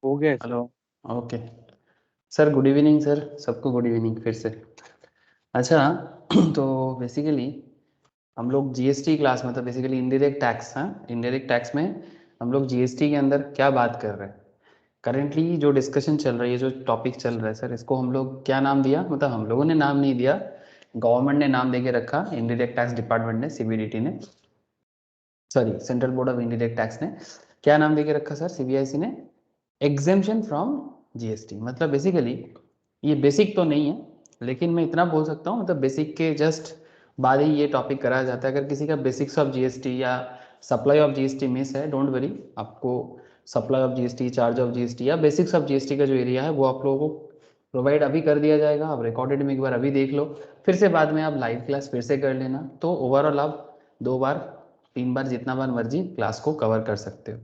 हो गया sir. Hello. Okay sir, good evening sir, सबको गुड इवनिंग फिर से। अच्छा तो बेसिकली हम लोग जीएसटी क्लास में, तो बेसिकली इनडायरेक्ट टैक्स, हाँ इनडायरेक्ट टैक्स में हम लोग जीएसटी के अंदर क्या बात कर रहे हैं। करेंटली जो डिस्कशन चल रही है, जो टॉपिक चल रहा है सर, इसको हम लोग क्या नाम दिया, मतलब हम लोगों ने नाम नहीं दिया, गवर्नमेंट ने नाम देके रखा, इनडायरेक्ट टैक्स डिपार्टमेंट ने, सीबीडीटी ने, sorry central board of indirect tax ने क्या नाम देके रखा सर, सीबीआईसी ने, एग्जेम्पशन फ्रॉम जीएसटी। मतलब बेसिकली ये बेसिक तो नहीं है, लेकिन मैं इतना बोल सकता हूँ, मतलब बेसिक के जस्ट बाद ही ये टॉपिक कराया जाता है। अगर किसी का बेसिक्स ऑफ जीएसटी या सप्लाई ऑफ जीएसटी मिस है, डोंट वरी, आपको supply of GST, charge of GST या बेसिक्स ऑफ जीएसटी का जो एरिया है वो आप लोगों को प्रोवाइड अभी कर दिया जाएगा। आप रिकॉर्डेड में एक बार अभी देख लो, फिर से बाद में आप लाइव क्लास फिर से कर लेना, तो ओवरऑल आप 2 बार 3 बार जितना बार मर्जी क्लास को कवर कर सकते हो,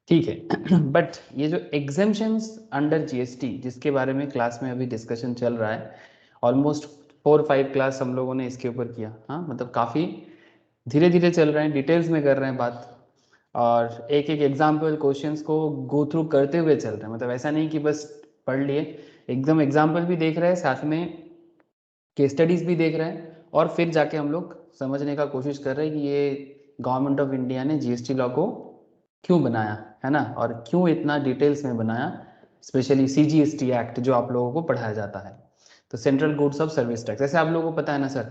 ठीक है। बट ये जो एग्जेम्पशंस अंडर जीएसटी जिसके बारे में क्लास में अभी डिस्कशन चल रहा है, ऑलमोस्ट 4-5 क्लास हम लोगों ने इसके ऊपर किया, हाँ मतलब काफ़ी धीरे धीरे चल रहे हैं, डिटेल्स में कर रहे हैं बात, और एक एक एग्जाम्पल क्वेश्चंस को गो थ्रू करते हुए चल रहे हैं। मतलब ऐसा नहीं कि बस पढ़ लिए, एकदम एग्जाम्पल भी देख रहे हैं, साथ में केस स्टडीज भी देख रहे हैं, और फिर जाके हम लोग समझने का कोशिश कर रहे हैं कि ये गवर्नमेंट ऑफ इंडिया ने जीएसटी लॉ को क्यों बनाया है ना, और क्यों इतना डिटेल्स में बनाया, स्पेशली सीजीएसटी एक्ट जो आप लोगों को पढ़ाया जाता है। तो central goods of service tax, ऐसे आप लोगों को पता है ना sir,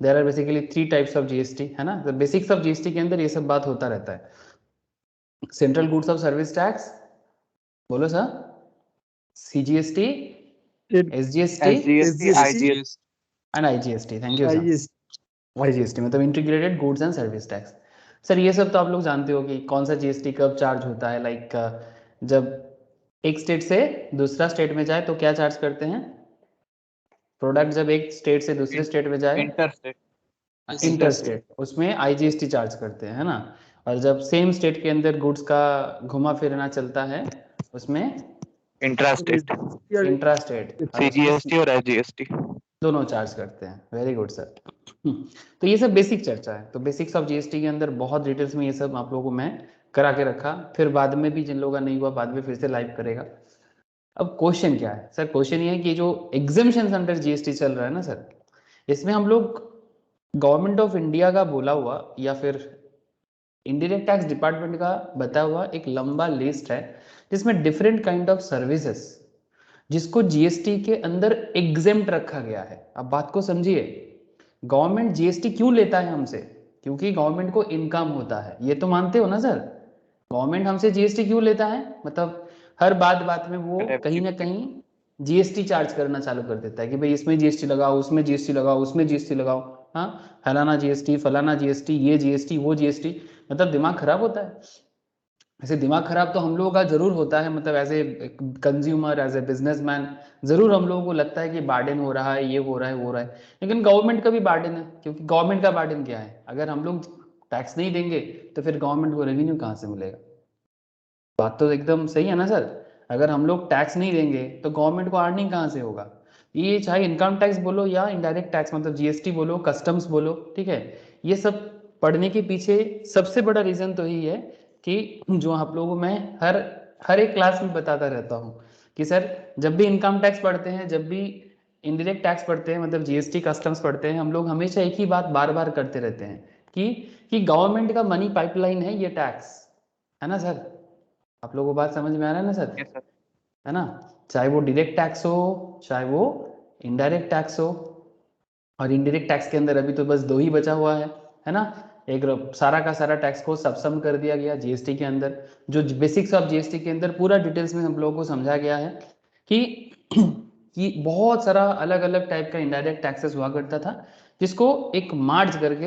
there are basically 3 types of GST, है ना। तो बेसिक्स ऑफ जीएसटी के अंदर ये सब बात होता रहता है। Central goods of service tax, बोलो sir, CGST, SGST SGST, SGST, IGST. And IGST. Thank you sir. IGST, GST मतलब integrated goods and service tax. Sir ये सब तो आप लोग जानते हो कि कौन सा जीएसटी कब चार्ज होता है, लाइक जब एक स्टेट से दूसरा स्टेट में जाए तो क्या चार्ज करते हैं, प्रोडक्ट जब एक स्टेट से दूसरे स्टेट में जाए, इंटरस्टेट। इंटर स्टेट, उसमें आईजीएसटी चार्ज करते हैं, है ना। और जब सेम स्टेट के अंदर गुड्स का घुमा फिरना चलता है, उसमें इंट्रास्टेट, इंट्रा स्टेट, और उसमें सीजीएसटी और एसजीएसटी। दोनों चार्ज करते हैं। Very good sir. तो ये सब बेसिक चर्चा है, तो बेसिक्स ऑफ जीएसटी के अंदर बहुत डिटेल्स में ये सब आप लोगों को मैं करा के रखा, फिर बाद में भी जिन लोगों का नहीं हुआ बाद में फिर से लाइव करेगा। अब क्वेश्चन क्या है सर, क्वेश्चन ये है कि जो एग्जामिशन अंडर जीएसटी चल रहा है ना सर, इसमें हम लोग गवर्नमेंट ऑफ इंडिया का बोला हुआ या फिर इंडायरेक्ट टैक्स डिपार्टमेंट का बताया हुआ एक लंबा लिस्ट है, जिसमें डिफरेंट काइंड ऑफ सर्विसेज जिसको जीएसटी के अंदर एग्जेम्प्ट रखा गया है। अब बात को समझिए, गवर्नमेंट जीएसटी क्यों लेता है हमसे, क्योंकि गवर्नमेंट को इनकम होता है, ये तो मानते हो ना सर। गवर्नमेंट हमसे जीएसटी क्यों लेता है, मतलब हर बात बात में वो कहीं ना कहीं जीएसटी चार्ज करना चालू कर देता है कि भाई इसमें जीएसटी लगाओ, उसमें जीएसटी लगाओ, उसमें जीएसटी लगाओ, हाँ फलाना जीएसटी, फलाना जीएसटी, ये जीएसटी, वो जीएसटी। मतलब दिमाग खराब होता है। ऐसे दिमाग खराब तो हम लोगों का जरूर होता है, मतलब as a consumer, as a businessman, जरूर हम लोगों को लगता है कि बार्डन हो रहा है, ये हो रहा है, वो हो रहा है, लेकिन गवर्नमेंट का भी बार्डन है, क्योंकि गवर्नमेंट का बार्डन क्या है, अगर हम लोग टैक्स नहीं देंगे तो फिर गवर्नमेंट को रेवेन्यू कहाँ से मिलेगा। बात तो एकदम सही है ना सर, अगर हम लोग टैक्स नहीं देंगे तो गवर्नमेंट को अर्निंग कहाँ से होगा। ये चाहे इनकम टैक्स बोलो या इनडायरेक्ट टैक्स, मतलब जीएसटी बोलो, कस्टम्स बोलो, ठीक है, ये सब पढ़ने के पीछे सबसे बड़ा रीजन तो यही है कि जो आप लोगों को मैं हर हर एक क्लास में बताता रहता हूँ कि सर जब भी इनकम टैक्स पढ़ते हैं, जब भी इनडायरेक्ट टैक्स पढ़ते हैं, मतलब जीएसटी कस्टम्स पढ़ते हैं, हम लोग हमेशा एक ही बात बार बार करते रहते हैं कि गवर्नमेंट का मनी पाइपलाइन है ये टैक्स, है ना सर। आप लोगों को बात समझ में आ रहा है ना सर, यस सर। है ना। चाहे वो डायरेक्ट टैक्स हो, चाहे वो इनडायरेक्ट टैक्स हो, और इनडायरेक्ट टैक्स के अंदर अभी तो बस 2 ही बचा हुआ है ना। एक सारा का सारा टैक्स को सबसम कर दिया गया जीएसटी के अंदर, जो बेसिक्स ऑफ जीएसटी के अंदर पूरा डिटेल्स में हम लोगों को समझा गया है कि कि बहुत सारा अलग अलग टाइप का इनडायरेक्ट टैक्सेस हुआ करता था, जिसको एक मार्च करके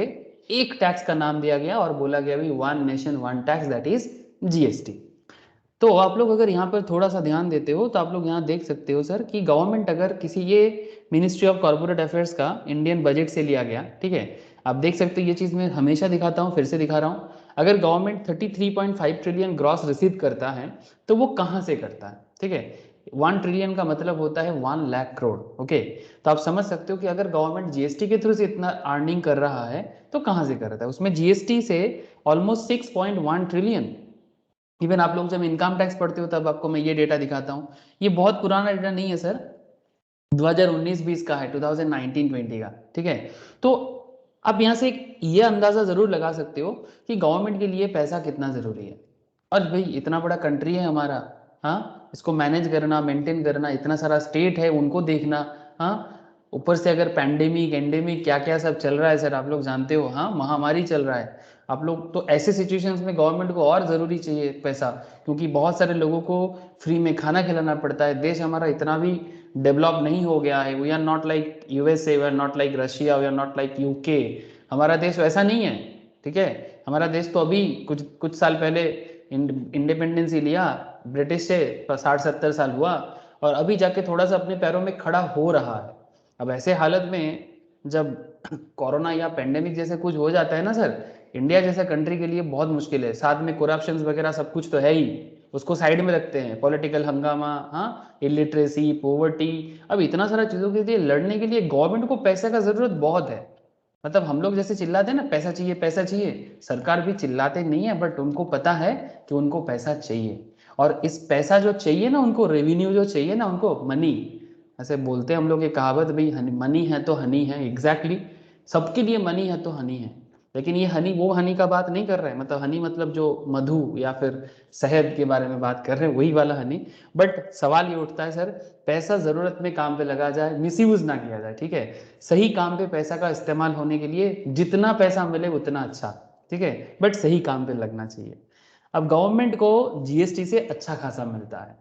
एक टैक्स का नाम दिया गया और बोला गया भी one nation one tax, that is GST. तो आप लोग अगर यहाँ पर थोड़ा सा ध्यान देते हो तो आप लोग यहाँ देख सकते हो सर कि गवर्नमेंट अगर किसी, ये मिनिस्ट्री ऑफ कॉर्पोरेट अफेयर्स का इंडियन बजट से लिया गया, ठीक है, आप देख सकते हो, ये चीज़ मैं हमेशा दिखाता हूँ, फिर से दिखा रहा हूँ। अगर गवर्नमेंट 33.5 ट्रिलियन ग्रॉस रिसीव करता है तो वो कहाँ से करता है, ठीक है। 1 ट्रिलियन का मतलब होता है 1 लाख करोड़, ओके। तो आप समझ सकते हो कि अगर गवर्नमेंट जीएसटी के थ्रू से इतना अर्निंग कर रहा है तो कहाँ से कर रहा है, उसमें जीएसटी से ऑलमोस्ट 6.1 ट्रिलियन इवन आप लोग जब इनकम टैक्स पढ़ते हो तब आपको मैं ये डेटा दिखाता हूँ। ये बहुत पुराना डेटा नहीं है सर, 2019-20 का है, 2019-20 का, ठीक है। तो आप यहाँ से ये अंदाजा जरूर लगा सकते हो कि गवर्नमेंट के लिए पैसा कितना जरूरी है। और भाई इतना बड़ा कंट्री है हमारा, हाँ, इसको मैनेज करना, मेंटेन करना, इतना सारा स्टेट है उनको देखना, हाँ, ऊपर से अगर पैंडेमिक एंडेमिक क्या क्या सब चल रहा है सर, आप लोग जानते हो, हाँ, महामारी चल रहा है आप लोग, तो ऐसे सिचुएशंस में गवर्नमेंट को और ज़रूरी चाहिए पैसा, क्योंकि बहुत सारे लोगों को फ्री में खाना खिलाना पड़ता है। देश हमारा इतना भी डेवलप नहीं हो गया है, we are not like USA, we are not like Russia, we are not like UK, हमारा देश वैसा नहीं है, ठीक है। हमारा देश तो अभी कुछ कुछ साल पहले इंडिपेंडेंस ही लिया ब्रिटिश से, 60-70 साल हुआ, और अभी जाके थोड़ा सा अपने पैरों में खड़ा हो रहा है। अब ऐसे हालत में जब कोरोना या पेंडेमिक जैसे कुछ हो जाता है ना सर, इंडिया जैसा कंट्री के लिए बहुत मुश्किल है। साथ में करप्शन वगैरह सब कुछ तो है ही, उसको साइड में रखते हैं, पॉलिटिकल हंगामा, हाँ, इलिटरेसी, पॉवर्टी, अब इतना सारा चीज़ों के लिए लड़ने के लिए गवर्नमेंट को पैसे का ज़रूरत बहुत है। मतलब हम लोग जैसे चिल्लाते हैं ना पैसा चाहिए पैसा चाहिए, सरकार भी चिल्लाते नहीं है, बट उनको पता है कि उनको पैसा चाहिए। और इस पैसा जो चाहिए ना उनको, रेवेन्यू जो चाहिए ना उनको, मनी, ऐसे बोलते हैं हम लोग ये कहावत, भाई मनी है तो हनी है, एग्जैक्टली, सबके लिए मनी है तो हनी है। लेकिन ये हनी वो हनी का बात नहीं कर रहे हैं, मतलब हनी मतलब जो मधु या फिर शहद के बारे में बात कर रहे हैं, वही वाला हनी। बट सवाल ये उठता है सर, पैसा जरूरत में काम पे लगा जाए, मिसयूज ना किया जाए, ठीक है। सही काम पे पैसा का इस्तेमाल होने के लिए जितना पैसा मिले उतना अच्छा, ठीक है, बट सही काम पे लगना चाहिए। अब गवर्नमेंट को जीएसटी से अच्छा खासा मिलता है,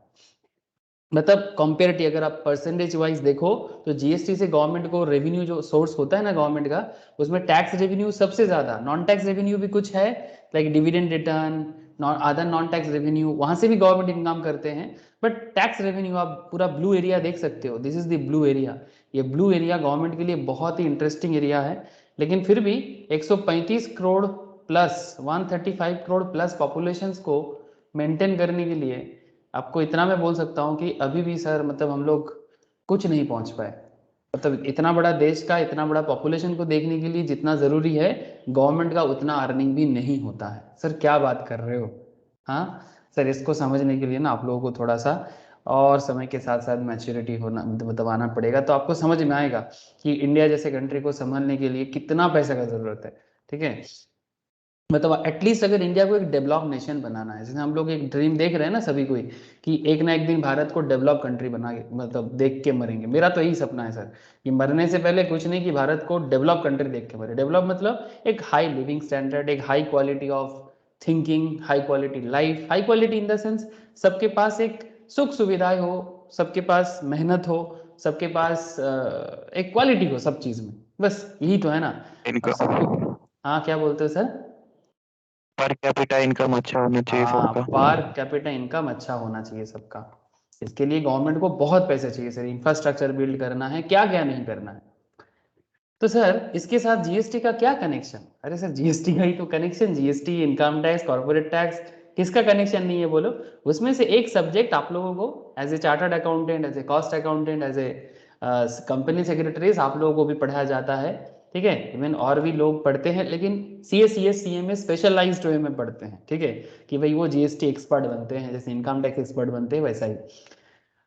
मतलब कंपेरेटिव अगर आप परसेंटेज वाइज देखो तो जीएसटी से गवर्नमेंट को रेवेन्यू जो सोर्स होता है ना गवर्नमेंट का, उसमें टैक्स रेवेन्यू सबसे ज्यादा, नॉन टैक्स रेवेन्यू भी कुछ है like dividend return, other non tax revenue, वहां से भी गवर्नमेंट इनकम करते हैं। बट टैक्स रेवेन्यू आप पूरा ब्लू एरिया देख सकते हो, this is the blue area, ये ब्लू एरिया गवर्नमेंट के लिए बहुत ही इंटरेस्टिंग एरिया है। लेकिन फिर भी 135 crore plus 135 crore plus population को मेंटेन करने के लिए आपको इतना मैं बोल सकता हूँ कि अभी भी सर, मतलब हम लोग कुछ नहीं पहुंच पाए। मतलब इतना बड़ा देश का इतना बड़ा पॉपुलेशन को देखने के लिए जितना ज़रूरी है गवर्नमेंट का, उतना अर्निंग भी नहीं होता है सर। क्या बात कर रहे हो, हाँ सर, इसको समझने के लिए ना आप लोगों को थोड़ा सा और समय के साथ साथ मैच्योरिटी होना दबाना पड़ेगा, तो आपको समझ में आएगा कि इंडिया जैसे कंट्री को संभालने के लिए कितना पैसा का ज़रूरत है, ठीक है। मतलब एटलीस्ट अगर इंडिया को एक डेवलप नेशन बनाना है, जैसे हम लोग एक ड्रीम देख रहे हैं ना सभी कोई, कि एक ना एक दिन भारत को डेवलप कंट्री बना के, मतलब देख के मरेंगे, मेरा तो यही सपना है सर, कि मरने से पहले कुछ नहीं, कि भारत को डेवलप कंट्री देख के मरे। डेवलप मतलब एक हाई लिविंग स्टैंडर्ड, एक high quality of thinking, high quality life, high quality in the sense सबके पास एक सुख सुविधाएं हो, सबके पास मेहनत हो, सबके पास एक क्वालिटी हो सब चीज में, बस यही तो है ना। अब सबको, इनकम, हाँ क्या बोलते हो सर? पर कैपिटा इनकम अच्छा होना चाहिए हाँ, सबका। पर कैपिटा इनकम अच्छा होना चाहिए सबका। इसके लिए गवर्नमेंट को बहुत पैसे चाहिए सर, इंफ्रास्ट्रक्चर बिल्ड करना है, क्या क्या नहीं करना है। तो सर इसके साथ जीएसटी का क्या कनेक्शन? अरे सर जीएसटी का ही तो connection, GST, income tax, corporate tax, किसका कनेक्शन नहीं है बोलो? उसमें से एक सब्जेक्ट आप लोगों को as a chartered accountant, as a cost accountant, as a company secretaries आप लोगों को भी पढ़ाया जाता है, ठीक है। इवन और भी लोग पढ़ते हैं, लेकिन सीएस सीएमए स्पेशलाइज्ड वे में पढ़ते हैं, ठीक है, कि भाई वो जीएसटी एक्सपर्ट बनते हैं, जैसे इनकम टैक्स एक्सपर्ट बनते हैं वैसा ही।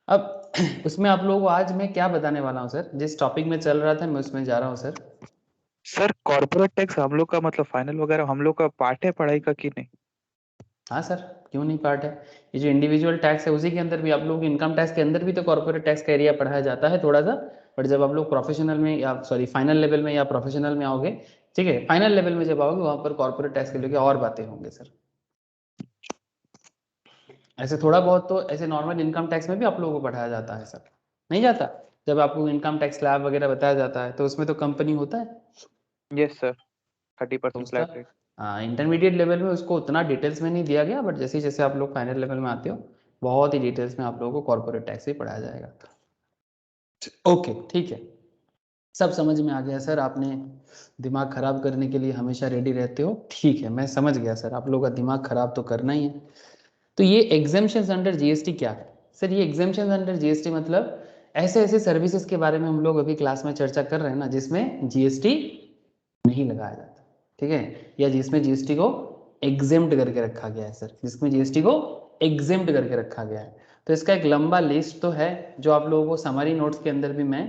अब उसमें आप लोगों को आज मैं क्या बताने वाला हूँ सर, जिस टॉपिक में चल रहा था मैं उसमें जा रहा हूँ सर। सर कॉर्पोरेट टैक्स हम लोग का मतलब फाइनल वगैरह हम लोग का पार्ट है पढ़ाई का कि नहीं? हाँ सर, क्यों नहीं पार्ट है। ये जो इंडिविजुअल टैक्स है उसी के अंदर भी आप लोगों को, इनकम टैक्स के अंदर भी तो कॉर्पोरेट टैक्स का एरिया पढ़ाया जाता है थोड़ा सा। बट जब आप लोग प्रोफेशनल में या सॉरी फाइनल लेवल में या प्रोफेशनल में आओगे, ठीक है, फाइनल लेवल में जब आओगे वहाँ पर कॉर्पोरेट टैक्स के लेके और बातें होंगे सर। ऐसे थोड़ा बहुत तो ऐसे नॉर्मल इनकम टैक्स में भी आप लोगों को पढ़ाया जाता है सर, नहीं जाता? जब आपको इनकम टैक्स स्लैब वगैरह बताया जाता है तो उसमें तो कंपनी होता है, यस सर, तो 30% उसका, फ्लैट रेट। हाँ, इंटरमीडिएट लेवल में उसको उतना डिटेल्स में नहीं दिया गया, बट जैसे जैसे आप लोग फाइनल लेवल में आते हो बहुत ही डिटेल्स में आप लोगों को कॉर्पोरेट टैक्स भी पढ़ाया जाएगा। ओके, ठीक है, सब समझ में आ गया सर। आपने दिमाग खराब करने के लिए हमेशा रेडी रहते हो, ठीक है, मैं समझ गया सर, आप लोगों का दिमाग खराब तो करना ही है। तो ये एग्जेम्पशन अंडर जीएसटी क्या है सर? ये एग्जेम्पशन अंडर जीएसटी मतलब ऐसे ऐसे सर्विसेज के बारे में हम लोग अभी क्लास में चर्चा कर रहे हैं ना, जिसमें जीएसटी नहीं लगाया जाता, ठीक है, या जिसमें जीएसटी को एग्जेम्प्ट करके रखा गया है सर, जिसमें जीएसटी को एग्जेम्प्ट करके रखा गया है। तो इसका एक लंबा लिस्ट तो है जो आप लोगों को समरी नोट्स के अंदर भी मैं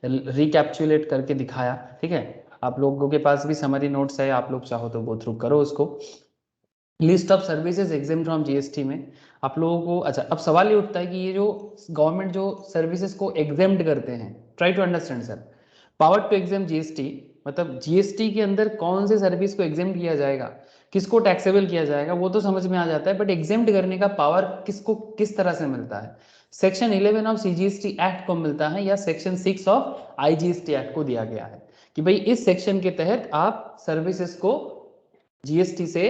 रिकैप्चुलेट करके दिखाया, ठीक है। आप लोगों के पास भी समरी नोट्स है, आप लोग चाहो तो गो थ्रू करो उसको। List of services exempt from GST में आप लोगों को, अच्छा अब सवाल ये उठता है कि ये जो गवर्नमेंट जो सर्विसेज को एग्जेम्प्ट करते हैं, try to understand sir, power to exempt GST मतलब जीएसटी के अंदर कौन से सर्विस को एग्जेम्प्ट किया जाएगा, किसको टैक्सेबल किया जाएगा, वो तो समझ में आ जाता है, बट एग्जेम्प्ट करने का पावर किसको किस तरह से मिलता है? सेक्शन 11 ऑफ सीजीएसटी एक्ट को मिलता है या सेक्शन 6 ऑफ आईजीएसटी एक्ट को दिया गया है कि भाई इस सेक्शन के तहत आप सर्विसेज को जीएसटी से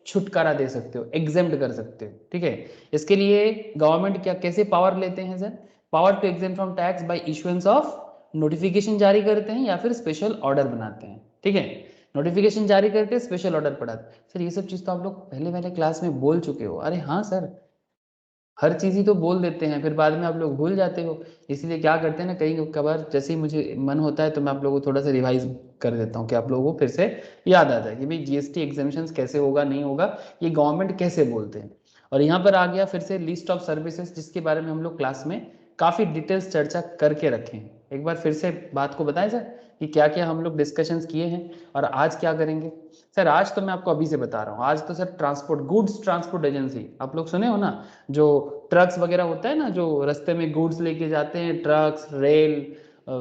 छुटकारा दे सकते हो, एग्जेम्प्ट कर सकते हो, ठीक है। इसके लिए गवर्नमेंट क्या कैसे पावर लेते हैं sir? Power to exempt from tax by issuance of notification जारी करते हैं या फिर स्पेशल ऑर्डर बनाते हैं, ठीक है। नोटिफिकेशन जारी करते हैं, स्पेशल ऑर्डर पढ़ाते। सर ये सब चीज तो आप लोग पहले वाले क्लास में बोल चुके हो। अरे हाँ सर, हर चीज ही तो बोल देते हैं, फिर बाद में आप लोग भूल जाते हो। इसलिए क्या करते हैं ना, कई कबार जैसे ही मुझे मन होता है तो मैं आप लोगों को थोड़ा सा रिवाइज कर देता हूँ कि आप लोगों को फिर से याद आ जाए कि भाई जीएसटी एग्जामिशन कैसे होगा, नहीं होगा, ये गवर्नमेंट कैसे बोलते हैं। और यहाँ पर आ गया फिर से लिस्ट ऑफ सर्विसेज, जिसके बारे में हम लोग क्लास में काफी डिटेल्स चर्चा करके रखे हैं। एक बार फिर से बात को बताएं सर कि क्या क्या हम लोग डिस्कशंस किए हैं और आज क्या करेंगे। सर आज तो मैं आपको अभी से बता रहा हूँ, आज तो sir transport goods transport agency आप लोग सुने हो ना, जो ट्रक्स वगैरह होता है ना, जो रास्ते में गुड्स लेके जाते हैं, ट्रक्स, रेल,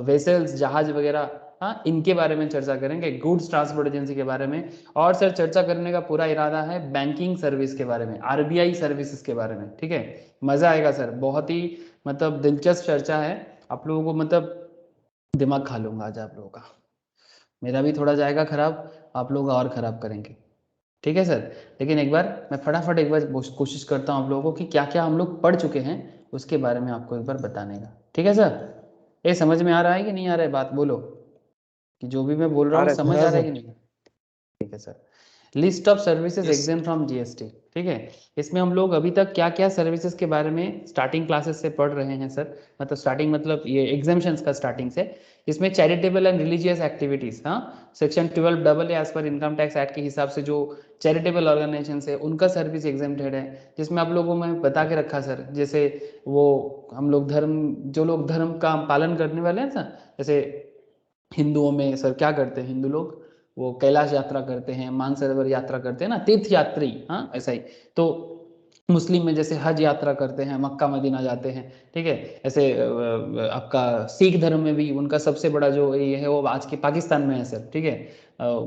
वेसल्स, जहाज वगैरह, हाँ इनके बारे में चर्चा करेंगे, गुड्स ट्रांसपोर्ट एजेंसी के बारे में। और सर चर्चा करने का पूरा इरादा है बैंकिंग सर्विस के बारे में, आरबीआई सर्विसेज के बारे में, ठीक है। मजा आएगा सर, बहुत ही मतलब दिलचस्प चर्चा है। आप लोगों को मतलब दिमाग खा लूंगा आज आप लोगों का, मेरा भी थोड़ा जाएगा खराब, आप लोग और खराब करेंगे, ठीक है सर। लेकिन एक बार मैं फटाफट एक बार कोशिश करता हूँ आप लोगों को कि क्या क्या हम लोग पढ़ चुके हैं उसके बारे में आपको एक बार बताने का, ठीक है सर। ये समझ में आ रहा है कि नहीं आ रहा है? बात बोलो कि जो भी मैं बोल रहा आ हूँ रहा समझ है आ रहा है सर। कि नहीं? ठीक है sir. List of services yes. Exam from GST, ठीक है। इसमें हम लोग अभी तक क्या क्या सर्विसेज के बारे में स्टार्टिंग क्लासेस से पढ़ रहे हैं सर, मतलब स्टार्टिंग मतलब ये एग्जाम्शंस का स्टार्टिंग से। इसमें चैरिटेबल एंड रिलीजियस एक्टिविटीज, हाँ सेक्शन 12 डबल एज पर इनकम टैक्स एक्ट के हिसाब से जो चैरिटेबल ऑर्गेनाइजेशन है उनका सर्विस एग्जेम्प्टेड है, जिसमें आप लोगों में बता के रखा सर, जैसे वो हम लोग धर्म, जो लोग धर्म का पालन करने वाले हैं सर, जैसे हिंदुओं में सर क्या करते हैं हिंदू लोग, वो कैलाश यात्रा करते हैं, मानसरोवर यात्रा करते हैं ना, तीर्थ यात्री, हाँ ऐसा ही। तो मुस्लिम में जैसे हज यात्रा करते हैं, मक्का मदीना जाते हैं, ठीक है। ऐसे आपका सिख धर्म में भी उनका सबसे बड़ा जो ये है वो आज के पाकिस्तान में है सर, ठीक है।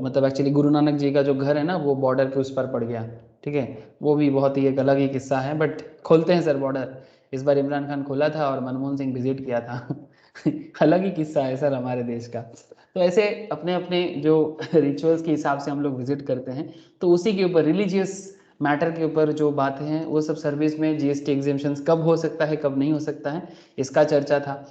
मतलब एक्चुअली गुरु नानक जी का जो घर है ना वो बॉर्डर पे उस पर पड़ गया, ठीक है। वो भी बहुत ही एक अलग ही किस्सा है, बट खोलते हैं सर बॉर्डर। इस बार इमरान खान खोला था और मनमोहन सिंह विजिट किया था अलग ही किस्सा है सर हमारे देश का। तो ऐसे अपने अपने जो रिचुअल्स के हिसाब से हम लोग विजिट करते हैं, तो उसी के ऊपर रिलीजियस मैटर के ऊपर जो बातें हैं वो सब सर्विस में जीएसटी एग्जेम्पशंस कब हो सकता है कब नहीं हो सकता है, इसका चर्चा था।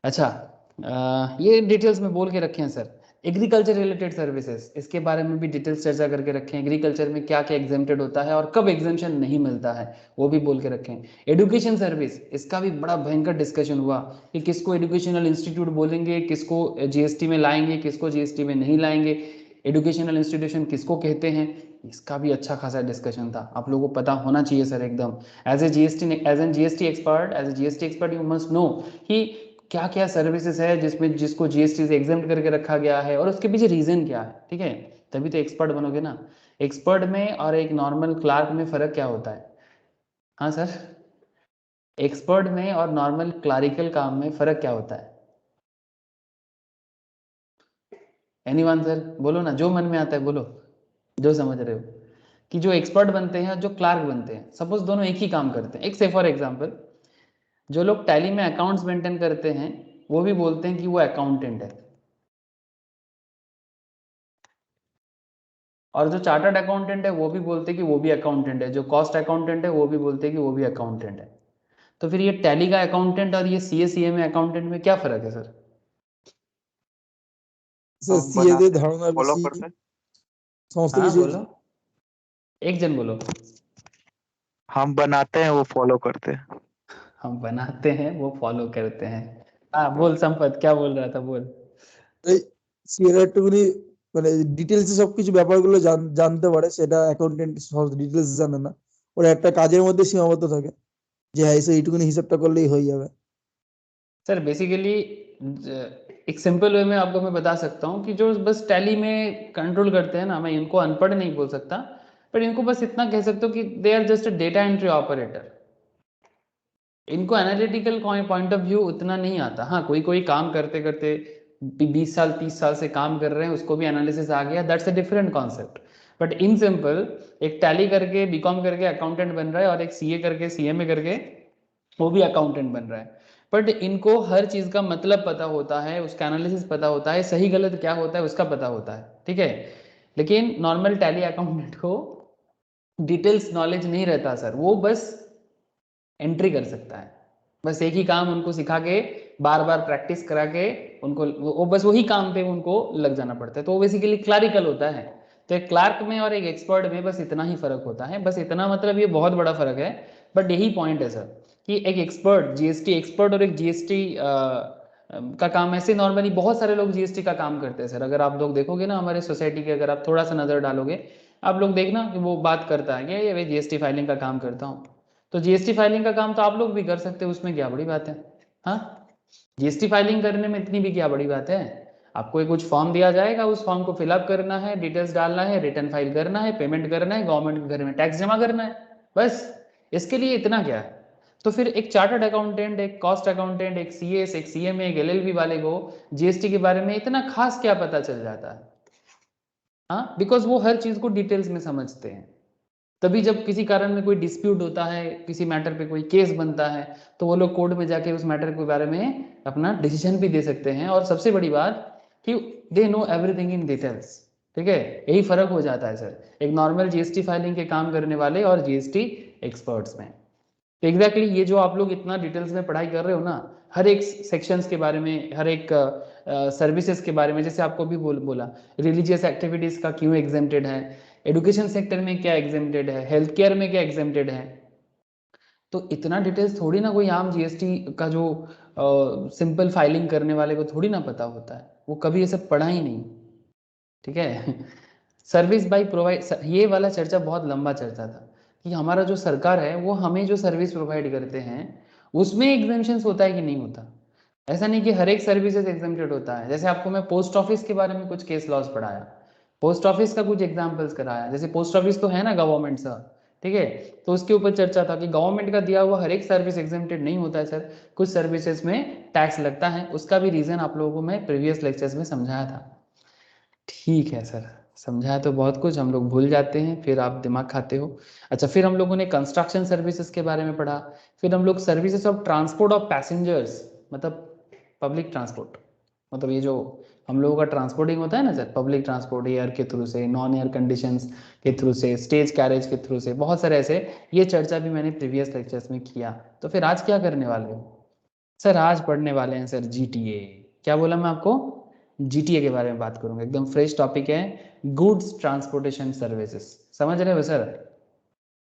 अच्छा ये डिटेल्स में बोल के रखे हैं सर। एग्रीकल्चर रिलेटेड सर्विसेज, इसके बारे में भी डिटेल्स चर्चा करके रखे हैं, एग्रीकल्चर में क्या क्या एग्जेम्प्टेड होता है और कब एग्जेम्पशन नहीं मिलता है वो भी बोल के रखे हैं। एजुकेशन सर्विस, इसका भी बड़ा भयंकर डिस्कशन हुआ कि किसको एजुकेशनल इंस्टीट्यूट बोलेंगे, किसको जीएसटी में लाएंगे, किसको जीएसटी में नहीं लाएंगे, एजुकेशनल इंस्टीट्यूशन किसको कहते हैं, इसका भी अच्छा खासा डिस्कशन था। आप लोगों को पता होना चाहिए सर एकदम, as a GST expert you must know कि क्या क्या सर्विसेज है जिसमें जिसको जीएसटी से एग्जाम्प्ट करके रखा गया है और उसके पीछे रीजन क्या है, ठीक है। तभी तो एक्सपर्ट बनोगे ना। एक्सपर्ट में और एक नॉर्मल क्लार्क में फर्क क्या होता है? हाँ सर, एक्सपर्ट में और नॉर्मल क्लारिकल काम में फर्क क्या होता है? एनीवन सर बोलो ना, जो मन में आता है बोलो, जो समझ रहे हो। कि जो एक्सपर्ट बनते हैं जो क्लार्क बनते हैं, सपोज दोनों एक ही काम करते हैं, एक से फॉर एग्जाम्पल जो लोग टैली में अकाउंट्स मेंटेन करते हैं वो भी बोलते हैं कि वो अकाउंटेंट है, और जो चार्टर्ड अकाउंटेंट है वो भी बोलते हैं कि वो भी अकाउंटेंट है, जो कॉस्ट अकाउंटेंट है वो भी बोलते हैं कि वो भी अकाउंटेंट है। तो फिर ये टैली का अकाउंटेंट और ये सीए में अकाउंटेंट में क्या फर्क है सर? हम সিএদের बनाते हैं, ধারণা फॉलो বেশি, करते हैं। সমস্ত हाँ কিছু बोलो, एक जन बोलो। हम बनाते हैं, वो फॉलो करते हैं। हम बनाते हैं वो फॉलो करते हैं। हाँ बोल संपत, क्या बोल रहा था बोल। সিএরা একটুখানি মানে ডিটেলসে সবকিছু ব্যাপারগুলো জানতে পারে, সেটা অ্যাকাউন্টেন্ট সব ডিটেলস জানে না। ওরা একটা কাজের মধ্যে সীমাবদ্ধ থাকে যে হ্যাঁ এসে এইটুকুনি হিসাবটা করলেই হয়ে যাবে। सर बेसिकली एक सिंपल वे में आपको मैं बता सकता हूँ कि जो बस टैली में कंट्रोल करते हैं ना, मैं इनको अनपढ़ नहीं बोल सकता, पर इनको बस इतना कह सकता हूँ कि they are just a data entry operator. इनको एनालिटिकल पॉइंट ऑफ व्यू उतना नहीं आता। हाँ, कोई कोई काम करते करते 20 साल 30 साल से काम कर रहे हैं, उसको भी एनालिसिस आ गया, that's a different concept. But in simple एक टैली करके बीकॉम करके अकाउंटेंट बन रहा है, और एक सीए करके सीएमए करके वो भी अकाउंटेंट बन रहा है। बट इनको हर चीज़ का मतलब पता होता है, उसका एनालिसिस पता होता है, सही गलत क्या होता है उसका पता होता है, ठीक है। लेकिन नॉर्मल टैली अकाउंटेंट को डिटेल्स नॉलेज नहीं रहता सर, वो बस एंट्री कर सकता है। बस एक ही काम उनको सिखा के बार बार प्रैक्टिस करा के उनको वो बस वही काम पे उनको लग जाना पड़ता है, तो वो बेसिकली क्लरिकल होता है। तो एक क्लार्क में और एक एक्सपर्ट में बस इतना ही फर्क होता है, बस इतना मतलब ये बहुत बड़ा फर्क है। बट यही पॉइंट है सर कि एक एक्सपर्ट जीएसटी एक्सपर्ट और एक जीएसटी का काम ऐसे नॉर्मली बहुत सारे लोग जीएसटी का काम करते हैं सर। अगर आप लोग देखोगे ना हमारे सोसाइटी के, अगर आप थोड़ा सा नज़र डालोगे, आप लोग देखना कि वो बात करता है कि ये जीएसटी फाइलिंग का काम करता हूँ। तो जीएसटी फाइलिंग का काम तो आप लोग भी कर सकते हो, उसमें क्या बड़ी बात है। हाँ, जीएसटी फाइलिंग करने में इतनी भी क्या बड़ी बात है। आपको एक कुछ फॉर्म दिया जाएगा, उस फॉर्म को फिलअप करना है, डिटेल्स डालना है, रिटर्न फाइल करना है, पेमेंट करना है, गवर्नमेंट के घर में टैक्स जमा करना है, बस। इसके लिए इतना क्या है। तो फिर एक चार्टर्ड अकाउंटेंट, एक कॉस्ट अकाउंटेंट, एक सीएस, एक सीएमए, एक एलएलबी वाले को जीएसटी के बारे में इतना खास क्या पता चल जाता है। हाँ, बिकॉज वो हर चीज को डिटेल्स में समझते हैं। तभी जब किसी कारण में कोई डिस्प्यूट होता है, किसी मैटर पे कोई केस बनता है, तो वो लोग कोर्ट में जाके उस मैटर के बारे में अपना डिसीजन भी दे सकते हैं। और सबसे बड़ी बात कि they know everything in details, ठीक है। यही फर्क हो जाता है सर एक नॉर्मल जीएसटी फाइलिंग के काम करने वाले और जीएसटी एक्सपर्ट्स में। तो एग्जैक्टली ये जो आप लोग इतना डिटेल्स में पढ़ाई कर रहे हो ना, हर एक सेक्शंस के बारे में, हर एक सर्विसेज के बारे में, जैसे आपको भी बोला रिलीजियस एक्टिविटीज का क्यों एग्जेम्प्टेड है, एडुकेशन सेक्टर में क्या एग्जेम्प्टेड है, हेल्थ केयर में क्या एग्जेम्प्टेड है। तो इतना डिटेल्स थोड़ी ना कोई आम जीएसटी का जो सिंपल फाइलिंग करने वाले को थोड़ी ना पता होता है, वो कभी ये सब पढ़ा ही नहीं, ठीक है। सर्विस बाई प्रोवाइड, ये वाला चर्चा बहुत लंबा चर्चा था कि हमारा जो सरकार है वो हमें जो सर्विस प्रोवाइड करते हैं उसमें एग्जेम्पशंस होता है कि नहीं होता। ऐसा नहीं कि हर एक सर्विसेज एग्जेम्प्टेड होता है। जैसे आपको मैं पोस्ट ऑफिस के बारे में कुछ केस लॉस पढ़ाया, पोस्ट ऑफिस का कुछ एग्जाम्पल्स कराया, जैसे पोस्ट ऑफिस तो है ना गवर्नमेंट सा, ठीक है। तो उसके ऊपर चर्चा था कि गवर्नमेंट का दिया हुआ हर एक सर्विस एग्जेम्प्टेड नहीं होता है सर, कुछ सर्विसेज में टैक्स लगता है। उसका भी रीजन आप लोगों को मैं प्रीवियस लेक्चर्स में समझाया था। ठीक है सर, समझाया तो बहुत कुछ, हम लोग भूल जाते हैं फिर आप दिमाग खाते हो। अच्छा, फिर हम लोगों ने कंस्ट्रक्शन सर्विसेज के बारे में पढ़ा। फिर हम लोग services of transport of passengers, मतलब पब्लिक ट्रांसपोर्ट, मतलब ये जो हम लोगों का ट्रांसपोर्टिंग होता है ना सर, पब्लिक ट्रांसपोर्ट, एयर के थ्रू से, नॉन एयर कंडीशंस के थ्रू से, स्टेज कैरेज के थ्रू से, बहुत सारे ऐसे, ये चर्चा भी मैंने प्रीवियस लेक्चर्स में किया। तो फिर आज क्या करने वाले हो सर? आज पढ़ने वाले हैं सर जीटीए। क्या बोला मैं आपको? जीटीए के बारे में बात करूंगा, एकदम फ्रेश टॉपिक है, गुड्स ट्रांसपोर्टेशन सर्विसेज। समझ रहे हो सर?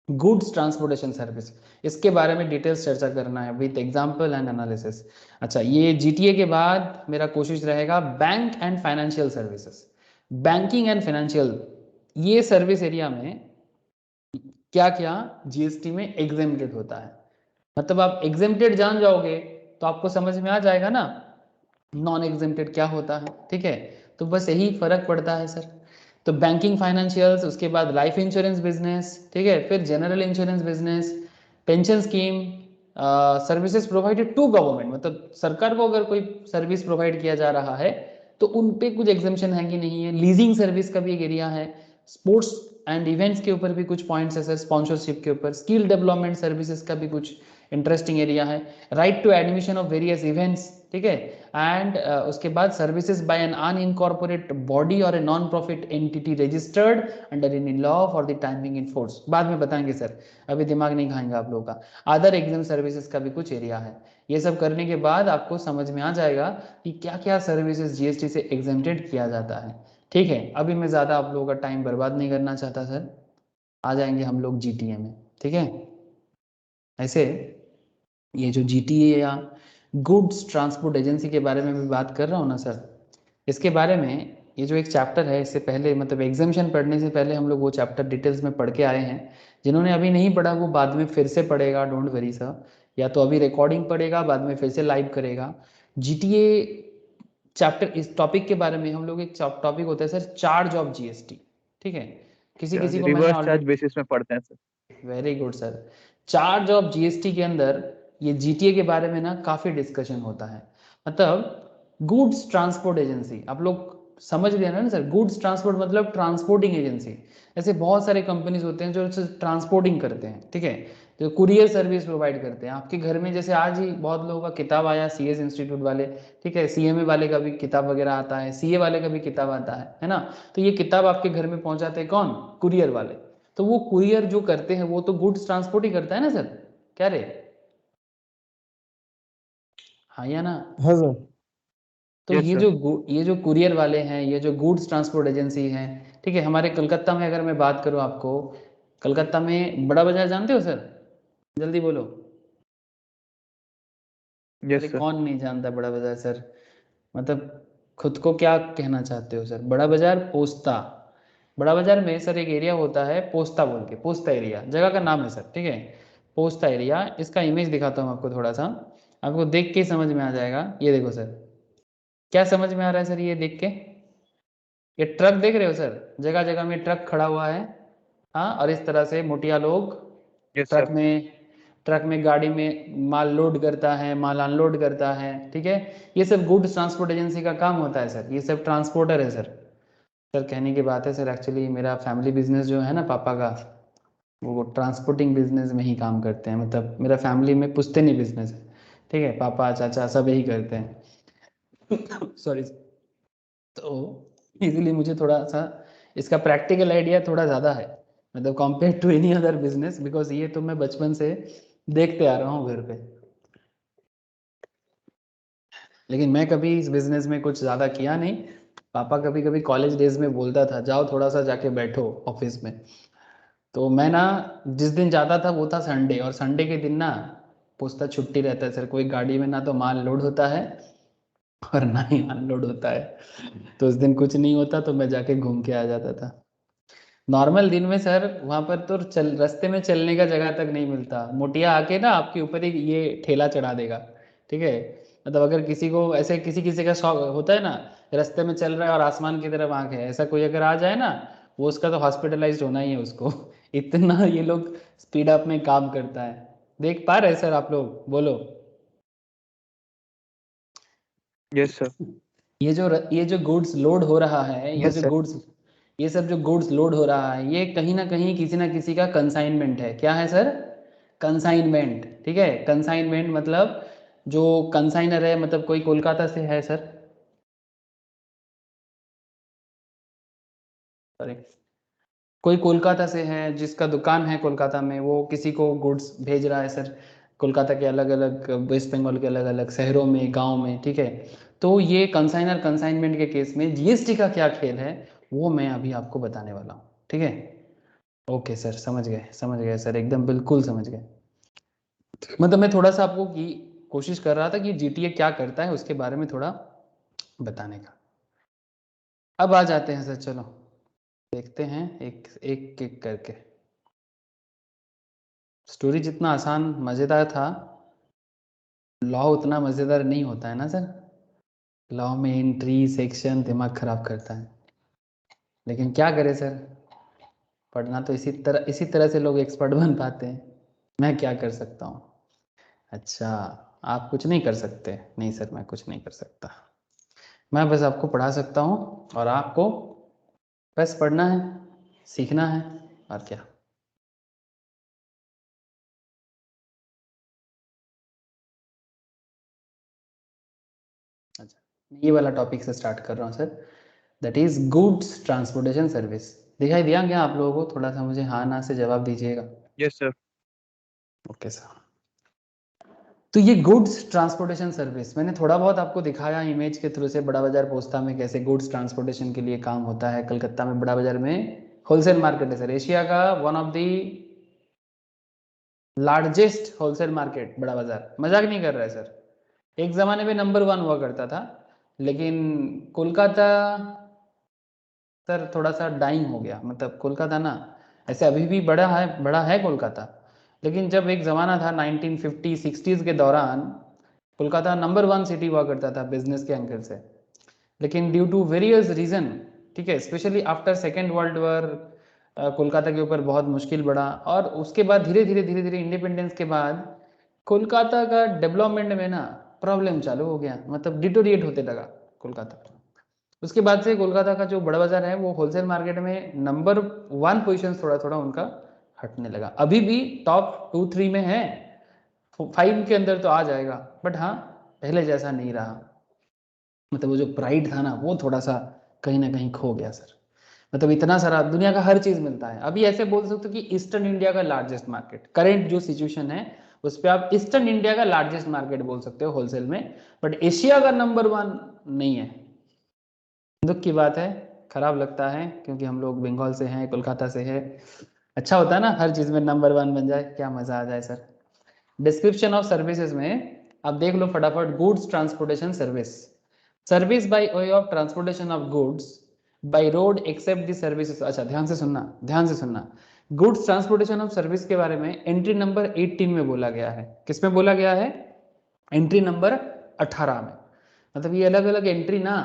गुड्स ट्रांसपोर्टेशन सर्विस, इसके बारे में डिटेल्स चर्चा करना है विद एग्जांपल एंड एनालिसिस। अच्छा, ये जीटीए के बाद मेरा कोशिश रहेगा bank and financial services. Banking and financial, ये सर्विस एरिया में क्या क्या जीएसटी में एग्जेम्प्टेड होता है। मतलब आप एग्जेम्प्टेड जान जाओगे तो आपको समझ में आ जाएगा ना नॉन एग्जेम्प्टेड क्या होता है, ठीक है। तो बस यही फर्क पड़ता है सर। तो बैंकिंग फाइनेंशियल्स, उसके बाद लाइफ इंश्योरेंस बिजनेस, ठीक है, फिर general insurance business, pension scheme, services provided to government, मतलब सरकार को अगर कोई सर्विस प्रोवाइड किया जा रहा है तो उन पे कुछ एग्जेम्पशन है कि नहीं है। लीजिंग सर्विस का भी एक एरिया है, स्पोर्ट्स एंड इवेंट्स के ऊपर भी कुछ पॉइंट्स है सर, स्पॉन्सरशिप के ऊपर, स्किल डेवलपमेंट सर्विसेज का भी कुछ इंटरेस्टिंग एरिया है, right to admission of various events, ठीक है। एंड उसके बाद services by an unincorporated body और a non profit entity registered under in law for the timing in force, बाद में बताएंगे सर, अभी दिमाग नहीं खाएंगे आप लोगों का। अदर एग्जाम सर्विसेज का भी कुछ एरिया है। ये सब करने के बाद आपको समझ में आ जाएगा कि क्या क्या सर्विसेज जीएसटी से एग्जेम्प्टेड किया जाता है, ठीक है। अभी मैं ज़्यादा आप लोगों का टाइम बर्बाद नहीं करना चाहता सर, आ जाएंगे हम लोग जीटीए में, ठीक है। ऐसे ये जो जीटीए या गुड्स ट्रांसपोर्ट एजेंसी के बारे में भी बात कर रहा हूँ ना सर, इसके बारे में ये जो एक चैप्टर है, इससे पहले मतलब एग्जामिशन पढ़ने से पहले हम लोग वो चैप्टर डिटेल्स में पढ़ के आए हैं। जिन्होंने अभी नहीं पढ़ा वो बाद में फिर से पढ़ेगा, डोंट वरी सर। या तो अभी रिकॉर्डिंग पढ़ेगा, बाद में फिर से लाइव करेगा। जीटीए चैप्टर, इस टॉपिक के बारे में हम लोग, एक टॉपिक होता है सर चार्ज ऑफ जीएसटी, ठीक है। किसी किसी को मैंने रिवर्स चार्ज ऑलरेडी, बेसिस में पढ़ते हैं sir. Very good sir. Charge of GST के अंदर ये जीटीए के बारे में ना काफी डिस्कशन होता है। मतलब गुड्स ट्रांसपोर्ट एजेंसी, आप लोग समझ गए ना सर। गुड्स ट्रांसपोर्ट मतलब ट्रांसपोर्टिंग एजेंसी। ऐसे बहुत सारे कंपनीज होते हैं जो ट्रांसपोर्टिंग करते हैं, ठीक है, जो कुरियर सर्विस प्रोवाइड करते हैं आपके घर में। जैसे आज ही बहुत लोगों का किताब आया सीएस इंस्टीट्यूट वाले, ठीक है, सीएमए वाले का भी किताब वगैरह आता है, सीए वाले का भी किताब आता है ना। तो ये किताब आपके घर में पहुंचाते हैं कौन? कुरियर वाले। तो वो कुरियर जो करते हैं वो तो गुड्स ट्रांसपोर्ट ही करता है ना सर, क्या रे? हाँ या ना? हाँ सर। तो यस ये सर। जो कुरियर वाले हैं, ये जो गुड्स ट्रांसपोर्ट एजेंसी हैं, ठीक है, हमारे कलकत्ता में अगर मैं बात करूँ आपको, कलकत्ता में बड़ा बाजार जानते हो सर? जल्दी बोलो। अरे यस सर। कौन नहीं जानता बड़ा बाजार सर? मतलब खुद को क्या कहना चाहते हो सर? बड़ा बाजार पोस्ता। बड़ा बाजार में सर एक एरिया होता है पोस्ता बोल के, पोस्ता एरिया जगह का नाम है सर, ठीक है। पोस्ता एरिया, इसका इमेज दिखाता हूँ आपको थोड़ा सा, आपको देख के ही समझ में आ जाएगा। ये देखो सर, क्या समझ में आ रहा है सर ये देख के? ये ट्रक देख रहे हो सर, जगह जगह में ट्रक खड़ा हुआ है। हाँ, और इस तरह से मोटिया लोग यस ट्रक सर। में ट्रक में गाड़ी में माल लोड करता है, माल अनलोड करता है, ठीक है। ये सब गुड्स ट्रांसपोर्ट एजेंसी का काम होता है सर, ये सब ट्रांसपोर्टर है सर। सर कहने की बात है सर, एक्चुअली मेरा फैमिली बिजनेस जो है ना पापा का, वो ट्रांसपोर्टिंग बिजनेस में ही काम करते हैं। मतलब मेरा फैमिली में पुश्तैनी बिजनेस है, ठीक है, पापा चाचा सब यही करते हैं। सॉरी। तो इसीलिए मुझे थोड़ा सा इसका प्रैक्टिकल आइडिया थोड़ा ज़्यादा है, मतलब compare to any other business, because ये तो मैं बचपन से देखते आ रहा हूँ घर पे। लेकिन मैं कभी इस बिजनेस में कुछ ज़्यादा किया नहीं। पापा कभी कभी कॉलेज डेज में बोलता था जाओ थोड़ा सा जाके बैठो ऑफिस में। तो मैं ना जिस दिन जाता था वो था संडे, और संडे के दिन ना पोस्ता छुट्टी रहता है सर, कोई गाड़ी में ना तो माल लोड होता है और ना ही अनलोड होता है। तो उस दिन कुछ नहीं होता तो मैं जाके घूम के आ जाता था। नॉर्मल दिन में सर वहां पर तो रास्ते में चलने का जगह तक नहीं मिलता, मोटिया आके ना आपके ऊपर ही ये ठेला चढ़ा देगा, ठीक है। मतलब अगर किसी को ऐसे किसी किसी का शौक होता है ना, रास्ते में चल रहा है और आसमान की तरफ आंख है, ऐसा कोई अगर आ जाए ना, वो उसका तो हॉस्पिटलाइज होना ही है उसको। इतना ये लोग स्पीड अप में काम करता है। देख पा रहे सर आप लोग? बोलो। Yes sir. ये जो गुड्स लोड हो रहा है, यस सर। ये सब जो गुड्स लोड हो रहा है, ये कहीं ना कहीं किसी ना किसी का कंसाइनमेंट है। क्या है सर? कंसाइनमेंट, ठीक है। कंसाइनमेंट मतलब जो कंसाइनर है, मतलब कोई कोलकाता से है सर, सॉरी, कोई कोलकाता से है जिसका दुकान है कोलकाता में, वो किसी को गुड्स भेज रहा है सर, कोलकाता के अलग अलग, वेस्ट बंगाल के अलग अलग शहरों में, गांव में, ठीक है। तो ये कंसाइनर कंसाइनमेंट के केस में जीएसटी का क्या खेल है, वो मैं अभी आपको बताने वाला हूँ, ठीक है। ओके सर, समझ गए सर, एकदम बिल्कुल समझ गए। मतलब मैं थोड़ा सा आपको की कोशिश कर रहा था कि जीटीए क्या करता है उसके बारे में थोड़ा बताने का। अब आ जाते हैं सर, चलो देखते हैं एक एक एक करके। स्टोरी जितना आसान मज़ेदार था, लॉ उतना मज़ेदार नहीं होता है ना सर। लॉ में एंट्री सेक्शन दिमाग खराब करता है, लेकिन क्या करें सर, पढ़ना तो इसी तरह से लोग एक्सपर्ट बन पाते हैं। मैं क्या कर सकता हूँ? अच्छा, आप कुछ नहीं कर सकते? नहीं सर, मैं कुछ नहीं कर सकता। मैं बस आपको पढ़ा सकता हूँ, और आपको बस पढ़ना है, सीखना है, और क्या। अच्छा, ये वाला टॉपिक से स्टार्ट कर रहा हूँ sir, that is goods transportation service. दिखाई दिया क्या आप लोगों को? थोड़ा सा मुझे हाँ ना से जवाब दीजिएगा। Yes sir. Okay sir. तो ये गुड्स ट्रांसपोर्टेशन सर्विस मैंने थोड़ा बहुत आपको दिखाया इमेज के थ्रू से, बड़ा बाजार पोस्ता में कैसे गुड्स ट्रांसपोर्टेशन के लिए काम होता है। कलकत्ता में बड़ा बाजार में होलसेल मार्केट है सर, एशिया का one of the largest wholesale market बड़ा बाजार, मजाक नहीं कर रहा है सर। एक ज़माने में नंबर 1 हुआ करता था, लेकिन कोलकाता सर थोड़ा सा डाइंग हो गया, मतलब कोलकाता ना ऐसे अभी भी बड़ा है कोलकाता, लेकिन जब एक ज़माना था 1950 60s के दौरान कोलकाता नंबर 1 सिटी हुआ करता था बिजनेस के एंगल से, लेकिन ड्यू टू वेरियस रीज़न, ठीक है, specially after second world war Kolkata के ऊपर बहुत मुश्किल बढ़ा, और उसके बाद धीरे धीरे इंडिपेंडेंस के बाद कोलकाता का डेवलपमेंट में ना प्रॉब्लम चालू हो गया, मतलब डिटोरिएट होते लगा कोलकाता। उसके बाद से कोलकाता का जो बड़ा बाजार है वो होलसेल मार्केट में नंबर 1 पोजीशन थोड़ा थोड़ा उनका हटने लगा। अभी भी टॉप 2-3 में है, 5 के अंदर तो आ जाएगा, बट हाँ पहले जैसा नहीं रहा, मतलब वो जो प्राइड था ना वो थोड़ा सा कहीं ना कहीं खो गया सर। मतलब इतना सारा दुनिया का हर चीज़ मिलता है, अभी ऐसे बोल सकते हो कि ईस्टर्न इंडिया का लार्जेस्ट मार्केट, करेंट जो सिचुएशन है उस पर आप ईस्टर्न इंडिया का लार्जेस्ट मार्केट बोल सकते हो होलसेल में, बट एशिया का नंबर 1 नहीं है। दुख की बात है, खराब लगता है, क्योंकि हम लोग बंगाल से हैं, कोलकाता से है, अच्छा होता है ना हर चीज़ में नंबर 1 बन जाए, क्या मज़ा आ जाए सर। डिस्क्रिप्शन ऑफ सर्विसेज में आप देख लो फटाफट, goods transportation service, service by way of transportation of goods by road except the services. अच्छा ध्यान से सुनना, गुड्स ट्रांसपोर्टेशन ऑफ सर्विस के बारे में एंट्री नंबर 18 में बोला गया है। किस में बोला गया है? एंट्री नंबर 18 में। मतलब ये अलग अलग एंट्री ना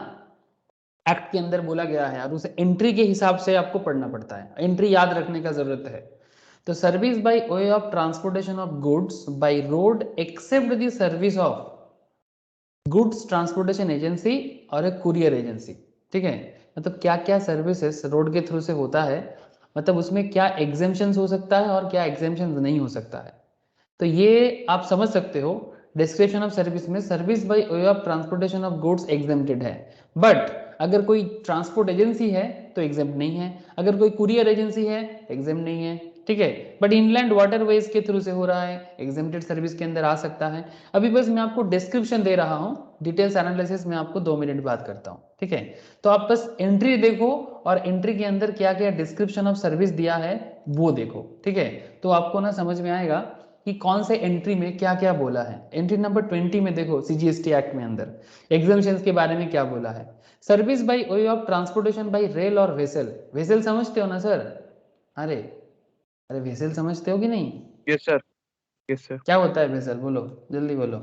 एक्ट के अंदर बोला गया है, और उसे एंट्री के हिसाब से आपको पढ़ना पड़ता है, एंट्री याद रखने का जरूरत है। तो service by way of transportation of goods by road except the service of goods transportation agency और एक कुरियर एजेंसी, ठीक है। मतलब क्या क्या सर्विसेज रोड के थ्रू से होता है, मतलब उसमें क्या एग्जेम्पशंस हो सकता है और क्या एग्जेम्पशंस नहीं हो सकता है, तो ये आप समझ सकते हो। डिस्क्रिप्शन ऑफ सर्विस में service by way of transportation of goods exempted है, बट अगर कोई ट्रांसपोर्ट एजेंसी है तो एग्जेम्प्ट नहीं है, अगर कोई कुरियर एजेंसी है एग्जेम्प्ट नहीं है, ठीक है। बट इनलैंड वाटरवेज के थ्रू से हो रहा है, एग्जेम्प्टेड सर्विस के अंदर आ सकता है। अभी बस मैं आपको डिस्क्रिप्शन दे रहा हूँ, डिटेल्स एनालिसिस में आपको 2 मिनट बात करता हूँ, ठीक है। तो आप बस एंट्री देखो और एंट्री के अंदर क्या क्या डिस्क्रिप्शन ऑफ सर्विस दिया है वो देखो, ठीक है। तो आपको ना समझ में आएगा कि कौन से एंट्री में क्या क्या बोला है। एंट्री नंबर 20 में देखो सीजीएसटी एक्ट में अंदर एग्जामिशंस के बारे में क्या बोला है। Service by way of transportation by rail और वेसल, वेसल समझते हो ना सर? अरे अरे वेसल समझते हो कि नहीं? Yes sir, yes sir. क्या होता है वेसल, बोलो जल्दी बोलो।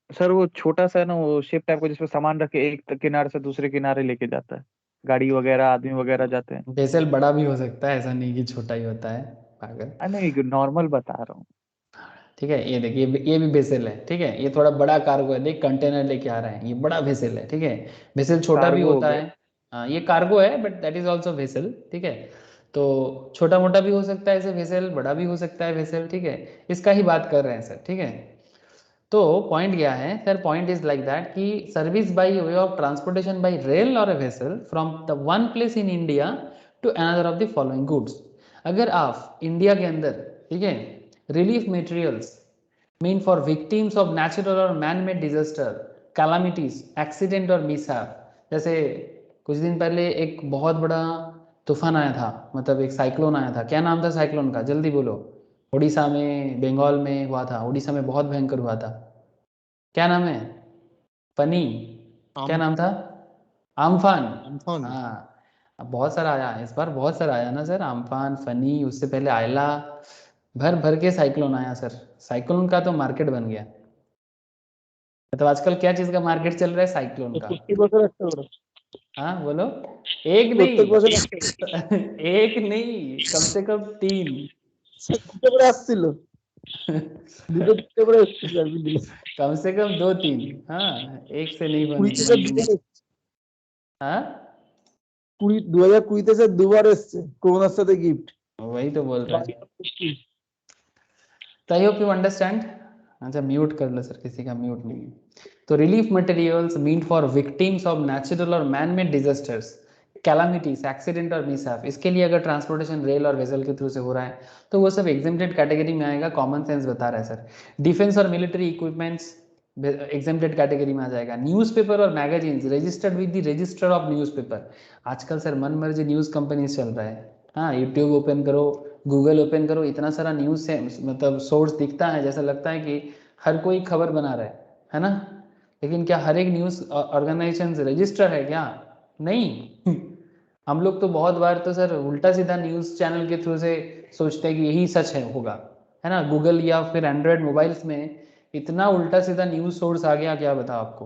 सर वो छोटा सा है ना, वो शिप टाइप का जिसमें सामान रख के एक किनारे से दूसरे किनारे लेके जाता है, गाड़ी वगैरह आदमी वगैरह जाते हैं। वेसल बड़ा भी हो सकता है, ऐसा नहीं कि छोटा ही होता है, पागल। नहीं, नॉर्मल बता रहा हूँ। ठीक है, ये देखिए ये भी वेसल है, ठीक है, ये थोड़ा बड़ा कार्गो है, देख कंटेनर लेके आ रहे हैं, ये बड़ा वेसल है, ठीक है। वेसल छोटा भी कार्गो हो होता गया। है, हाँ ये कार्गो है but that is also vessel, ठीक है। तो छोटा मोटा भी हो सकता है ऐसे वेसल, बड़ा भी हो सकता है वेसल, ठीक है। इसका ही बात कर रहे हैं सर, ठीक है। तो पॉइंट क्या है sir, point is like that कि service by way of transportation by rail और vessel from the one place in India to another of the following goods. अगर आप इंडिया के अंदर, ठीक है, relief materials mean for victims of natural और man made disaster, calamities, accident और mishap, जैसे कुछ दिन पहले एक बहुत बड़ा तूफान आया था, मतलब एक साइक्लोन आया था, क्या नाम था साइक्लोन का, जल्दी बोलो। उड़ीसा में, बंगाल में हुआ था, उड़ीसा में बहुत भयंकर हुआ था, क्या नाम है? फनी, क्या आम नाम था? आम्फान। अम्फान। हाँ, अब बहुत सारा आया इस बार, बहुत सारा आया ना सर, आम्फान, फनी, उससे पहले आयला, भर भर के साइक्लोन आया सर। साइक्लोन का तो मार्केट बन गया, मतलब आजकल क्या चीज का मार्केट चल रहा है? साइक्लोन का। প্রত্যেক বছর একটা করে हाँ बोलो। एक প্রত্যেক বছর नहीं একটা করে। एक नहीं, कम से कम 3 দুটো করে আসছিল, দুটো তিনটে করে এসেছিল একদিন দিলে। कम से कम 2-3, हाँ एक से नहीं কুড়ি बन থেকে बन দুবার এসছে, हाँ 2020 से দুবার এসছে করোনার সাথে গিফট। वही तो बोल रहे हैं। तो आई होप यू अंडरस्टैंड। अच्छा म्यूट कर लो सर, किसी का म्यूट नहीं है। तो relief materials mean for victims of natural और man made disasters, calamities, accident और मिसहैप, इसके लिए अगर ट्रांसपोर्टेशन रेल और वेसल के थ्रू से हो रहा है तो वो सब एग्जेम्प्टेड कैटेगरी में आएगा, कॉमन सेंस बता रहा है सर। डिफेंस और मिलिट्री इक्विपमेंट्स एग्जेम्प्टेड कैटेगरी में आ जाएगा। न्यूज़पेपर और magazines registered with the register of newspaper, आजकल सर मन मर्जी न्यूज़ कंपनीज चल रहा है, हाँ यूट्यूब ओपन करो, गूगल ओपन करो, इतना सारा न्यूज़ से मतलब सोर्स दिखता है, जैसा लगता है कि हर कोई खबर बना रहा है ना। लेकिन क्या हर एक न्यूज़ ऑर्गेनाइजेशन रजिस्टर है क्या? नहीं हम लोग तो बहुत बार तो सर उल्टा सीधा न्यूज़ चैनल के थ्रू से सोचते हैं कि यही सच है होगा, है ना। गूगल या फिर एंड्रॉयड मोबाइल्स में इतना उल्टा सीधा न्यूज़ सोर्स आ गया, क्या बताओ आपको।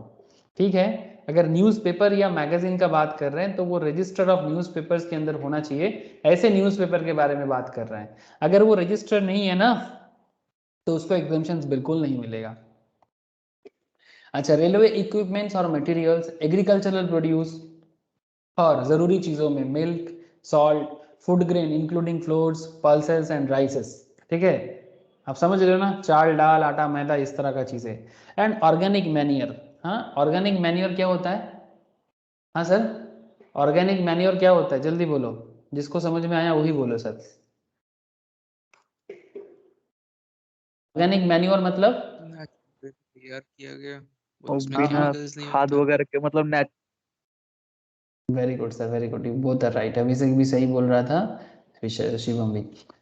ठीक है, अगर न्यूज़पेपर या मैगजीन का बात कर रहे हैं तो वो रजिस्टर ऑफ न्यूज़पेपर्स के अंदर होना चाहिए, ऐसे न्यूज़पेपर के बारे में बात कर रहे हैं। अगर वो रजिस्टर नहीं है ना तो उसको एग्जाम्पशन बिल्कुल नहीं मिलेगा। अच्छा, रेलवे इक्विपमेंट्स और मटेरियल्स, एग्रीकल्चरल प्रोड्यूस और ज़रूरी चीज़ों में milk, salt, food grain including flours, pulses and राइसेस। ठीक है, आप समझ रहे हो ना, चावल, दाल, आटा, मैदा, इस तरह का चीज़ें। And organic manure. हाँ, ऑर्गेनिक मैन्योर क्या होता है? हाँ सर, ऑर्गेनिक मैन्योर क्या होता है, जल्दी बोलो, जिसको समझ में आया वही बोलो सर। ऑर्गेनिक मैन्योर मतलब तैयार किया गया और और उसमें बिना केमिकल्स नहीं खाद होता। वगैरह के मतलब very good sir, very good, both are right. अभी से भी सही बोल रहा था शिवम भी।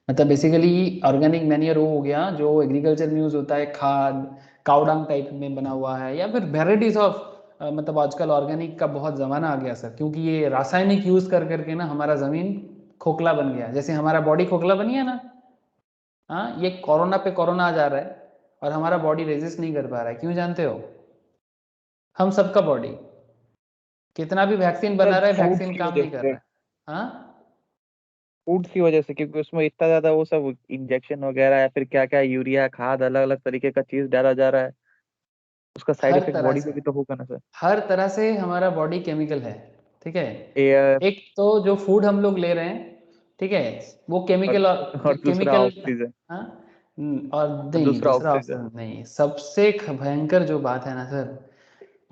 मतलब बेसिकली ऑर्गेनिक मैन्योर वो हो गया जो एग्रीकल्चर में यूज होता है, खाद काउडंग टाइप में बना हुआ है, या फिर वेराइटीज ऑफ, मतलब आजकल ऑर्गेनिक का बहुत ज़माना आ गया सर, क्योंकि ये रासायनिक यूज़ कर करके ना हमारा ज़मीन खोखला बन गया, जैसे हमारा बॉडी खोखला बन गया ना। हाँ, ये कोरोना पे कोरोना आ जा रहा है और हमारा बॉडी रेजिस्ट नहीं कर पा रहा है, क्यों जानते हो? हम सबका बॉडी कितना भी वैक्सीन बना रहा है, फूड वैक्सीन की काम वजह नहीं कर से रहा है। हाँ, फूड की वजह से, क्योंकि उसमें इतना ज्यादा वो सब इंजेक्शन वगैरह या फिर क्या क्या यूरिया खाद अलग अलग तरीके का चीज डाला जा रहा है, उसका साइड हर इफेक्ट तरह बॉडी से, पे भी तो होगा ना सर। हर तरह से हमारा बॉडी केमिकल है। ठीक है, एयर एक तो जो फूड हम लोग ले रहे हैं, ठीक है, वो केमिकल, और दूसरा केमिकल। ऑक्सीजन। हाँ, और नहीं, दूसरा दूसरा ऑक्सीजन। ऑप्शन नहीं, सबसे भयंकर जो बात है ना सर,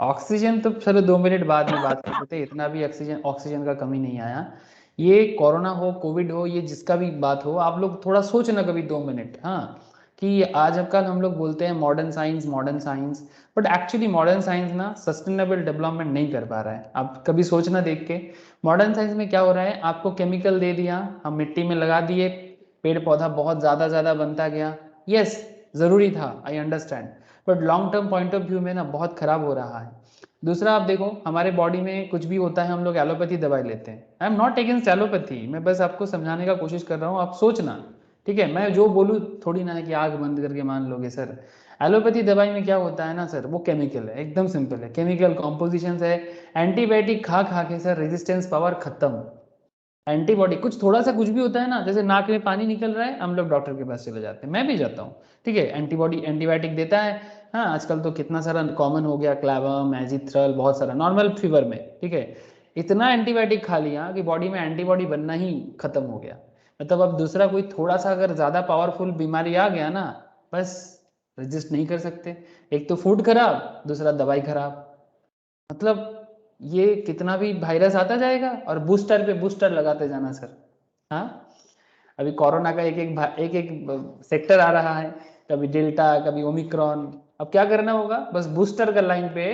ऑक्सीजन तो चलो 2 मिनट बाद में बात कर लेते हैं, इतना भी ऑक्सीजन ऑक्सीजन का कमी नहीं आया। ये कोरोना हो, कोविड हो, ये जिसका भी बात हो, आप लोग थोड़ा सोचना कभी 2 मिनट। हाँ, कि आजकल हम लोग बोलते हैं modern science, modern science, but actually modern science ना सस्टेनेबल डेवलपमेंट नहीं कर पा रहा है। आप कभी सोचना देख के, मॉडर्न साइंस में क्या हो रहा है, आपको केमिकल दे दिया, हम मिट्टी में लगा दिए, पेड़ पौधा बहुत ज़्यादा ज़्यादा बनता गया। यस, ज़रूरी था, I understand, but long term point of view में ना बहुत खराब हो रहा है। दूसरा, आप देखो हमारे बॉडी में कुछ भी होता है हम लोग एलोपैथी दवाई लेते हैं। I am not against allopathy, मैं बस आपको समझाने का कोशिश कर रहा हूँ, आप सोचना। ठीक है, मैं जो बोलूँ थोड़ी ना है कि आग बंद करके मान लोगे सर। एलोपैथी दवाई में क्या होता है ना सर, वो केमिकल है, एकदम सिंपल है, केमिकल कॉम्पोजिशन है। एंटीबायोटिक खा खा के सर रेजिस्टेंस पावर खत्म। एंटीबॉडी कुछ थोड़ा सा कुछ भी होता है ना, जैसे नाक में पानी निकल रहा है, हम लोग डॉक्टर के पास चले जाते हैं, मैं भी जाता हूँ। ठीक है, एंटीबॉडी एंटीबायोटिक देता है। हाँ, आजकल तो कितना सारा कॉमन हो गया, क्लैवम, एजिथ्रल, बहुत सारा नॉर्मल फीवर में। ठीक है, इतना एंटीबायोटिक खा लिया कि बॉडी में एंटीबॉडी बनना ही खत्म हो गया। मतलब अब दूसरा कोई थोड़ा सा अगर ज़्यादा पावरफुल बीमारी आ गया ना, बस रजिस्ट नहीं कर सकते। एक तो फूड खराब, दूसरा दवाई खराब। मतलब ये कितना भी वायरस आता जाएगा और बूस्टर पे बूस्टर लगाते जाना सर। हाँ, अभी कोरोना का एक एक सेक्टर आ रहा है, कभी डेल्टा, कभी ओमिक्रॉन। अब क्या करना होगा, बस बूस्टर का लाइन पे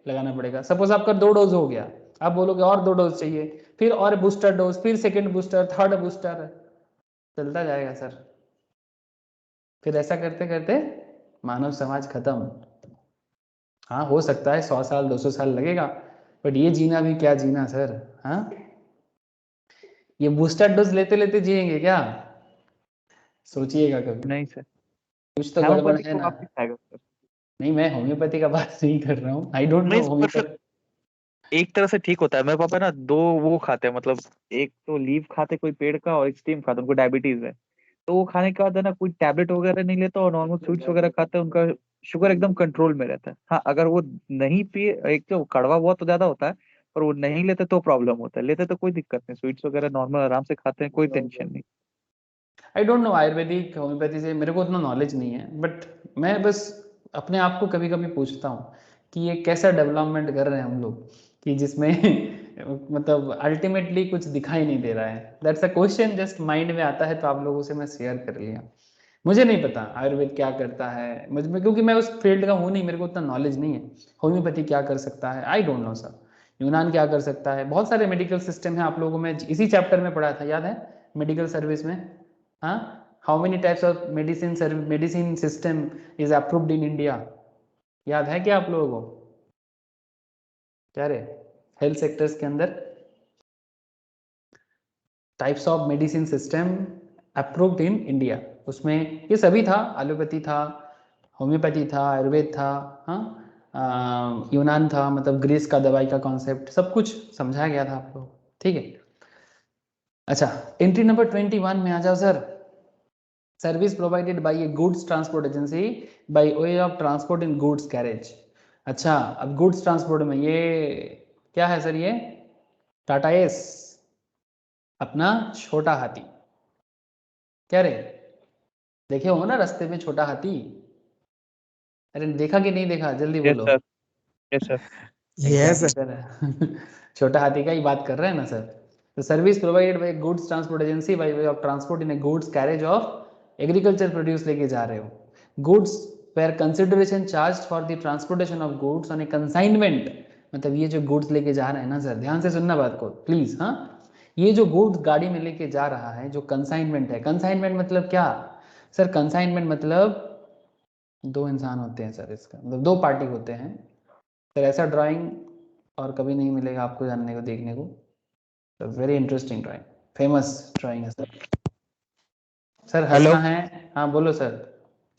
लगाना पड़ेगा। सपोज आपका 2 डोज हो गया, आप बोलोगे और 2 डोज चाहिए, फिर और बूस्टर डोज, फिर सेकेंड बूस्टर, थर्ड बूस्टर, चलता जाएगा सर। फिर ऐसा करते करते मानव समाज खत्म। हाँ, हो सकता है 100 साल 200 साल लगेगा, बट ये जीना भी क्या जीना सर। हाँ, ये बूस्टर डोज लेते लेते जिएंगे क्या? सोचिएगा कभी, नहीं सर, कुछ तो गड़बड़ हेमोपैथिक है तो ना। वापिस आएगा सर। नहीं, मैं होम्योपैथी का बात नहीं कर रहा हूँ, आई डोंट नो नहीं पर होम्योपैथी। सर एक तरह से ठीक होता है। मेरे पापा ना दो वो खाते हैं, मतलब एक तो लीव खाते कोई पेड़ का और एक स्टीम खाते, उनको डायबिटीज है। तो वो खाने के बाद है ना कोई टैबलेट वगैरह नहीं लेता और नॉर्मल स्वीट्स वगैरह खाते हैं, उनका शुगर एकदम कंट्रोल में रहता है। हाँ, अगर वो नहीं पिए, एक तो कड़वा बहुत तो ज्यादा होता है, पर वो नहीं लेते तो प्रॉब्लम होता है, लेते तो कोई दिक्कत नहीं, स्वीट्स वगैरह नॉर्मल आराम से खाते हैं, कोई टेंशन नहीं। I don't know Ayurvedic homeopathy से मेरे को उतना नॉलेज नहीं है, बट मैं बस अपने आप को कभी कभी पूछता हूँ कि ये कैसा डेवलपमेंट कर रहे हैं हम लोग, कि जिसमें मतलब अल्टीमेटली कुछ दिखाई नहीं दे रहा है। That's a question just mind में आता है, तो आप लोगों से मैं शेयर कर लिया। मुझे नहीं पता आयुर्वेद क्या करता है, मुझ में, क्योंकि मैं उस फील्ड का हूँ नहीं, मेरे को उतना नॉलेज नहीं है। होम्योपैथी क्या कर सकता है, आई डोंट नो सर। यूनान क्या कर सकता है, बहुत सारे मेडिकल सिस्टम है, आप लोगों में इसी चैप्टर में पढ़ा था, याद है, मेडिकल सर्विस में। हाँ, how many types of medicine system is approved in India, याद है क्या आप लोगों को? क्या रे, हेल्थ सेक्टर्स के अंदर types of medicine system approved in India, उसमें ये सभी था, एलोपैथी था, होम्योपैथी था, आयुर्वेद था, हाँ, यूनान था, मतलब ग्रीस का दवाई का कॉन्सेप्ट, सब कुछ समझाया गया था आपको, ठीक है। अच्छा, एंट्री नंबर 21 में आ जाओ sir. Service provided by A goods transport agency by way of transport in goods carriage. अच्छा, अब गुड्स ट्रांसपोर्ट में ये क्या है सर, ये टाटा एस, अपना छोटा हाथी, क्या रे, देखे हो ना रास्ते में छोटा हाथी? अरे देखा कि नहीं देखा, जल्दी यस बोलो। Sir, yes sir. Yes exactly sir, छोटा हाथी का ही बात कर रहे हैं ना सर। तो service provided by goods transport agency by way of transport in a goods carriage of agriculture produce लेके जा रहे हो, goods where consideration charge for the transportation of goods on a consignment, मतलब ये जो गुड्स लेके जा रहे हैं ना सर, ध्यान से सुनना बात को प्लीज, हाँ, ये जो गुड्स गाड़ी में लेके जा रहा है जो कंसाइनमेंट है, कंसाइनमेंट मतलब क्या सर, कंसाइनमेंट मतलब दो इंसान होते हैं सर, इसका मतलब दो पार्टी होते हैं सर, ऐसा ड्राइंग और कभी नहीं मिलेगा आपको जानने को, देखने को, very interesting drawing, famous drawing है सर। सर হ্যালো, हंसना है, हाँ बोलो सर।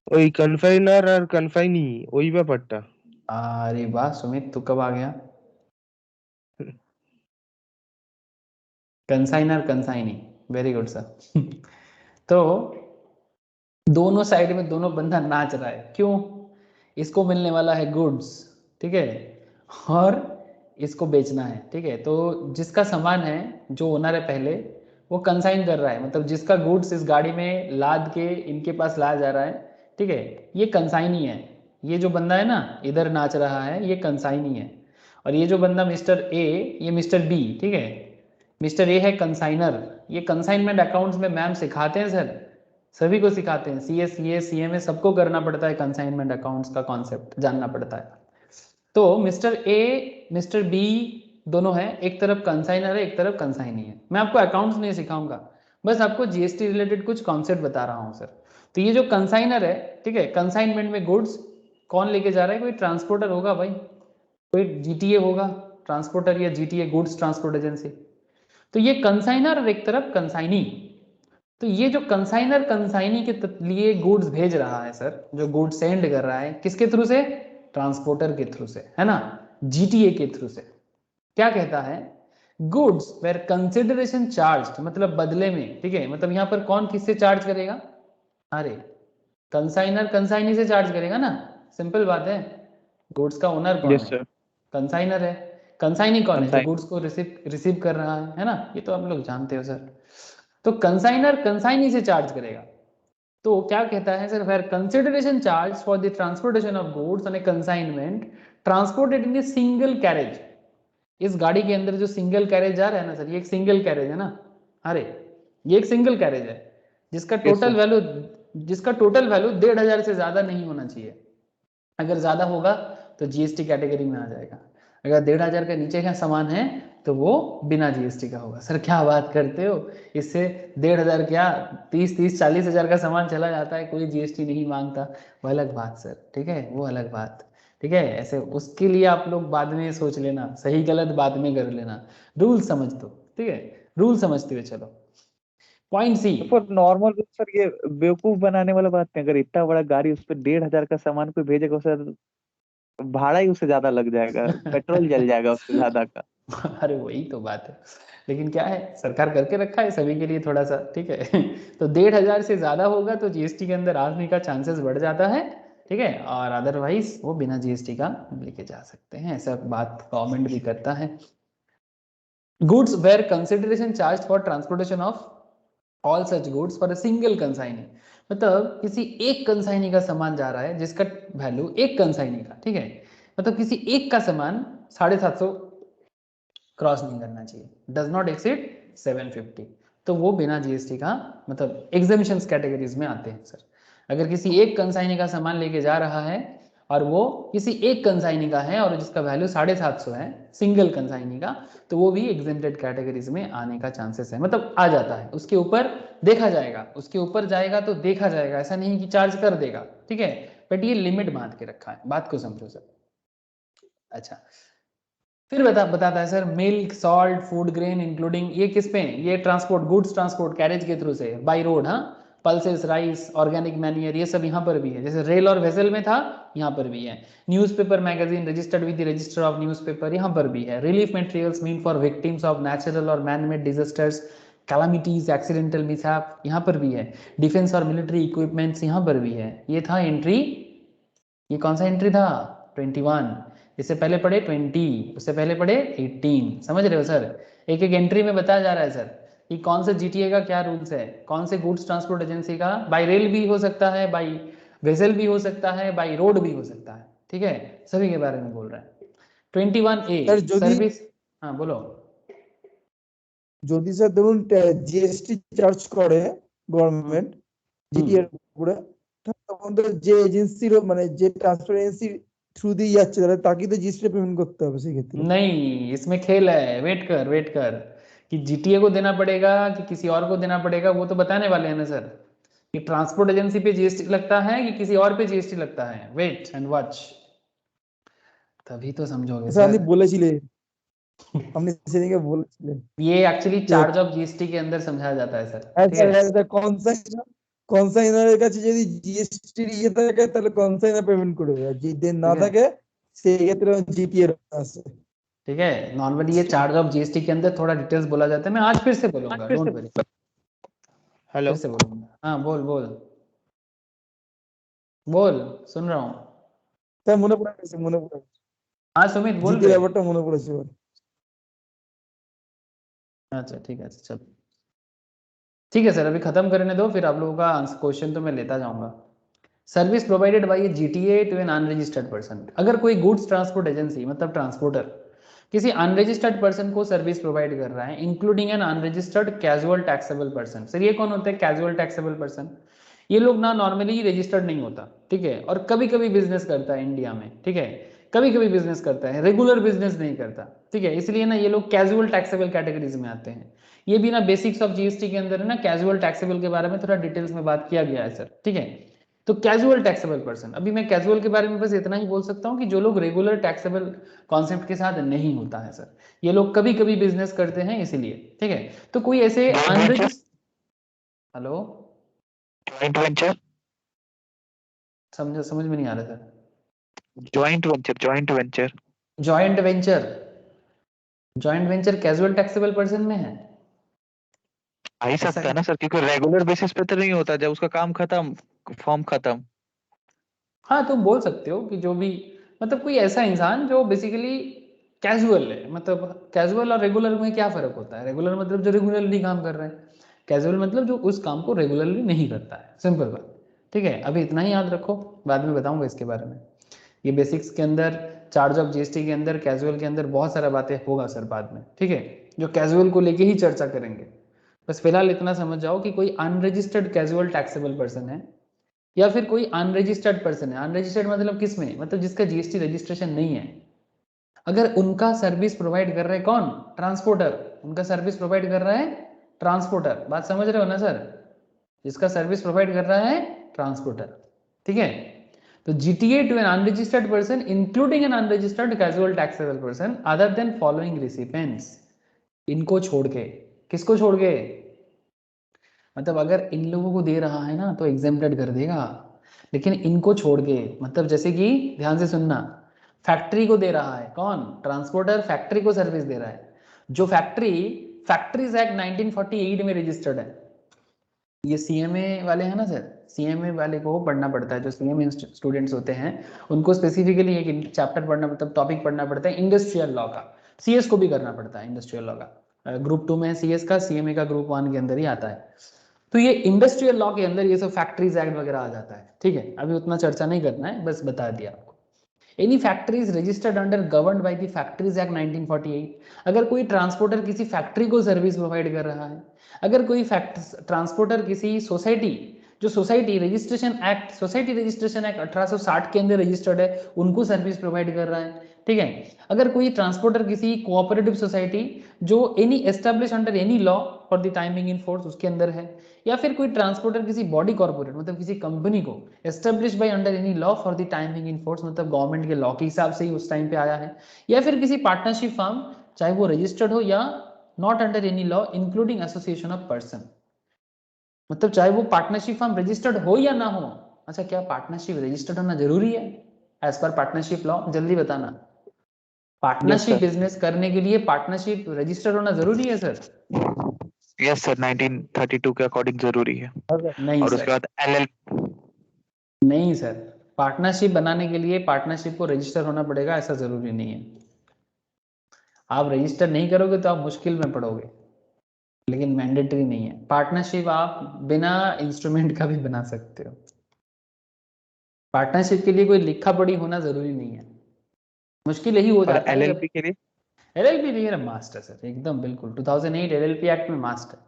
ওই কনফাইনার আর কনফাইনি ওই ব্যাপারটা। अरे वाह सुमित, तू कब आ गया? Consignor consignee, very good sir. तो दोनों साइड में दोनों बंदा नाच रहा है, क्यों? इसको मिलने वाला है गुड्स, ठीक है, और इसको बेचना है, ठीक है। तो जिसका सामान है, जो ओनर है पहले, वो कंसाइन कर रहा है, मतलब जिसका गुड्स इस गाड़ी में लाद के इनके पास लाया जा रहा है, ठीक है, ये कंसाइनी है। ये जो बंदा है ना इधर नाच रहा है, ये कंसाइनी है। और ये जो बंदा मिस्टर ए, ये मिस्टर बी, ठीक है, मिस्टर ए है कंसाइनर। ये कंसाइनमेंट अकाउंट्स में मैम सिखाते हैं सर, सभी को सिखाते हैं, CS CS CMA सबको करना पड़ता है, कंसाइनमेंट अकाउंट्स का कॉन्सेप्ट जानना पड़ता है। तो मिस्टर ए मिस्टर बी दोनों हैं, एक तरफ कंसाइनर है एक तरफ कंसाइनी है। मैं आपको अकाउंट्स नहीं सिखाऊंगा, बस आपको GST रिलेटेड कुछ कॉन्सेप्ट बता रहा हूँ सर। तो ये जो कंसाइनर है, ठीक है, कंसाइनमेंट में गुड्स कौन लेके जा रहा है? कोई ट्रांसपोर्टर होगा भाई, कोई GTA होगा ट्रांसपोर्टर, या GTA गुड्स ट्रांसपोर्ट एजेंसी। तो ये कंसाइनर और एक तरफ कंसाइनी। तो ये जो कंसाइनर कंसाइनी के लिए गुड्स भेज रहा है सर, जो गुड्स सेंड कर रहा है, किसके थ्रू से? ट्रांसपोर्टर के थ्रू से, है ना, GTA के थ्रू से। क्या कहता है? गुड्स वेर कंसिडरेशन चार्ज, मतलब बदले में, ठीक है, मतलब यहां पर कौन किससे चार्ज करेगा? अरे कंसाइनर कंसाइनी से चार्ज करेगा ना, सिंपल बात है। गुड्स का ओनर कौन यस है? सर, कंसाइनर है। कंसाइनी कौन है? जो कंसाइन। गुड्स को रिसीव कर रहा है ना, ये तो आप लोग जानते हो सर। तो कंसाइनर कंसाइनी से चार्ज करेगा। तो क्या कहता है sir, where consideration charge for the transportation of goods on a consignment transported in a single carriage. इस गाड़ी के अंदर जो सिंगल कैरेज जा रहा है ना सर, ये एक सिंगल कैरेज है ना, अरे ये एक सिंगल कैरेज है, जिसका टोटल वैल्यू 1,500 से ज्यादा नहीं होना चाहिए। अगर ज्यादा होगा तो GST कैटेगरी में आ जाएगा, अगर 1,500 का नीचे का सामान है तो वो बिना GST का होगा। सर क्या बात करते हो, इससे 1,500 क्या 30-40 हज़ार का सामान चला जाता है, कोई GST नहीं मांगता, वो अलग बात सर, ठीक है, वो अलग बात, ठीक है। ऐसे उसके लिए आप लोग बाद में सोच लेना, सही गलत बाद में कर लेना, रूल समझ दो, ठीक है, रूल समझते हुए चलो। पॉइंट सी, पर नॉर्मल सर, ये बेवकूफ बनाने वाला बात नहीं। अगर इतना बड़ा गाड़ी उस पर 1,500 का सामान कोई भेजेगा सर, भाड़ा ही उससे ज्यादा लग जाएगा, पेट्रोल जल जाएगा उससे ज्यादा का। अरे वही तो बात है, लेकिन क्या है, सरकार करके रखा है सभी के लिए थोड़ा सा, ठीक है। तो 1,500 से ज्यादा होगा तो GST के अंदर आने का चांसेस बढ़ जाता है, ठीक है, और अदरवाइज वो बिना GST का लेके जा सकते हैं, ऐसा बात गवर्नमेंट भी करता है। Goods where consideration charge for transportation of all such goods for a single consignee, मतलब किसी एक कंसाइनी का सामान जा रहा है जिसका वैल्यू एक कंसाइनी का, ठीक है, मतलब किसी एक का सामान 750 क्रॉस नहीं करना चाहिए, डज नॉट एक्सीड 750, तो वो बिना GST का, मतलब एग्जामिशंस कैटेगरीज में आते हैं सर। अगर किसी एक कंसाइनी का सामान लेके जा रहा है और वो किसी एक कंसाइनी का है और जिसका वैल्यू 750 है सिंगल कंसाइनी का, तो वो भी एग्जेम्प्टेड कैटेगरीज में आने का चांसेस है, मतलब आ जाता है, उसके ऊपर देखा जाएगा, उसके ऊपर जाएगा तो देखा जाएगा, ऐसा नहीं कि चार्ज कर देगा, ठीक है, बट ये लिमिट बांध के रखा है, बात को समझो सर। अच्छा, फिर बताता है sir milk salt food grain including, ये किस पे, ये ट्रांसपोर्ट गुड्स ट्रांसपोर्ट कैरेज के थ्रू से बाय रोड, हाँ, पल्सेस राइस ऑर्गेनिक मैन्यूर ये सब यहाँ पर भी है, जैसे रेल और वेसल में था यहाँ पर भी है। Newspaper magazine registered with the register of newspaper यहाँ पर भी है। Relief materials mean for victims of natural और man made disasters calamities accidental mishap यहाँ पर भी है। डिफेंस और मिलिट्री इक्विपमेंट्स यहाँ पर भी है। ये था एंट्री, ये कौन सा एंट्री था 21, इससे पहले पढ़े 20, उससे पहले पढ़े 18, समझ रहे हो सर। एक एक एंट्री में बताया जा रहा है सर कि कौन से जीटीए का क्या रूल्स है, कौन से गुड्स ट्रांसपोर्ट एजेंसी का बाय रेल भी हो सकता है, बाय वेसल भी हो सकता है, बाय रोड भी हो सकता है, ठीक है, सभी के बारे में बोल रहा है। 21A স্যার যদি सर्विस, हाँ बोलो। যদি স্যার ধরুন জিএসটি চার্জ করে গভর্নমেন্ট জিটিএ এর উপরে, তখন তো যে এজেন্সির মানে যে ট্রান্সপোর্ট এজেন্সি থ্রু দিয়ে যাচ্ছে তাহলে তাকে তো জিএসটি পেমেন্ট করতে হবে সেই ক্ষেত্রে। नहीं, इसमें खेल है, वेट कर कि जीटीए को देना पड़ेगा कि किसी और को देना पड़ेगा, वो तो बताने वाले हैं ना सर कि ट्रांसपोर्ट एजेंसी पे जीएसटी लगता है कि किसी और पे जीएसटी लगता है। वेट एंड वॉच, तभी तो समझोगे স্যার আপনি सर। বলেছিলেন, আপনি সেদিনকে বলেছিলেন। ये एक्चुअली चार्ज ऑफ जीएसटी के अंदर समझाया जाता है सर, হ্যাঁ ठीक স্যার, है। হ্যাঁ স্যার, কনসাইনারের কাছে যদি জিএসটি ইয়ে থাকে তাহলে কনসাইনার পেমেন্ট করবে, আর যদি না ठीक है, থাকে সেই ক্ষেত্রে জিটিএ এর আছে। ठीक है। नॉर्मली ये चार्ज ऑफ जीएसटी के अंदर थोड़ा डिटेल्स बोला जाता है, मैं आज फिर से बोलूंगा, डोंट वरी, हेलो फिर से बोलूंगा। हाँ बोल बोल बोल, सुन रहा हूँ। স্যার মনে পড়ে গেছে, মনে পড়ে গেছে, हाँ सुमित बोल জিটিএ रहे। ব্যাপারটা মনে পড়েছে এবার। अच्छा ठीक है, चल ठीक है सर, अभी खत्म करने दो, फिर आप लोगों का क्वेश्चन तो मैं लेता जाऊंगा। Service provided by GTA to an unregistered person, अगर कोई गुड्स ट्रांसपोर्ट एजेंसी मतलब ट्रांसपोर्टर किसी अनरजिस्टर्ड पर्सन को सर्विस प्रोवाइड कर रहा है including an unregistered casual taxable person. Sir ये कौन होता है कैजुअल टैक्सेबल पर्सन? ये लोग ना नॉर्मली रजिस्टर्ड नहीं होता, ठीक है, और कभी कभी बिजनेस करता है इंडिया में, ठीक है, कभी कभी बिजनेस करता है, रेगुलर बिजनेस नहीं करता, ठीक है, इसलिए ना ये लोग कैजुअल टैक्सेबल कैटेगरीज में आते हैं। ये भी ना बेसिक्स ऑफ जीएसटी के अंदर है ना, कैजुअल टैक्सेबल के बारे में थोड़ा डिटेल्स में बात किया गया है सर, ठीक है। तो कैजुअल टैक्सेबल पर्सन, अभी मैं कैजुअल के बारे में बस इतना ही बोल सकता हूँ कि जो लोग रेगुलर टैक्सेबल कॉन्सेप्ट के साथ नहीं होता है सर, ये लोग कभी कभी बिजनेस करते हैं इसलिए, ठीक है। तो कोई ऐसे अनरजिस्टर्ड, हेलो जॉइंट वेंचर, समझ में नहीं आ रहा sir. Joint venture, joint venture, joint venture, joint venture casual taxable person में है, आ ही सकता है ना सर, क्योंकि रेगुलर बेसिस पे तो नहीं होता, जब उसका काम खत्म, फॉर्म खत्म। हाँ तुम बोल सकते हो कि जो भी मतलब कोई ऐसा इंसान जो बेसिकली कैजुअल है, मतलब कैजुअल और रेगुलर में क्या फर्क होता है? रेगुलर मतलब जो रेगुलरली काम कर रहे हैं, कैजुअल मतलब जो उस काम को रेगुलरली नहीं करता है, सिंपल बात, ठीक है। अभी इतना ही याद रखो, बाद में बताऊंगा इसके बारे में। ये बेसिक्स के अंदर, चार्ज ऑफ जीएसटी के अंदर, कैजुअल के अंदर बहुत सारा बातें होगा सर बाद में, ठीक है, जो कैजुअल को लेके ही चर्चा करेंगे। बस फिलहाल इतना समझ जाओ कि कोई अनरजिस्टर्ड कैजुअल टैक्सेबल पर्सन है या फिर कोई अनरजिस्टर्ड पर्सन है। अनरजिस्टर्ड मतलब किस में, मतलब जिसका जीएसटी रजिस्ट्रेशन नहीं है, अगर उनका सर्विस प्रोवाइड कर रहे हैं कौन, ट्रांसपोर्टर, उनका सर्विस प्रोवाइड कर रहा है ट्रांसपोर्टर, बात समझ रहे हो ना सर, जिसका सर्विस प्रोवाइड कर रहा है ट्रांसपोर्टर, ठीक है। तो GTA to an unregistered person including an unregistered casual taxable person other than following recipients, इनको छोड़ के, किसको छोड़ के, मतलब अगर इन लोगों को दे रहा है ना तो एग्जेम्प्टेड कर देगा, लेकिन इनको छोड़ के, मतलब जैसे कि ध्यान से सुनना, फैक्ट्री को दे रहा है कौन, ट्रांसपोर्टर, फैक्ट्री को सर्विस दे रहा है, जो फैक्ट्री फैक्ट्रीज एक्ट 1948 में रजिस्टर्ड है। ये सीएमए वाले हैं ना सर, सीएमए वाले को पढ़ना पड़ता है, जो सीएमए स्टूडेंट्स होते हैं उनको स्पेसिफिकली एक चैप्टर पढ़ना, मतलब टॉपिक पढ़ना पड़ता है इंडस्ट्रियल लॉ का। सीएस को भी करना पड़ता है इंडस्ट्रियल लॉ का, ग्रुप 2 में सीएस का, सीएमए का ग्रुप 1 के अंदर ही आता है। तो ये इंडस्ट्रियल लॉ के अंदर ये सब फैक्ट्रीज एक्ट वगैरह आ जाता है, ठीक है, अभी उतना चर्चा नहीं करना है, बस बता दिया आपको। Any factories registered under governed by the factories act 1948, अगर कोई ट्रांसपोर्टर किसी फैक्ट्री को सर्विस प्रोवाइड कर रहा है, अगर कोई ट्रांसपोर्टर किसी सोसाइटी, जो society registration act, society registration act 1860 के अंदर रजिस्टर्ड है, उनको सर्विस प्रोवाइड कर रहा है, ठीक है। अगर कोई ट्रांसपोर्टर किसी कोऑपरेटिव सोसाइटी जो any establish under any law for the timing in force उसके अंदर है, या फिर कोई ट्रांसपोर्टर किसी बॉडी कॉर्पोरेट मतलब किसी कंपनी को establish by under any law for the timing in force मतलब गवर्नमेंट के लॉ के हिसाब से ही उस टाइम पे आया है, या फिर किसी पार्टनरशिप फर्म चाहे वो रजिस्टर्ड हो या not under any law including association of person, मतलब चाहे वो पार्टनरशिप फर्म रजिस्टर्ड हो या ना हो। अच्छा, क्या पार्टनरशिप रजिस्टर्ड होना जरूरी है एज पर पार्टनरशिप लॉ? जल्दी बताना। पार्टनरशिप बिजनेस करने के लिए पार्टनरशिप रजिस्टर्ड होना जरूरी है सर? यस सर, 1932 के अकॉर्डिंग जरूरी है। नहीं और सर, उसके बाद एलएल नहीं सर, पार्टनरशिप बनाने के लिए पार्टनरशिप को रजिस्टर होना पड़ेगा, ऐसा जरूरी नहीं है। आप रजिस्टर नहीं करोगे तो आप मुश्किल में पड़ोगे, लेकिन मैंडेटरी नहीं है। पार्टनरशिप आप बिना इंस्ट्रूमेंट का भी बना सकते हो। पार्टनरशिप के लिए कोई लिखा पढ़ी होना जरूरी नहीं है, मुश्किल यही हो और जाता है जब एलएलपी के लिए एलएलपी नहीं है मास्टर सर, एकदम बिल्कुल 2008 एलएलपी एक्ट में मास्टर,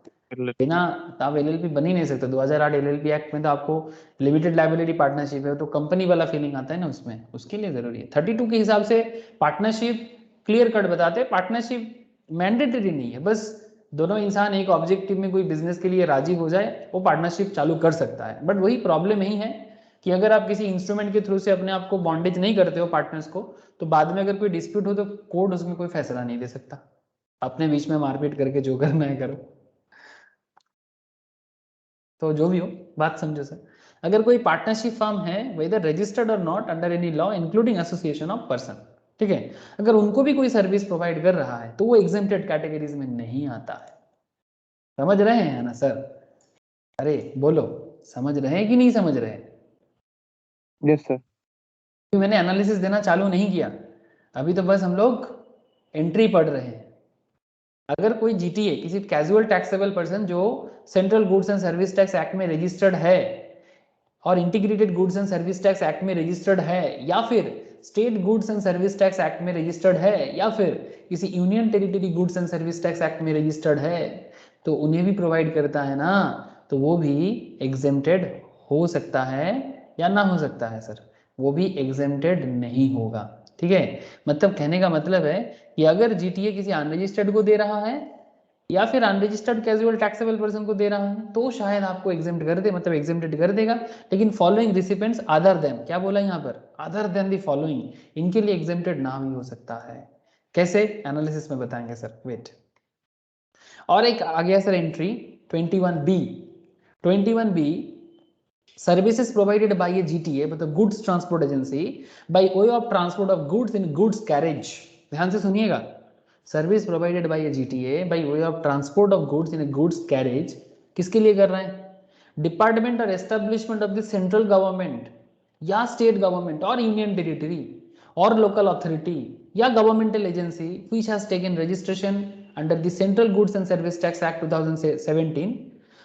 बिना आप एलएलपी बन ही नहीं सकते। 2008 एलएलपी एक्ट में तो आपको लिमिटेड लायबिलिटी पार्टनरशिप है तो कंपनी वाला फीलिंग आता है ना उसमें, उसके लिए जरूरी है। 32 के हिसाब से पार्टनरशिप क्लियर कट बताते हैं, पार्टनरशिप मैंडेटरी नहीं है, बस दोनों इंसान एक ऑब्जेक्टिव में कोई बिजनेस के लिए राजी हो जाए वो पार्टनरशिप चालू कर सकता है। बट वही प्रॉब्लम यही है कि अगर आप किसी इंस्ट्रूमेंट के थ्रू से अपने आप को बॉन्डेज नहीं करते हो पार्टनर्स को, तो बाद में अगर कोई डिस्प्यूट हो तो कोर्ट उसमें कोई फैसला नहीं दे सकता। अपने बीच में मारपीट करके जो करना है करो। तो जो भी हो बात समझो सर, अगर कोई पार्टनरशिप फर्म है वेदर रजिस्टर्ड और not under any law including association of person, ठीक है, अगर उनको भी कोई सर्विस प्रोवाइड कर रहा है तो वो एग्जेम्प्टेड कैटेगरीज में नहीं आता है। समझ रहे हैं ना सर? अरे बोलो, समझ रहे हैं कि नहीं समझ रहे हैं? Yes sir. मैंने एनालिसिस देना चालू नहीं किया, अभी तो बस हम लोग एंट्री पढ़ रहे हैं। अगर कोई जीटीए किसी कैजुअल टैक्सेबल पर्सन जो central goods and service tax act में रजिस्टर्ड है और integrated goods and service tax act में रजिस्टर्ड है, या फिर state goods and service tax act में रजिस्टर्ड है, या फिर किसी union territory goods and service tax act में रजिस्टर्ड है, तो उन्हें भी प्रोवाइड करता है ना, तो वो भी एग्जेम्प्टेड हो सकता है या ना हो सकता है सर? वो भी एग्जेम्प्टेड नहीं होगा। ठीक है, मतलब कहने का मतलब है कि अगर जीटीए किसी अनरजिस्टर्ड को दे रहा है या फिर अनरजिस्टर्ड कैजुअल टैक्सेबल पर्सन को दे रहा है तो शायद आपको एग्जेम्प्ट कर दे, मतलब एग्जेम्प्टेड कर देगा। लेकिन फॉलोइंग रिसिपेंट्स अदर देन, क्या बोला यहाँ पर? अदर देन दी फॉलोइंग, इनके लिए एग्जेम्प्टेड ना भी हो सकता है। कैसे? एनालिसिस में बताएंगे सर, वेट। और एक आ गया sir entry 21B। 21B, services provided by a GTA मतलब goods transport agency by way of transport of goods in goods carriage. ध्यान से सुनिएगा, service provided by a GTA by way of transport of goods in goods carriage किसके लिए कर रहे हैं? Department और establishment of the central government या स्टेट गवर्नमेंट और यूनियन टेरिटरी और लोकल अथॉरिटी या governmental agency which has taken registration under the central goods and service tax act 2017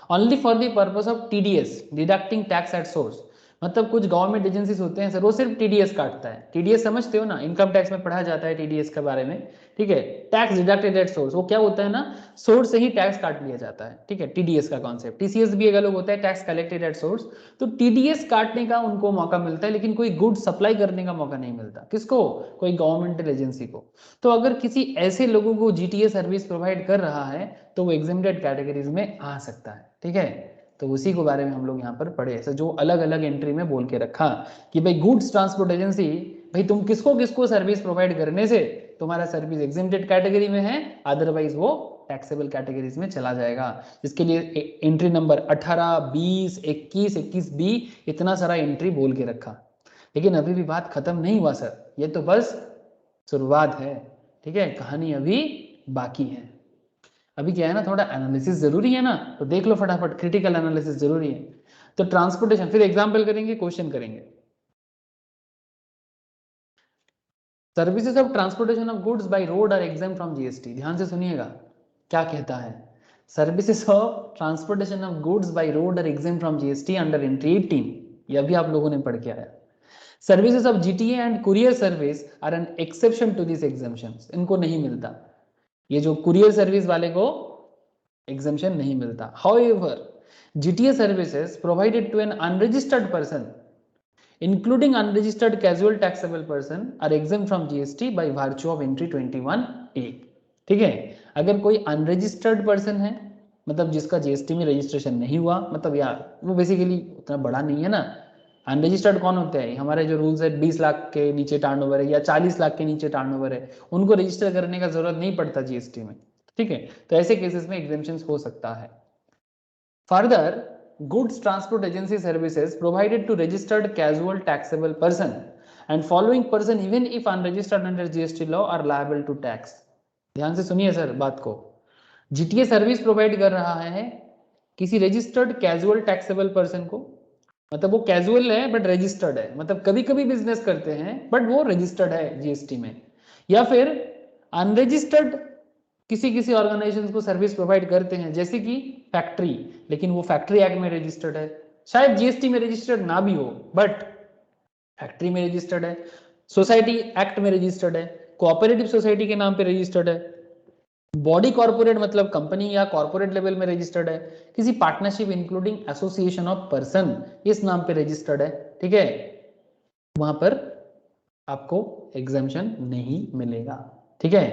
only for the purpose of TDS deducting tax at source. मतलब कुछ government agencies होते हैं sir, वो सिर्फ TDS काटता है। टीडीएस समझते हो ना, इनकम टैक्स में पढ़ा जाता है टीडीएस के बारे में, ठीक है। टैक्स डिडक्टेड एट सोर्स, वो क्या होता है ना, सोर्स से ही टैक्स काट लिया जाता है, ठीक है, टीडीएस का कॉन्सेप्ट। टीसीएस भी एक अलग होता है, टैक्स कलेक्टेड एट सोर्स। तो टीडीएस काटने का उनको मौका मिलता है, लेकिन कोई गुड सप्लाई करने का मौका नहीं मिलता। किसको? कोई गवर्नमेंटल एजेंसी को। तो अगर किसी ऐसे लोगों को जीटीए सर्विस प्रोवाइड कर रहा है तो वो एग्जेम्प्टेड कैटेगरीज में आ सकता है, ठीक है। तो उसी के बारे में हम लोग यहाँ पर पढ़े, ऐसा जो अलग अलग एंट्री में बोल के रखा कि भाई गुड्स ट्रांसपोर्ट एजेंसी, भाई तुम किसको किसको सर्विस प्रोवाइड करने से तुम्हारा सर्विस एग्जेम्प्टेड कैटेगरी में है, अदरवाइज वो टैक्सेबल कैटेगरीज में चला जाएगा। जिसके लिए एंट्री नंबर 18, 20, 21, 21B इतना सारा एंट्री बोल के रखा। लेकिन अभी भी बात खत्म नहीं हुआ सर, ये तो बस शुरुआत है, ठीक है, कहानी अभी बाकी है। अभी क्या है ना, थोड़ा एनालिसिस जरूरी है ना, तो देख लो फटाफट, क्रिटिकल एनालिसिस जरूरी है। तो ट्रांसपोर्टेशन, फिर एग्जांपल करेंगे, क्वेश्चन करेंगे। Services of transportation of goods by road are exempt from GST. ध्यान से सुनिएगा क्या कहता है, services of transportation of goods by road are exempt from GST under entry 18। ये अभी आप लोगों ने पढ़ के आया। Services of GTA and courier service are an exception to this exemptions, इनको नहीं मिलता, ये जो कुरियर सर्विस वाले को एग्जेम्पशन नहीं मिलता। However GTA services provided to an unregistered person including unregistered casual taxable person are exempt from GST by virtue of entry 21A। ठीक है, अगर कोई अनरजिस्टर्ड पर्सन है, मतलब जिसका जीएसटी में रजिस्ट्रेशन नहीं हुआ, मतलब यार वो बेसिकली उतना बड़ा नहीं है ना। अनरजिस्टर्ड कौन होते हैं? हमारे जो रूल्स है 20 लाख के नीचे टर्नओवर है या 40 लाख के नीचे टर्नओवर है, उनको रजिस्टर करने का जरूरत नहीं पड़ता जीएसटी में। ठीक है, तो ऐसे केसेस में एग्जेम्पशन हो सकता है। Further, goods transport agency services provided to registered casual taxable person and following person even if unregistered under GST law are liable to tax। ध्यान से सुनिए सर बात को। जीटीए सर्विस प्रोवाइड कर रहा है किसी रजिस्टर्ड कैजुअल टैक्सेबल पर्सन को, मतलब वो कैजुअल है बट रजिस्टर्ड है, मतलब कभी कभी बिजनेस करते हैं बट वो रजिस्टर्ड है जीएसटी में, या फिर अनरजिस्टर्ड किसी किसी ऑर्गेनाइजेशन को सर्विस प्रोवाइड करते हैं जैसे कि फैक्ट्री, लेकिन वो फैक्ट्री एक्ट में रजिस्टर्ड है, शायद जीएसटी में रजिस्टर्ड ना भी हो बट फैक्ट्री में रजिस्टर्ड है, सोसाइटी एक्ट में रजिस्टर्ड है, कोऑपरेटिव सोसाइटी के नाम पे रजिस्टर्ड है, बॉडी कॉर्पोरेट मतलब कंपनी या कॉर्पोरेट लेवल में रजिस्टर्ड है, किसी partnership including association of person इस नाम पे रजिस्टर्ड है। ठीक है, वहां पर आपको एग्जाम्पशन नहीं मिलेगा। ठीक है,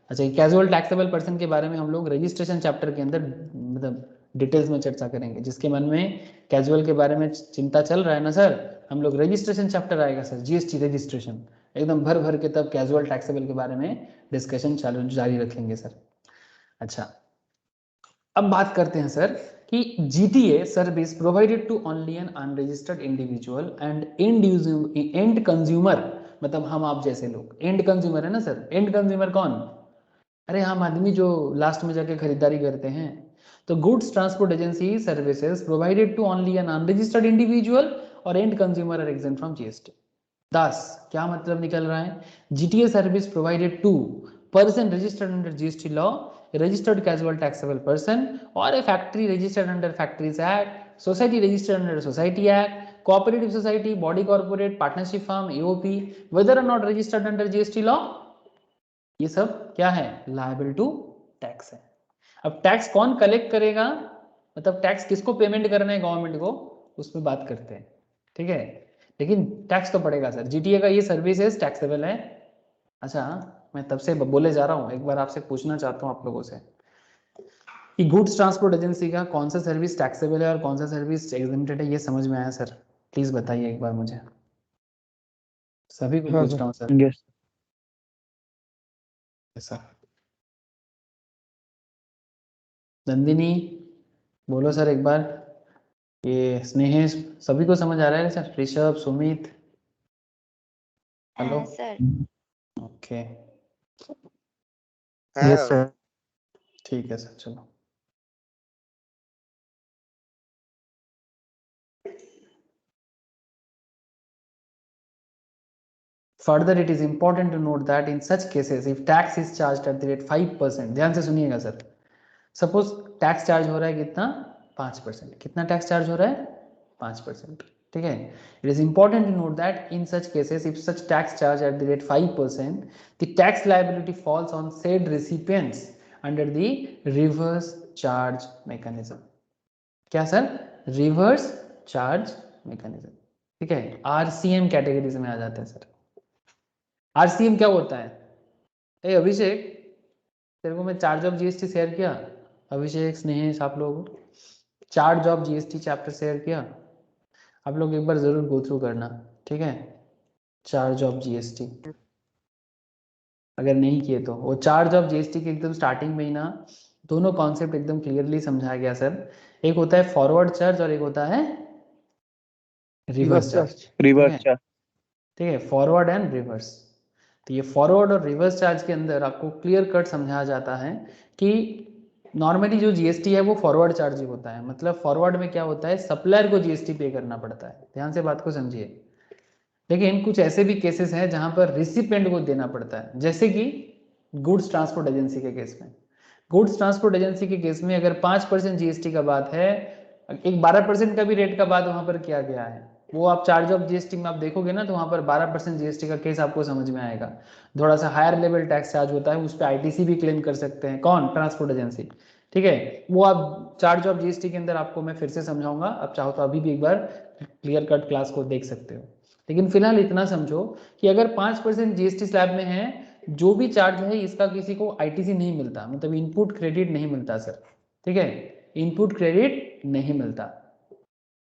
अच्छा, कैजुअल टैक्सेबल पर्सन के बारे में हम लोग रजिस्ट्रेशन चैप्टर के अंदर मतलब डिटेल्स में चर्चा करेंगे। जिसके मन में कैजुअल के बारे में चिंता चल रहा है ना सर, हम लोग रजिस्ट्रेशन चैप्टर आएगा सर, जीएसटी रजिस्ट्रेशन एकदम भर भर के, तब कैजुअल टैक्सेबल के बारे में डिस्कशन जारी रखेंगे सर। अच्छा, अब बात करते हैं सर कि GTA service provided to only an unregistered individual and and consumer, मतलब हम आप जैसे लोग एंड कंज्यूमर है ना सर। एंड कंज्यूमर कौन? अरे हम आदमी जो लास्ट में जाके खरीदारी करते हैं। तो goods transport agency services provided to only an unregistered individual और end consumer are exempt from GST. 10 क्या मतलब निकल रहा है? GTA service provided to person registered under GST law, registered casual taxable person or a factory registered under Factories Act, society registered under Society Act, cooperative society, body corporate, partnership firm, AOP, whether or not registered under GST law, ये सब क्या है? liable to tax है। अब tax कौन collect करेगा, मतलब tax किसको पेमेंट करना है गवर्नमेंट को, उसमें बात करते हैं। ठीक है, लेकिन टैक्स तो पड़ेगा सर। जीटीए का ये सर्विसेज टैक्सेबल है। अच्छा, मैं तब से बोले जा रहा हूँ, एक बार आपसे पूछना चाहता हूँ आप लोगों से कि गुड्स ट्रांसपोर्ट एजेंसी का कौन सा सर्विस टैक्सेबल है और कौन सा सर्विस एग्जेम्प्टेड है, ये समझ में आया सर? प्लीज बताइए एक बार मुझे, सभी को हाँ पूछ सर। रहा हूँ सर। यस ऐसा नंदिनी बोलो सर एक बार, ये स्नेहेश सभी को समझ आ रहा है sir? Rishabh, Sumit, hello sir. Okay yes sir. ठीक है सर, चलो। Further, it is important to note that in such cases, if tax is charged at the rate 5%, ध्यान से सुनिएगा सर, सपोज टैक्स चार्ज हो रहा है कितना? 5%। कितना टैक्स चार्ज हो रहा है? 5%। ठीक है, it is important to note that in such cases if such tax charge at the rate 5%, the tax liability falls on said recipients under the reverse charge mechanism. क्या सर? Reverse charge mechanism. ठीक है, RCM categories में आ जाते हैं sir. RCM क्या होता है? ए अभिषेक, तेरे को मैं चार्ज ऑफ जीएसटी शेयर किया, अभिषेक, स्नेहेश, आप लोग charge of GST chapter share किया, आप लोग एक बार जरूर गो थ्रू करना। ठीक है, चार्ज ऑफ जीएसटी अगर नहीं किए तो, वो चार्ज ऑफ जीएसटी के एकदम स्टार्टिंग में ही ना दोनों कॉन्सेप्ट एकदम क्लियरली समझाया गया सर। एक होता है फॉरवर्ड चार्ज और एक होता है रिवर्स चार्ज। Reverse charge. ठीक है, फॉरवर्ड एंड रिवर्स। तो ये फॉरवर्ड और रिवर्स चार्ज के अंदर आपको क्लियर कट समझाया जाता है कि नॉर्मली जो जीएसटी है वो फॉरवर्ड चार्ज ही होता है। मतलब फॉरवर्ड में क्या होता है, सप्लायर को जीएसटी पे करना पड़ता है। ध्यान से बात को समझिए। लेकिन कुछ ऐसे भी केसेस हैं जहां पर रिसिपेंट को देना पड़ता है, जैसे कि गुड्स ट्रांसपोर्ट एजेंसी के केस में। गुड्स ट्रांसपोर्ट एजेंसी के केस में अगर 5% जीएसटी का बात है, एक 12% का भी रेट का बात वहां पर किया गया है, वो आप चार्ज ऑफ जीएसटी में आप देखोगे ना तो वहां पर 12% जीएसटी का केस आपको समझ में आएगा। थोड़ा सा हायर लेवल टैक्स चार्ज होता है, उस पर आईटीसी भी क्लेम कर सकते हैं। कौन? Transport agency. ठीक है, वो आप चार्ज ऑफ जीएसटी के अंदर आपको मैं फिर से समझाऊंगा, आप चाहो तो अभी भी एक बार क्लियर कट क्लास को देख सकते हो। लेकिन फिलहाल इतना समझो कि अगर 5% जीएसटी स्लैब में है, जो भी चार्ज है इसका किसी को आईटीसी नहीं मिलता, मतलब इनपुट क्रेडिट नहीं मिलता सर, ठीक है, इनपुट क्रेडिट नहीं मिलता।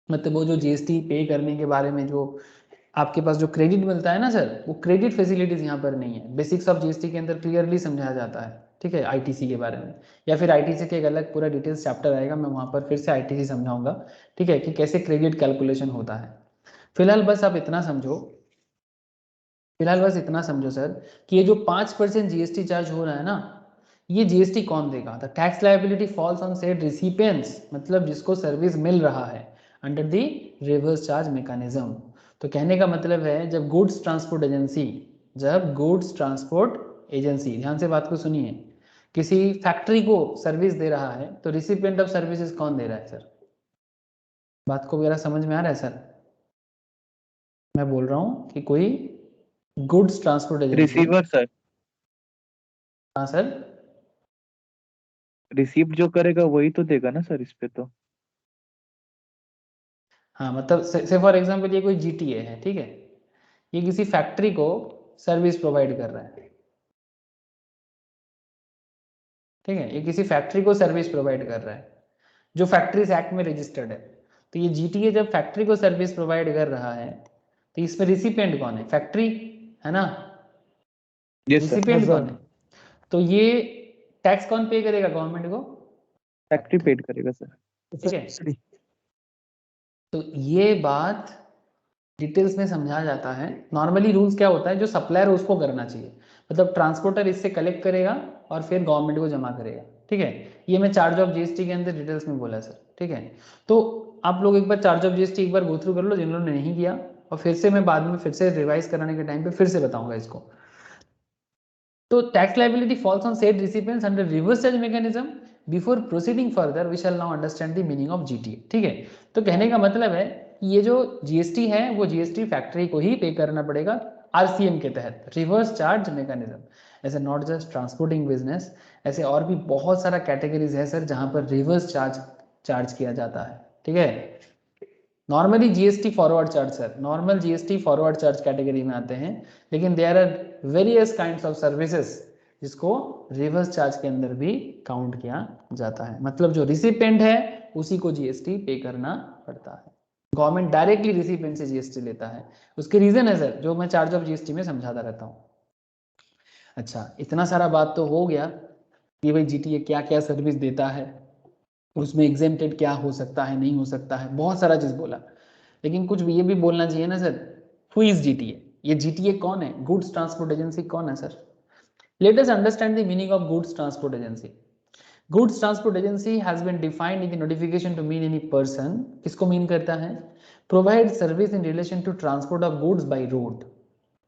मतलब वो जो जीएसटी पे करने के बारे में जो आपके पास जो क्रेडिट मिलता है ना सर, वो क्रेडिट फैसिलिटीज यहाँ पर नहीं है। बेसिक्स ऑफ जीएसटी के अंदर क्लियरली समझाया जाता है, ठीक है, आईटीसी के बारे में, या फिर आईटीसी के एक अलग पूरा डिटेल्स चैप्टर आएगा, मैं वहाँ पर फिर से आईटीसी समझाऊंगा, ठीक है, कि कैसे क्रेडिट कैलकुलेशन होता है। फिलहाल बस आप इतना समझो, फिलहाल बस इतना समझो सर कि ये जो 5% जीएसटी चार्ज हो रहा है ना, ये जीएसटी कौन देगा? The tax liability falls on said recipients, मतलब जिसको सर्विस मिल रहा है, under the reverse charge mechanism. तो कहने का मतलब है जब गुड्स ट्रांसपोर्ट एजेंसी, जब गुड्स ट्रांसपोर्ट एजेंसी, ध्यान से बात को सुनिए, किसी फैक्ट्री को सर्विस दे रहा है तो रिसिपिएंट ऑफ सर्विसेज कौन दे रहा है सर? बात को मेरा समझ में आ रहा है सर? मैं बोल रहा हूँ कि कोई goods transport agency, receiver sir, हाँ सर, रिसीव जो करेगा वही तो देगा ना सर इस पे तो। हाँ मतलब से फॉर एग्जांपल ये कोई जीटीए है, ठीक है, ये किसी फैक्ट्री को सर्विस प्रोवाइड कर रहा है, ठीक है, ये किसी फैक्ट्री को सर्विस प्रोवाइड कर रहा है जो फैक्ट्रीज एक्ट में रजिस्टर्ड है। तो ये जीटीए जब फैक्ट्री को सर्विस प्रोवाइड कर रहा है तो इसमें रिसिपिएंट कौन है? फैक्ट्री है ना, यस सर, रिसिपिएंट हाँ, कौन है? तो ये टैक्स कौन पे करेगा? गवर्नमेंट को, फैक्ट्री पेड करेगा सर। ठीक है। फैक्ट्री। तो ये बात डिटेल्स में समझा जाता है। नॉर्मली रूल्स क्या होता है, जो सप्लायर उसको करना चाहिए, मतलब ट्रांसपोर्टर इससे कलेक्ट करेगा और फिर गवर्नमेंट को जमा करेगा, ठीक है। ये मैं चार्ज ऑफ जीएसटी के अंदर डिटेल्स में बोला सर, ठीक है। तो आप लोग एक बार चार्ज ऑफ जीएसटी एक बार गो थ्रू कर लो जिन लोगों ने नहीं किया, और फिर से मैं बाद में फिर से रिवाइज कराने के टाइम पे फिर से बताऊंगा इसको। तो tax liability falls on said recipients under reverse charge mechanism. Before proceeding further we shall now understand the meaning of GTA, ठीक है। तो कहने का मतलब है ये जो जीएसटी है वो जीएसटी फैक्ट्री को ही पे करना पड़ेगा आरसीएम के तहत, रिवर्स चार्ज मैकेनिज्म। ऐसे नॉट जस्ट ट्रांसपोर्टिंग बिजनेस, ऐसे और भी बहुत सारा कैटेगरीज है सर जहां पर रिवर्स चार्ज किया जाता है, ठीक है। Normally GST forward charge sir, normal GST forward charge category में आते हैं, लेकिन there are various kinds of services जिसको रिवर्स चार्ज के अंदर भी काउंट किया जाता है। मतलब जो रिसिपेंट है उसी को जीएसटी पे करना पड़ता है, गवर्नमेंट डायरेक्टली रिसिपेंट से जीएसटी लेता है। उसके रीजन है सर जो मैं चार्ज ऑफ जीएसटी में समझाता रहता हूँ। अच्छा, इतना सारा बात तो हो गया कि भाई जीटीए क्या क्या सर्विस देता है, उसमें एग्जेम्प्टेड क्या हो सकता है, नहीं हो सकता है, बहुत सारा चीज बोला। लेकिन कुछ ये भी बोलना चाहिए ना सर, हु इज जीटीए? ये जीटीए कौन है? गुड्स ट्रांसपोर्ट एजेंसी कौन है sir? Let us understand the meaning of goods transport agency. Goods transport agency has been defined in the notification to mean any person. किसको mean करता है? Provide service in relation to transport of goods by road.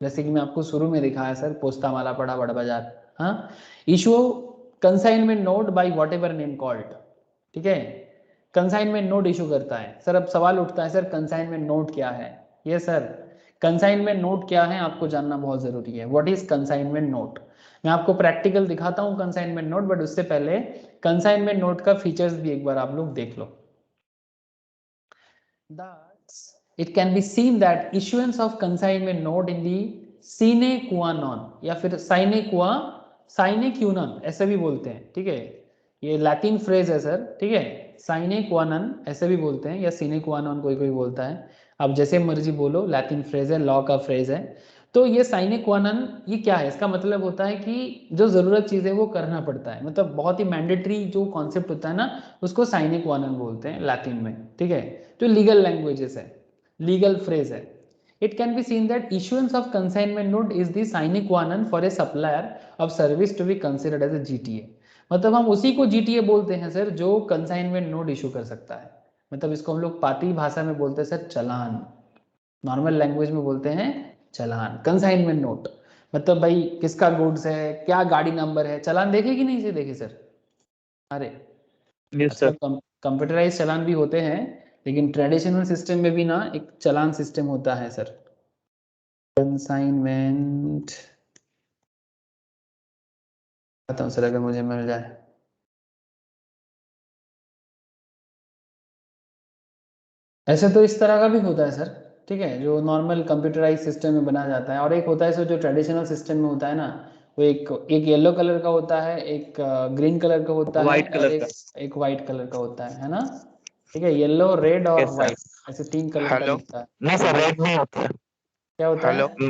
जैसे कि मैं आपको शुरू में दिखाया सर, पोस्ता माला पड़ा बड़ा बाजार, हाँ, issue consignment note by what ever name called, ठीक है, कंसाइनमेंट नोट इशू करता है। सर अब सवाल उठता है सर कंसाइनमेंट नोट क्या है? ये सर कंसाइनमेंट नोट क्या है आपको जानना बहुत जरूरी है। What is consignment note? मैं आपको प्रैक्टिकल दिखाता हूँ कंसाइनमेंट नोट, बट उससे पहले कंसाइनमेंट नोट का फीचर्स भी एक बार आप लोग देख लो। It can be seen that issuance of consignment note in the sine qua non या फिर sine qua non ऐसे भी बोलते हैं, ठीक है, ये लैटिन फ्रेज है सर, ठीक है, sine qua non ऐसे भी बोलते हैं या sine qua non कोई कोई बोलता है, अब जैसे मर्जी बोलो, लैटिन फ्रेज है, लॉ का फ्रेज है। तो ये sine qua non ये क्या है? इसका मतलब होता है कि जो जरूरत चीज है वो करना पड़ता है, मतलब बहुत ही मैंडेटरी जो कॉन्सेप्ट होता है ना उसको sine qua non बोलते हैं लैटिन में, ठीक है। जो लीगल लैंग्वेजेस है, लीगल फ्रेज है। It can be seen that issuance of consignment note is the sine qua non for a supplier of service to be considered as a GTA. मतलब हम उसी को जीटीए बोलते हैं सर जो consignment note issue कर सकता है। मतलब इसको हम लोग पाती भाषा में बोलते हैं सर चालान, नॉर्मल लैंग्वेज में बोलते हैं चालान। कंसाइनमेंट नोट मतलब भाई किसका गुड्स है, क्या गाड़ी नंबर है, चालान देखे कि नहीं से देखे सर? अरे यस सर। आजकल कंप्यूटराइज चालान भी होते हैं, लेकिन ट्रेडिशनल सिस्टम में भी ना एक चालान सिस्टम होता है सर, कंसाइनमेंट। बताऊं सर अगर मुझे मिल जाए, ऐसे तो इस तरह का भी होता है सर, ठीक है, जो नॉर्मल कंप्यूटराइज सिस्टम में बना जाता है, और एक होता है सो जो ट्रेडिशनल सिस्टम में होता है ना, वो एक येलो कलर का होता है, एक ग्रीन कलर का होता है, व्हाइट और कलर का। एक वाइट कलर का होता है ना। ठीक है, येलो, रेड और यस सर। वाइट, ऐसे 3 कलर का हेलो दिखता है। नहीं सर, रेड नहीं होता है। क्या होता हेलो है?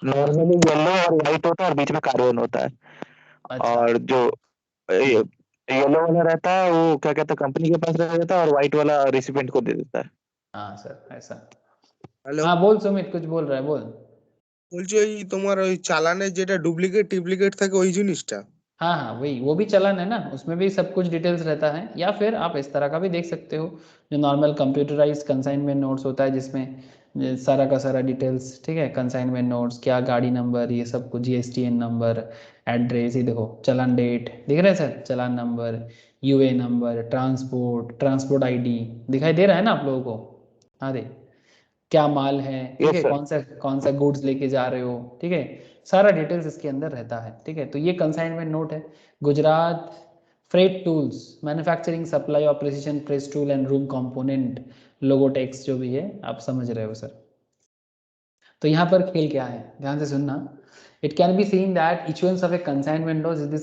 नॉर्मली येलो और व्हाइट होता है और बीच में कार्बन होता है। अच्छा, और जो येलो वाला रहता है वो क्या कहते हैं, कंपनी के पास रह जाता है, और व्हाइट वाला रेसिपिएंट को दे देता है। हाँ सर, ऐसा। হ্যালো, हाँ बोल सुमित, कुछ बोल रहा है, बोल। বলছি ওই তোমার ওই চালানের যেটা ডুপ্লিকেট থাকে ওই জিনিসটা। हाँ हाँ, वही, वो भी चालान है ना, उसमें भी सब कुछ डिटेल्स रहता है। या फिर आप इस तरह का भी देख सकते हो, जो नॉर्मल कंप्यूटराइज कंसाइनमेंट नोट्स होता है, जिसमें ये सारा का सारा डिटेल्स, ठीक है, कंसाइनमेंट नोट्स, क्या गाड़ी नंबर, ये सब कुछ, GSTN नंबर, एड्रेस, ये देखो, चालान डेट दिख रहा है sir, challan number, UA number, transport ID दिखाई दे रहा है ना आप लोगों को? हाँ दे, क्या माल है, ठीक यस है, सर। कौन सा गुड्स लेके जा रहे हो, ठीक है, सारा डिटेल्स इसके अंदर रहता है। ठीक है, तो ये कंसाइनमेंट नोट है। Gujarat freight tools manufacturing supply of precision press tool and room component लोगोटेक्स, जो भी है आप समझ रहे हो सर। तो यहाँ पर खेल क्या है, ध्यान से सुनना। It can be seen that issuance of a consignment note is the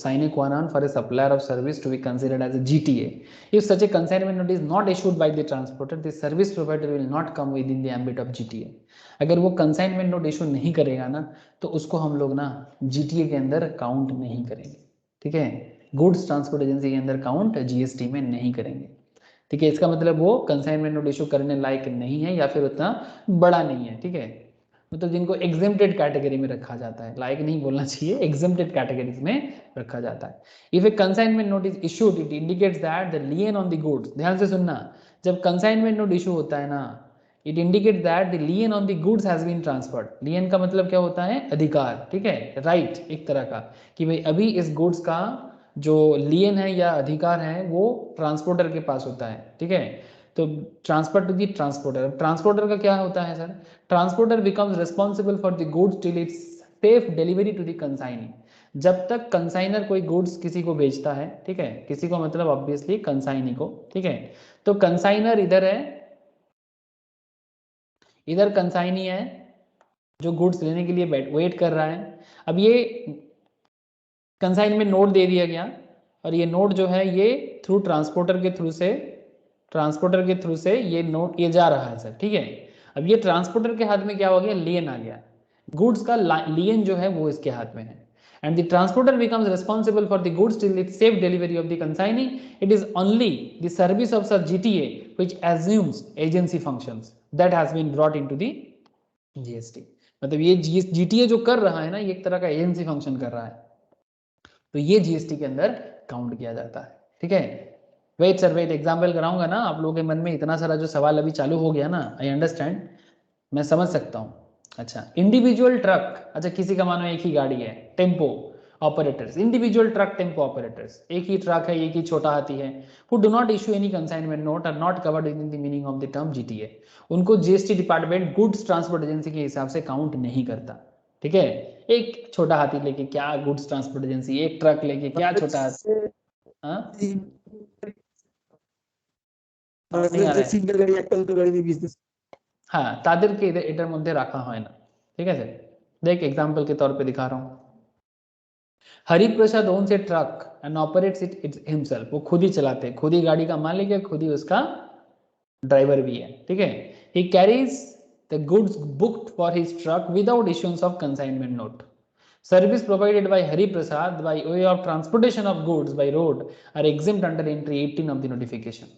sine qua non for a supplier of service to be considered as a GTA. If such a consignment note is not issued by the transporter, the service provider will not come within the ambit of GTA. अगर वो consignment note issue नहीं करेगा ना, तो उसको हम लोग ना GTA के अंदर काउंट नहीं करेंगे। ठीक है, गुड्स ट्रांसपोर्ट एजेंसी के अंदर काउंट GST में नहीं करेंगे। ठीक है, इसका मतलब वो कंसाइनमेंट नोट इशू करने लायक नहीं है, या फिर उतना बड़ा नहीं है। ठीक है, मतलब जिनको एग्जेम्प्टेड कैटेगरी में रखा जाता है, लायक नहीं बोलना चाहिए, एग्जेम्प्टेड कैटेगरीज में रखा जाता है। If a consignment note is issued, it indicates that the lien on the goods, ध्यान से सुनना, जब कंसाइनमेंट नोट इशू होता है ना, it indicates that the lien on the goods has been transferred. Lien का मतलब क्या होता है? अधिकार, ठीक है, राइट, एक तरह का, कि भाई अभी इस गुड्स का जो लियन है या अधिकार है वो ट्रांसपोर्टर के पास होता है। ठीक है, तो transfer to the transporter. Transporter का क्या होता है sir? Transporter becomes responsible for the goods till its safe delivery to the consignee. जब तक कंसाइनर कोई गुड्स किसी को बेचता है, ठीक है, किसी को मतलब ऑब्वियसली कंसाइनी को, ठीक है, तो कंसाइनर इधर है, इधर कंसाइनी है जो गुड्स लेने के लिए वेट कर रहा है। अब ये कंसाइनमेंट नोट दे दिया गया, और ये नोट जो है ये थ्रू ट्रांसपोर्टर के थ्रू से ये नोट ये जा रहा है सर। ठीक है, अब ये ट्रांसपोर्टर के हाथ में क्या हो गया? लियन आ गया, गुड्स का लियन जो है वो इसके हाथ में है, and the transporter becomes responsible for the goods till its safe delivery of the consignee. It is only the service of such GTA which assumes agency functions that has been brought into the GST. मतलब ये GTA जो कर रहा है ना, ये एक तरह का एजेंसी फंक्शन कर रहा है, तो ये GST के अंदर काउंट किया जाता है। ठीक है, वेट सर वेट, एग्जाम्पल कराऊंगा ना, आप लोगों के मन में इतना सारा जो सवाल अभी चालू हो गया ना, आई अंडरस्टैंड, मैं समझ सकता हूँ। अच्छा, इंडिविजुअल ट्रक, अच्छा किसी का मानो एक ही गाड़ी है, tempo operators, individual truck tempo operators, एक ही ट्रक है, एक ही छोटा हाथी है, who do not issue any consignment note are not covered in the meaning of the term GTA। उनको GST department goods transport agency के हिसाब से काउंट नहीं करता। ठीक है, एक छोटा हाथी लेके क्या गुड्स ट्रांसपोर्ट एजेंसी, एक ट्रक लेके क्या छोटा हाथी, हाँ समझ नहीं आ रहा है। সিঙ্গেল গাড়ি একটা দুটো গাড়ি দিয়ে বিজনেস। हाँ, তাদেরকে এটার মধ্যে রাখা হয় না। ঠিক আছে, देख एग्जाम्पल के तौर पे दिखा रहा हूँ। Hariprasad owns a truck and operates it himself, वो खुद ही चलाते हैं, खुद ही गाड़ी का मालिक है, खुद ही उसका ड्राइवर भी है। ठीक है, he carries the goods booked for his truck without issuance of consignment note. Service provided by Hari Prasad by way of transportation of goods by road are exempt under entry 18 of the notification.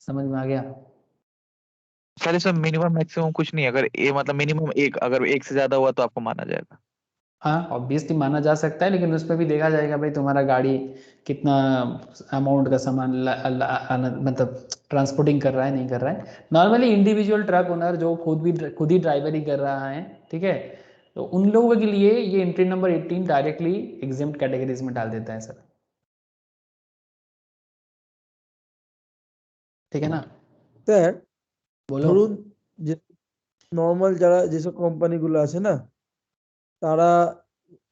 समझ में आ गया? Sir इसमें minimum maximum कुछ नहीं है, अगर ये मतलब मिनिमम एक, अगर एक से ज्यादा हुआ तो आपको माना जाएगा। हाँ ऑब्वियसली माना जा सकता है, लेकिन उस पर भी देखा जाएगा भाई तुम्हारा गाड़ी कितना अमाउंट का सामान मतलब ट्रांसपोर्टिंग कर रहा है, नहीं कर रहा है। नॉर्मली इंडिविजुअल ट्रक ओनर जो खुद ही ड्राइवरी कर रहा है, ठीक है, तो उन लोगों के लिए ये entry number 18 directly exempt categories में डाल देता है सर। ठीक है ना, স্যার बोलो। ধরুন যে নর্মাল যারা যেসব কোম্পানিগুলো আছে না, তারা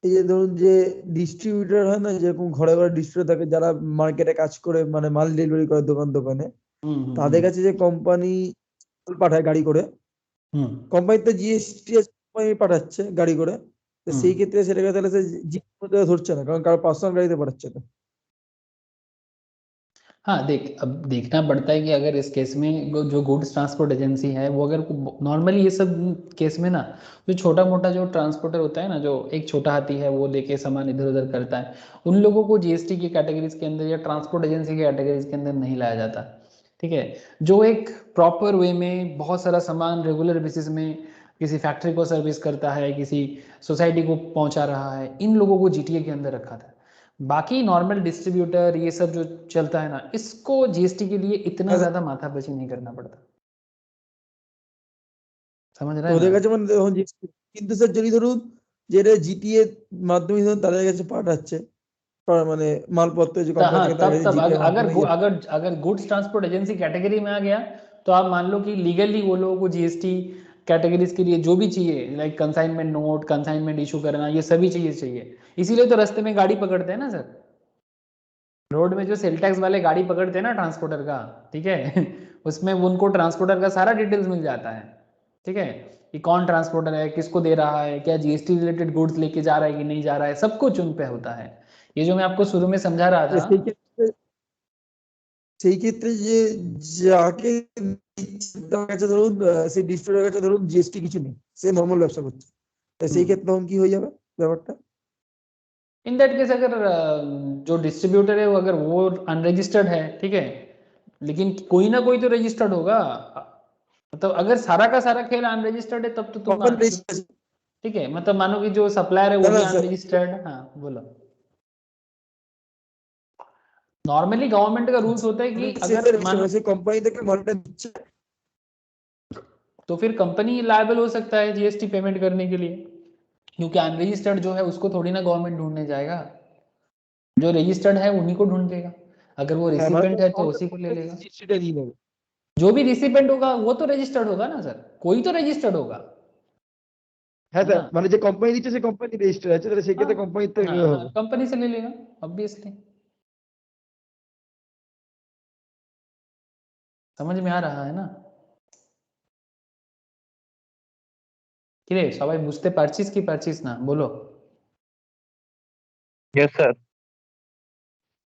এই যে ধরুন যে ডিস্ট্রিবিউটর হয় না, যেরকম ঘরে ঘরে ডিস্ট্রিবিউটর থাকে যারা মার্কেটে কাজ করে, মানে মাল ডেলিভারি করে দোকানে, তাদের কাছে যে কোম্পানি পাঠায় গাড়ি করে, কোম্পানি তো জিএসটি কোম্পানি পাঠাচ্ছে গাড়ি করে, তো সেই ক্ষেত্রে সেটাকে তাহলে সে জিএসটি ধরছে না, কারণ কারো पार्सोनल गाड़ी तो पाठाচ্ছে না। हाँ देख, अब देखना पड़ता है कि अगर इस केस में जो गुड्स ट्रांसपोर्ट एजेंसी है वो अगर नॉर्मली ये सब केस में ना जो छोटा मोटा जो ट्रांसपोर्टर होता है ना, जो एक छोटा हाथी है वो लेके सामान इधर उधर करता है, उन लोगों को जीएसटी की कैटेगरीज के अंदर या ट्रांसपोर्ट एजेंसी की कैटेगरीज के अंदर नहीं लाया जाता। ठीक है, जो एक प्रॉपर वे में बहुत सारा सामान रेगुलर बेसिस में किसी फैक्ट्री को सर्विस करता है, किसी सोसाइटी को पहुंचा रहा है, इन लोगों को जीटीए के अंदर रखा था। बाकी नॉर्मल डिस्ट्रीब्यूटर ये सब जो चलता है ना, इसको जीएसटी के लिए इतना ज्यादा माथापच्ची नहीं करना पड़ता। समझ रहे তো हैं ওদের ना? কাছে মানে এখন কিন্তু স্যার যদি ধরুন যেটা জিটিএ মাধ্যমে ধরুন তাদের কাছে পাঠাচ্ছে মানে মালপত্র যে हाँ, কোম্পানি থেকে তাদের तब জিটিএ अगर মাধ্যমে अगर अगर गुड्स ट्रांसपोर्ट एजेंसी कैटेगरी में आ गया तो आप मान लो कि लीगली वो लोगों को जीएसटी कैटेगरीज के लिए जो भी चाहिए, like consignment note, consignment issue करना, ये सभी चीजें चाहिए। इसीलिए तो रास्ते में गाड़ी पकड़ते हैं ना सर, रोड में जो सेल टैक्स वाले गाड़ी पकड़ते हैं ना ट्रांसपोर्टर का, ठीक है उसमें उनको ट्रांसपोर्टर का सारा डिटेल्स मिल जाता है। ठीक है, कि कौन ट्रांसपोर्टर है, किसको दे रहा है, क्या जीएसटी रिलेटेड गुड्स लेके जा रहा है कि नहीं जा रहा है, सब कुछ उन पे होता है। ये जो मैं आपको शुरू में समझा रहा था, সেই ক্ষেত্রে যে যাকে তার কাছে ধরুন সেই ডিস্ট্রিবিউটরের কাছে ধরুন জিএসটি কিছু নেই, সে নর্মাল ব্যবসা করছে, তাই সেই ক্ষেত্রে তখন কি হয়ে যাবে ব্যাপারটা? इन दैट केस अगर जो डिस्ट्रीब्यूटर है वो अगर वो अनरजिस्टर्ड है, ठीक है, लेकिन कोई ना कोई तो रजिस्टर्ड होगा। मतलब अगर सारा का सारा खेल अनरजिस्टर्ड है तब तो तुम কখন রেজিস্ট্রেশন? ठीक है, मतलब मानो कि जो सप्लायर है वो ना, भी ना, सर। अनरजिस्टर्ड। हाँ बोलो। नॉर्मली गवर्नमेंट का रूल्स होता है कि अगर मानो সে কোম্পানি থেকে মালটা দিচ্ছে, तो फिर कंपनी लायबल हो सकता है जीएसटी पेमेंट करने के लिए, क्योंकि अनरजिस्टर्ड जो है उसको थोड़ी ना गवर्नमेंट ढूंढने जाएगा, जो रजिस्टर्ड है उन्हीं को ढूंढेगा। अगर वो रिसिपेंट है तो उसी को ले लेगा। জিএসটিটা দিয়ে দেবে। जो भी रिसिपेंट होगा वो तो रजिस्टर्ड होगा ना सर, कोई तो रजिस्टर्ड होगा। হ্যাঁ है স্যার, ना? মানে যে কোম্পানি দিচ্ছে সেই কোম্পানি রেজিস্টার আছে, তাহলে সেই ক্ষেত্রে কোম্পানির তো ইয়ে হবে। कंपनी से ले लेगा ऑब्वियसली। समझ में आ रहा है ना? कि रे সবাই বুঝতে পারছিস কি পারছিস না বলো? Yes sir.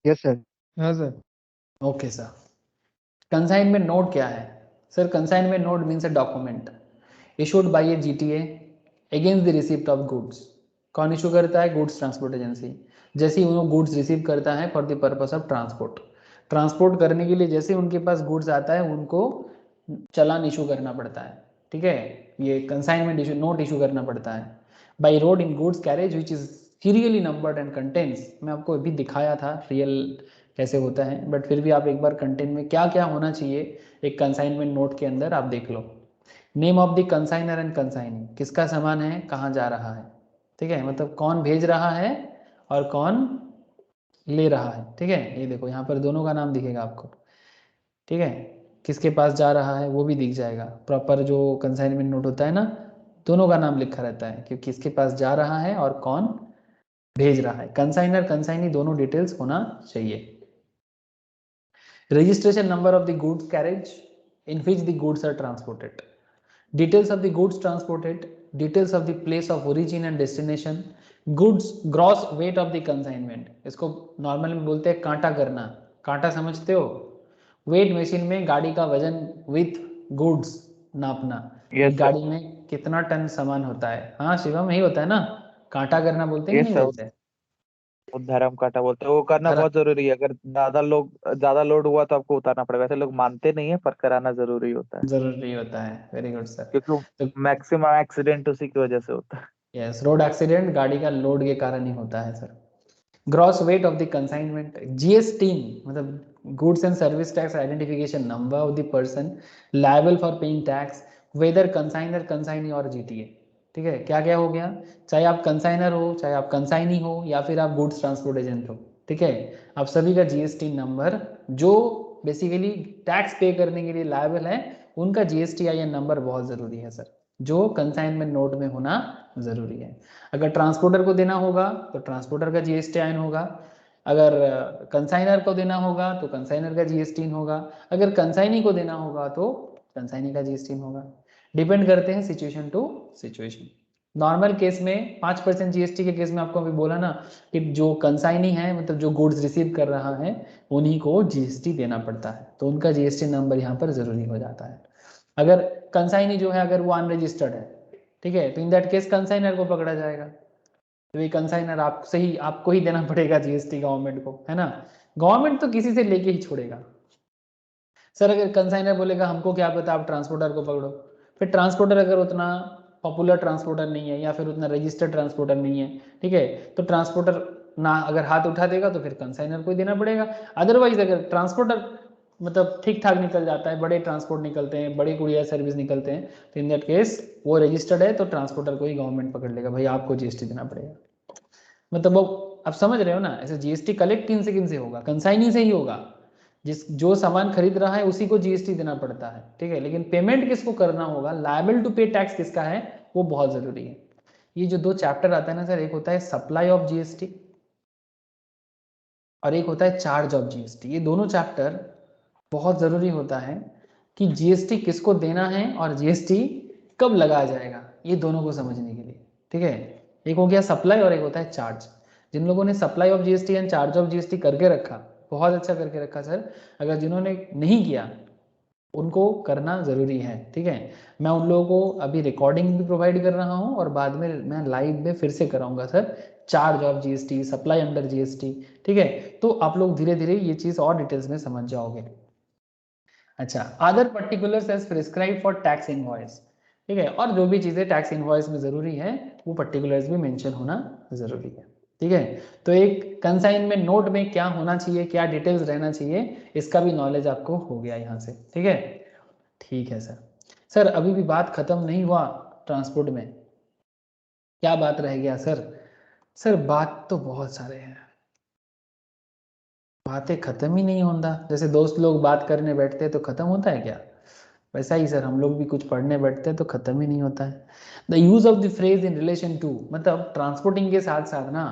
Yes sir. हाँ sir. Okay sir. Consignment note क्या है sir? Consignment note means a document issued by a GTA against the receipt of goods. कौन इशू करता है? Goods transport agency. जैसे ही वो गुड्स रिसीव करता है for the purpose of transport, transport करने के लिए जैसे उनके पास गुड्स आता है उनको चालान इशू करना पड़ता है। ठीक है, ये कंसाइनमेंट इशू नोट इशू करना पड़ता है by road in goods carriage which is serially numbered and contents. मैं आपको अभी दिखाया था रियल कैसे होता है, बट फिर भी आप एक बार कंटेंट में क्या क्या होना चाहिए एक कंसाइनमेंट नोट के अंदर आप देख लो। Name of the consignor and consignee, किसका सामान है, कहाँ जा रहा है, ठीक है, मतलब कौन भेज रहा है और कौन ले रहा है। ठीक है, ये देखो यहाँ पर दोनों का नाम दिखेगा आपको। ठीक है, किसके पास जा रहा है वो भी दिख जाएगा। प्रॉपर जो कंसाइनमेंट नोट होता है ना, दोनों का नाम लिखा रहता है कि किसके पास जा रहा है और कौन भेज रहा है। कंसाइनर कंसाइनी दोनों डिटेल्स होना चाहिए। Registration number of the goods carriage in which the goods are transported, details of the goods transported, details of the place of origin and destination, goods gross weight of the consignment। इसको normal में बोलते हैं कांटा करना। कांटा समझते हो? Weight machine में गाड़ी का वजन विथ गुड्स नापना, यस एक सर। गाड़ी में कितना टन सामान होता है। हाँ शिवम, यही होता है ना, कांटा करना बोलते हैं कि यस नहीं सर, बोलते? धर्म काटा बोलते हैं, वो करना धर्म- बहुत जरूरी है। अगर ज्यादा लोड हुआ तो आपको उतारना पड़ेगा। वैसे लोग मानते नहीं है, पर कराना जरूरी होता है, जरूरी होता है। Very good sir. क्योंकि तो मैक्सिमम एक्सीडेंट उसी की वजह से होता है। यस, रोड एक्सीडेंट गाड़ी का लोड के कारण ही होता है sir. Gross weight of the consignment, GST मतलब goods and service tax identification number of the person liable for paying tax whether consignor consignee और जीटीए। ठीक है, क्या क्या हो गया, चाहे आप कंसाइनर हो, चाहे आप कंसाइनी हो, या फिर आप गुड्स ट्रांसपोर्ट एजेंट हो। ठीक है, आप सभी का जीएसटी नंबर जो बेसिकली टैक्स पे करने के लिए लायबल है उनका जीएसटीआईएन नंबर बहुत ज़रूरी है सर, जो कंसाइनमेंट नोट में होना ज़रूरी है। अगर ट्रांसपोर्टर को देना होगा तो ट्रांसपोर्टर का जीएसटीआईएन होगा, अगर कंसाइनर को देना होगा तो कंसाइनर का जीएसटी होगा, अगर कंसाइनी को देना होगा तो कंसाइनी का जीएसटी होगा। डिपेंड करते हैं situation to situation. Normal case में 5% जीएसटी के केस में आपको अभी बोला ना कि जो कंसाइनी है मतलब जो गुड्स रिसीव कर रहा है उन्हीं को जीएसटी देना पड़ता है, तो उनका जीएसटी नंबर यहाँ पर जरूरी हो जाता है। अगर कंसाइनी जो है अगर वो अनरजिस्टर्ड है, ठीक है, तो इन दैट केस कंसाइनर को पकड़ा जाएगा, तो ये कंसाइनर आपको ही देना पड़ेगा जीएसटी गवर्नमेंट को, है ना। गवर्नमेंट तो किसी से लेके ही छोड़ेगा। सर अगर कंसाइनर बोलेगा हमको क्या पता, आप ट्रांसपोर्टर को पकड़ो, फिर ट्रांसपोर्टर अगर उतना पॉपुलर ट्रांसपोर्टर नहीं है या फिर उतना रजिस्टर्ड ट्रांसपोर्टर नहीं है, ठीक है, तो ट्रांसपोर्टर ना अगर हाथ उठा देगा तो फिर कंसाइनर को ही देना पड़ेगा। अदरवाइज अगर ट्रांसपोर्टर मतलब ठीक ठाक निकल जाता है, बड़े ट्रांसपोर्ट निकलते हैं, बड़े कुरियर सर्विस निकलते हैं, तो इन दैट केस वो रजिस्टर्ड है तो ट्रांसपोर्टर को ही गवर्नमेंट पकड़ लेगा, भाई आपको जीएसटी देना पड़ेगा। मतलब वो आप समझ रहे हो ना, ऐसे जीएसटी कलेक्ट किन से होगा, कंसाइनी से ही होगा। जो सामान खरीद रहा है उसी को जीएसटी देना पड़ता है, ठीक है, लेकिन पेमेंट किसको करना होगा, लायबल टू पे टैक्स किसका है, वो बहुत जरूरी है। ये जो दो चैप्टर आता है ना सर, एक होता है सप्लाई ऑफ जीएसटी और एक होता है चार्ज ऑफ जीएसटी। ये दोनों चैप्टर बहुत जरूरी होता है कि जीएसटी किसको देना है और जीएसटी कब लगाया जाएगा, ये दोनों को समझने के लिए, ठीक है। एक हो गया सप्लाई और एक होता है चार्ज। जिन लोगों ने supply of GST and charge of GST करके रखा, बहुत अच्छा करके रखा सर, अगर जिन्होंने नहीं किया उनको करना जरूरी है, ठीक है। मैं उन लोगों को अभी रिकॉर्डिंग भी प्रोवाइड कर रहा हूं और बाद में मैं लाइव में फिर से कराऊंगा sir, charge of GST, supply under GST, ठीक है। तो आप लोग धीरे धीरे ये चीज और डिटेल्स में समझ जाओगे। अच्छा, other particulars as prescribe for tax invoice, ठीक है, और जो भी चीजें टैक्स इनवॉइस में जरूरी है वो पर्टिकुलर्स भी मेंशन होना जरूरी है, ठीक है। तो एक कंसाइनमेंट नोट में क्या होना चाहिए, क्या डिटेल्स रहना चाहिए, इसका भी नॉलेज आपको हो गया यहाँ से, ठीक है। ठीक है सर। सर अभी भी बात खत्म नहीं हुआ, ट्रांसपोर्ट में क्या बात रह गया सर? सर बात तो बहुत सारे हैं, बातें खत्म ही नहीं होता। जैसे दोस्त लोग बात करने बैठते हैं तो खत्म होता है क्या, वैसा ही सर हम लोग भी कुछ पढ़ने बैठते हैं तो खत्म ही नहीं होता है। The use of the phrase in relation to, मतलब ट्रांसपोर्टिंग के साथ साथ ना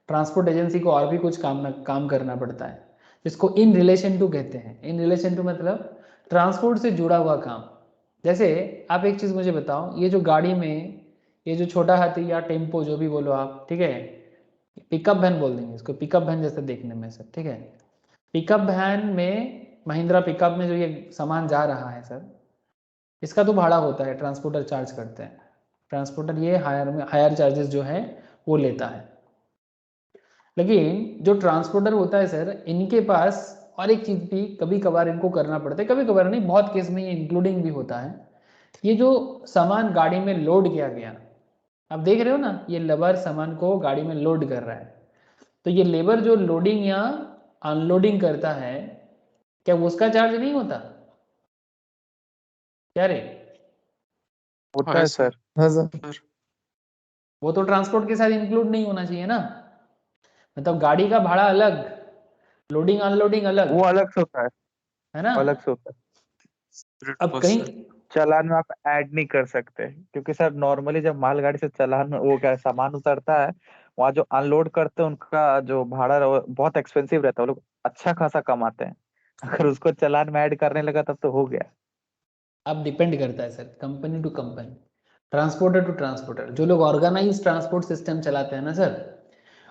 ट्रांसपोर्ट एजेंसी को और भी कुछ काम करना पड़ता है, जिसको इन रिलेशन टू कहते हैं। इन रिलेशन टू मतलब ट्रांसपोर्ट से जुड़ा हुआ काम। जैसे आप एक चीज मुझे बताओ, ये जो गाड़ी में ये जो छोटा हाथी या टेम्पो जो भी बोलो आप, ठीक है, पिकअप वैन बोल देंगे इसको, पिकअप वैन जैसे देखने में सर, ठीक है। पिकअप वैन में महिंद्रा पिकअप में जो ये सामान जा रहा है सर, इसका तो भाड़ा होता है, ट्रांसपोर्टर चार्ज करते हैं, ट्रांसपोर्टर ये हायर चार्जेस जो है वो लेता है। लेकिन जो ट्रांसपोर्टर होता है सर, इनके पास और एक चीज भी कभी कभार इनको करना पड़ता है, कभी कभार नहीं, बहुत केस में ये इंक्लूडिंग भी होता है। ये जो सामान गाड़ी में लोड किया गया, आप देख रहे हो ना, ये लेबर सामान को गाड़ी में लोड कर रहा है, तो ये लेबर जो लोडिंग या अनलोडिंग करता है, क्या वो उसका चार्ज नहीं होता क्या रे? होता है सर। हाँ सर। वो तो ट्रांसपोर्ट के साथ इंक्लूड नहीं होना चाहिए ना, मतलब गाड़ी का भाड़ा अलग, लोडिंग अनलोडिंग अलग, वो अलग से होता है ना। अलग से होता है। अब कहीं चालान में आप ऐड नहीं कर सकते, क्योंकि सर नॉर्मली जब मालगाड़ी से चालान वो क्या सामान उतरता है, वहाँ जो अनलोड करते हैं उनका जो भाड़ा बहुत एक्सपेंसिव रहता है, वो लोग अच्छा खासा कमाते हैं। अगर उसको चालान में ऐड करने लगा तब तो हो गया। अब डिपेंड करता है sir, company to company, transporter to transporter. जो लोग ऑर्गेनाइज ट्रांसपोर्ट सिस्टम चलाते हैं ना सर,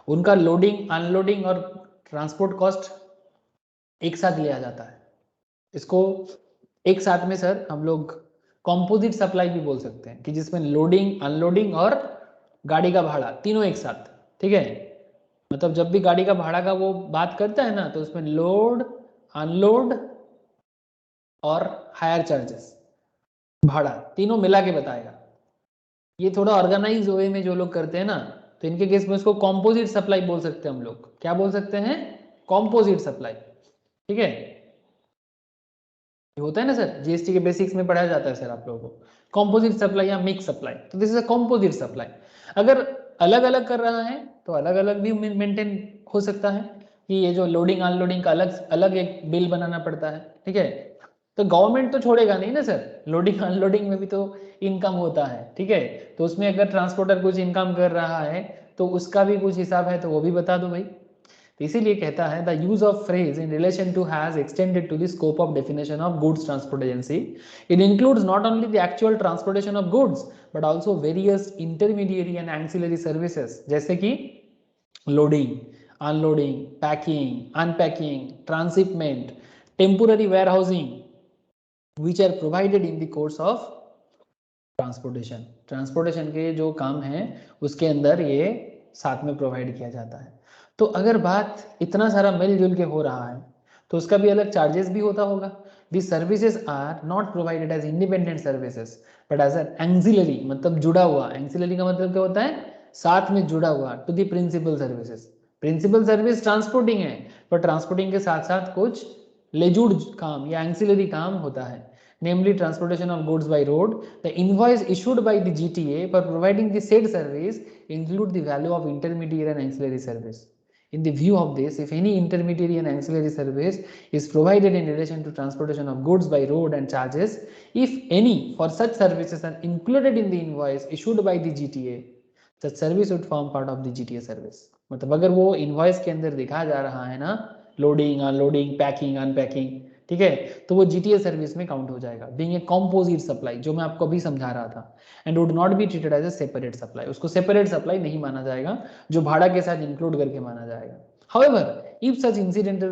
उनका लोडिंग अनलोडिंग और ट्रांसपोर्ट कॉस्ट एक साथ लिया जाता है। इसको एक साथ में सर हम लोग कॉम्पोजिट सप्लाई भी बोल सकते हैं, कि जिसमें लोडिंग अनलोडिंग और गाड़ी का भाड़ा तीनों एक साथ, ठीक है। मतलब जब भी गाड़ी का भाड़ा का वो बात करता है ना, तो उसमें लोड अनलोड और हायर चार्जेस, भाड़ा तीनों मिला के बताएगा। ये थोड़ा ऑर्गेनाइज वे में जो लोग करते हैं ना, तो इनके केस में इसको कॉम्पोजिट सप्लाई बोल सकते हैं हम लोग। क्या बोल सकते हैं? कॉम्पोजिट सप्लाई, ठीक है। ये होता है ना सर, जीएसटी के बेसिक्स में पढ़ाया जाता है सर आप लोगों को, कॉम्पोजिट सप्लाई या मिक्स सप्लाई, तो this is a composite supply. अगर अलग अलग कर रहा है तो अलग अलग भी मेंटेन हो सकता है, कि ये जो लोडिंग अनलोडिंग का अलग अलग एक बिल बनाना पड़ता है, ठीक है। तो गवर्नमेंट तो छोड़ेगा नहीं ना सर, लोडिंग अनलोडिंग में भी तो इनकम होता है, ठीक है। तो उसमें अगर ट्रांसपोर्टर कुछ इनकम कर रहा है तो उसका भी कुछ हिसाब है, तो वो भी बता दो भाई। तो इसीलिए कहता है the use of phrase in relation to has extended to the scope of definition of goods transport agency. It includes not only the actual transportation of goods but also various intermediary and ancillary services, जैसे कि loading, unloading, packing, unpacking, transshipment, temporary warehousing, which are provided in the course of transportation. Transportation के जो काम हैं उसके अंदर ये साथ में प्रोवाइड किया जाता है. तो अगर बात इतना सारा मिलजुल के हो रहा है तो उसका भी अलग चार्जेस भी होता होगा. These services are not provided as independent services but as an auxiliary, मतलब जुड़ा हुआ. auxiliary का मतलब क्या होता है? साथ में जुड़ा हुआ to the principal services. Principal service transporting है पर ट्रांसपोर्टिंग के साथ साथ कुछ लेजुड़ काम या एंसिलरी काम होता है, namely transportation of goods by road. The invoice issued by the GTA for providing the said service include the value of intermediary and ancillary service. In the view of this, if any intermediary and ancillary service is provided in relation to transportation of goods by road and charges, if any for such services are included in the invoice issued by the GTA, such service would form part of the GTA service. मतलब अगर वो invoice के अंदर दिखा जा रहा है ना, लोडिंग, अनलोडिंग, पैकिंग, अनपैकिंग, ठीक है, तो वो जीटीए सर्विस में काउंट हो जाएगा. बीइंग ए कंपोजिट सप्लाई, जो मैं आपको अभी समझा रहा था, and would not be treated as a separate supply. उसको सेपरेट सप्लाई नहीं माना जाएगा, जो भाड़ा के साथ इंक्लूड करके माना जाएगा. However, if such incidental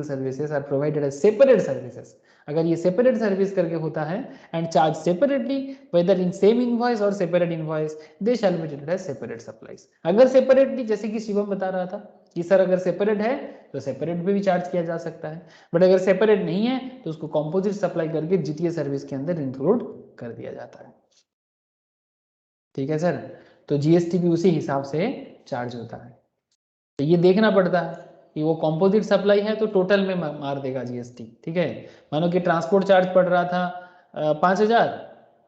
services are provided as separate services, अगर ये सेपरेट सर्विस करके होता है and charge separately whether in same invoice और separate invoice, they shall be treated as separate supplies. अगर सेपरेटली, जैसे कि शिवम बता रहा था कि सर अगर सेपरेट है तो सेपरेट पे भी चार्ज किया जा सकता है, बट अगर सेपरेट नहीं है तो उसको कंपोजिट सप्लाई करके जीटीए सर्विस के अंदर इंक्लूड कर दिया जाता है. ठीक है सर, तो जीएसटी भी उसी हिसाब से चार्ज होता है. तो ये देखना पड़ता है कि वो कंपोजिट सप्लाई है तो टोटल में मार देगा जीएसटी. ठीक है, मानो कि ट्रांसपोर्ट चार्ज पड़ रहा था 5000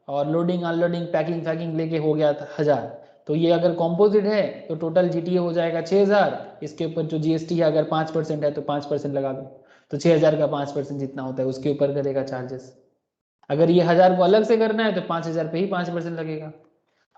और लोडिंग, अनलोडिंग, पैकिंग फैकिंग लेके हो गया था 1000, तो ये अगर कंपोजिट है तो टोटल जीटीए हो जाएगा 6000. इसके ऊपर जो जीएसटी है अगर 5% है तो 5% लगा दो, तो 6000 का 5% जितना होता है उसके ऊपर करेगा चार्जेस. अगर ये 1000 को अलग से करना है तो 5000 पे ही 5% लगेगा,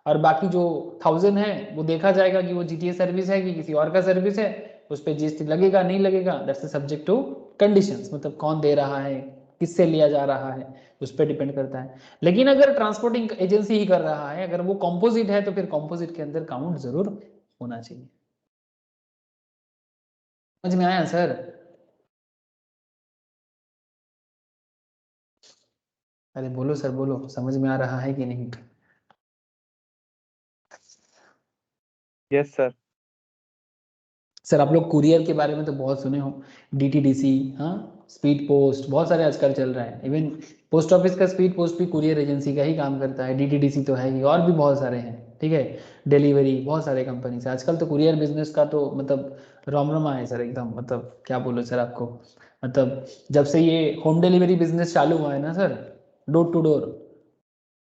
और बाकी जो 1000 है वो देखा जाएगा कि वो जीटीए सर्विस है कि किसी और का सर्विस है, उस पर जीएसटी लगेगा नहीं लगेगा, दैट्स सब्जेक्ट टू कंडीशंस. मतलब कौन दे रहा है, किससे लिया जा रहा है, उस पर डिपेंड करता है. लेकिन अगर ट्रांसपोर्टिंग एजेंसी ही कर रहा है, अगर वो कंपोजिट है तो फिर कंपोजिट के अंदर काउंट जरूर होना चाहिए. समझ में आया सर? अरे बोलो सर बोलो, समझ में आ रहा है कि नहीं? Yes sir. सर आप लोग कुरियर के बारे में तो बहुत सुने हो, डीटीडीसी, हाँ, स्पीड पोस्ट, बहुत सारे आजकल चल रहा है. इवन पोस्ट ऑफिस का स्पीड पोस्ट भी कुरियर एजेंसी का ही काम करता है. डीटीडीसी तो है ही, और भी बहुत सारे हैं. ठीक है, डिलीवरी, बहुत सारे कंपनी से आजकल तो कुरियर बिजनेस का तो मतलब रमरमा है सर एकदम. मतलब क्या बोलो सर आपको, मतलब जब से ये होम डिलीवरी बिजनेस चालू हुआ है ना sir, door to door,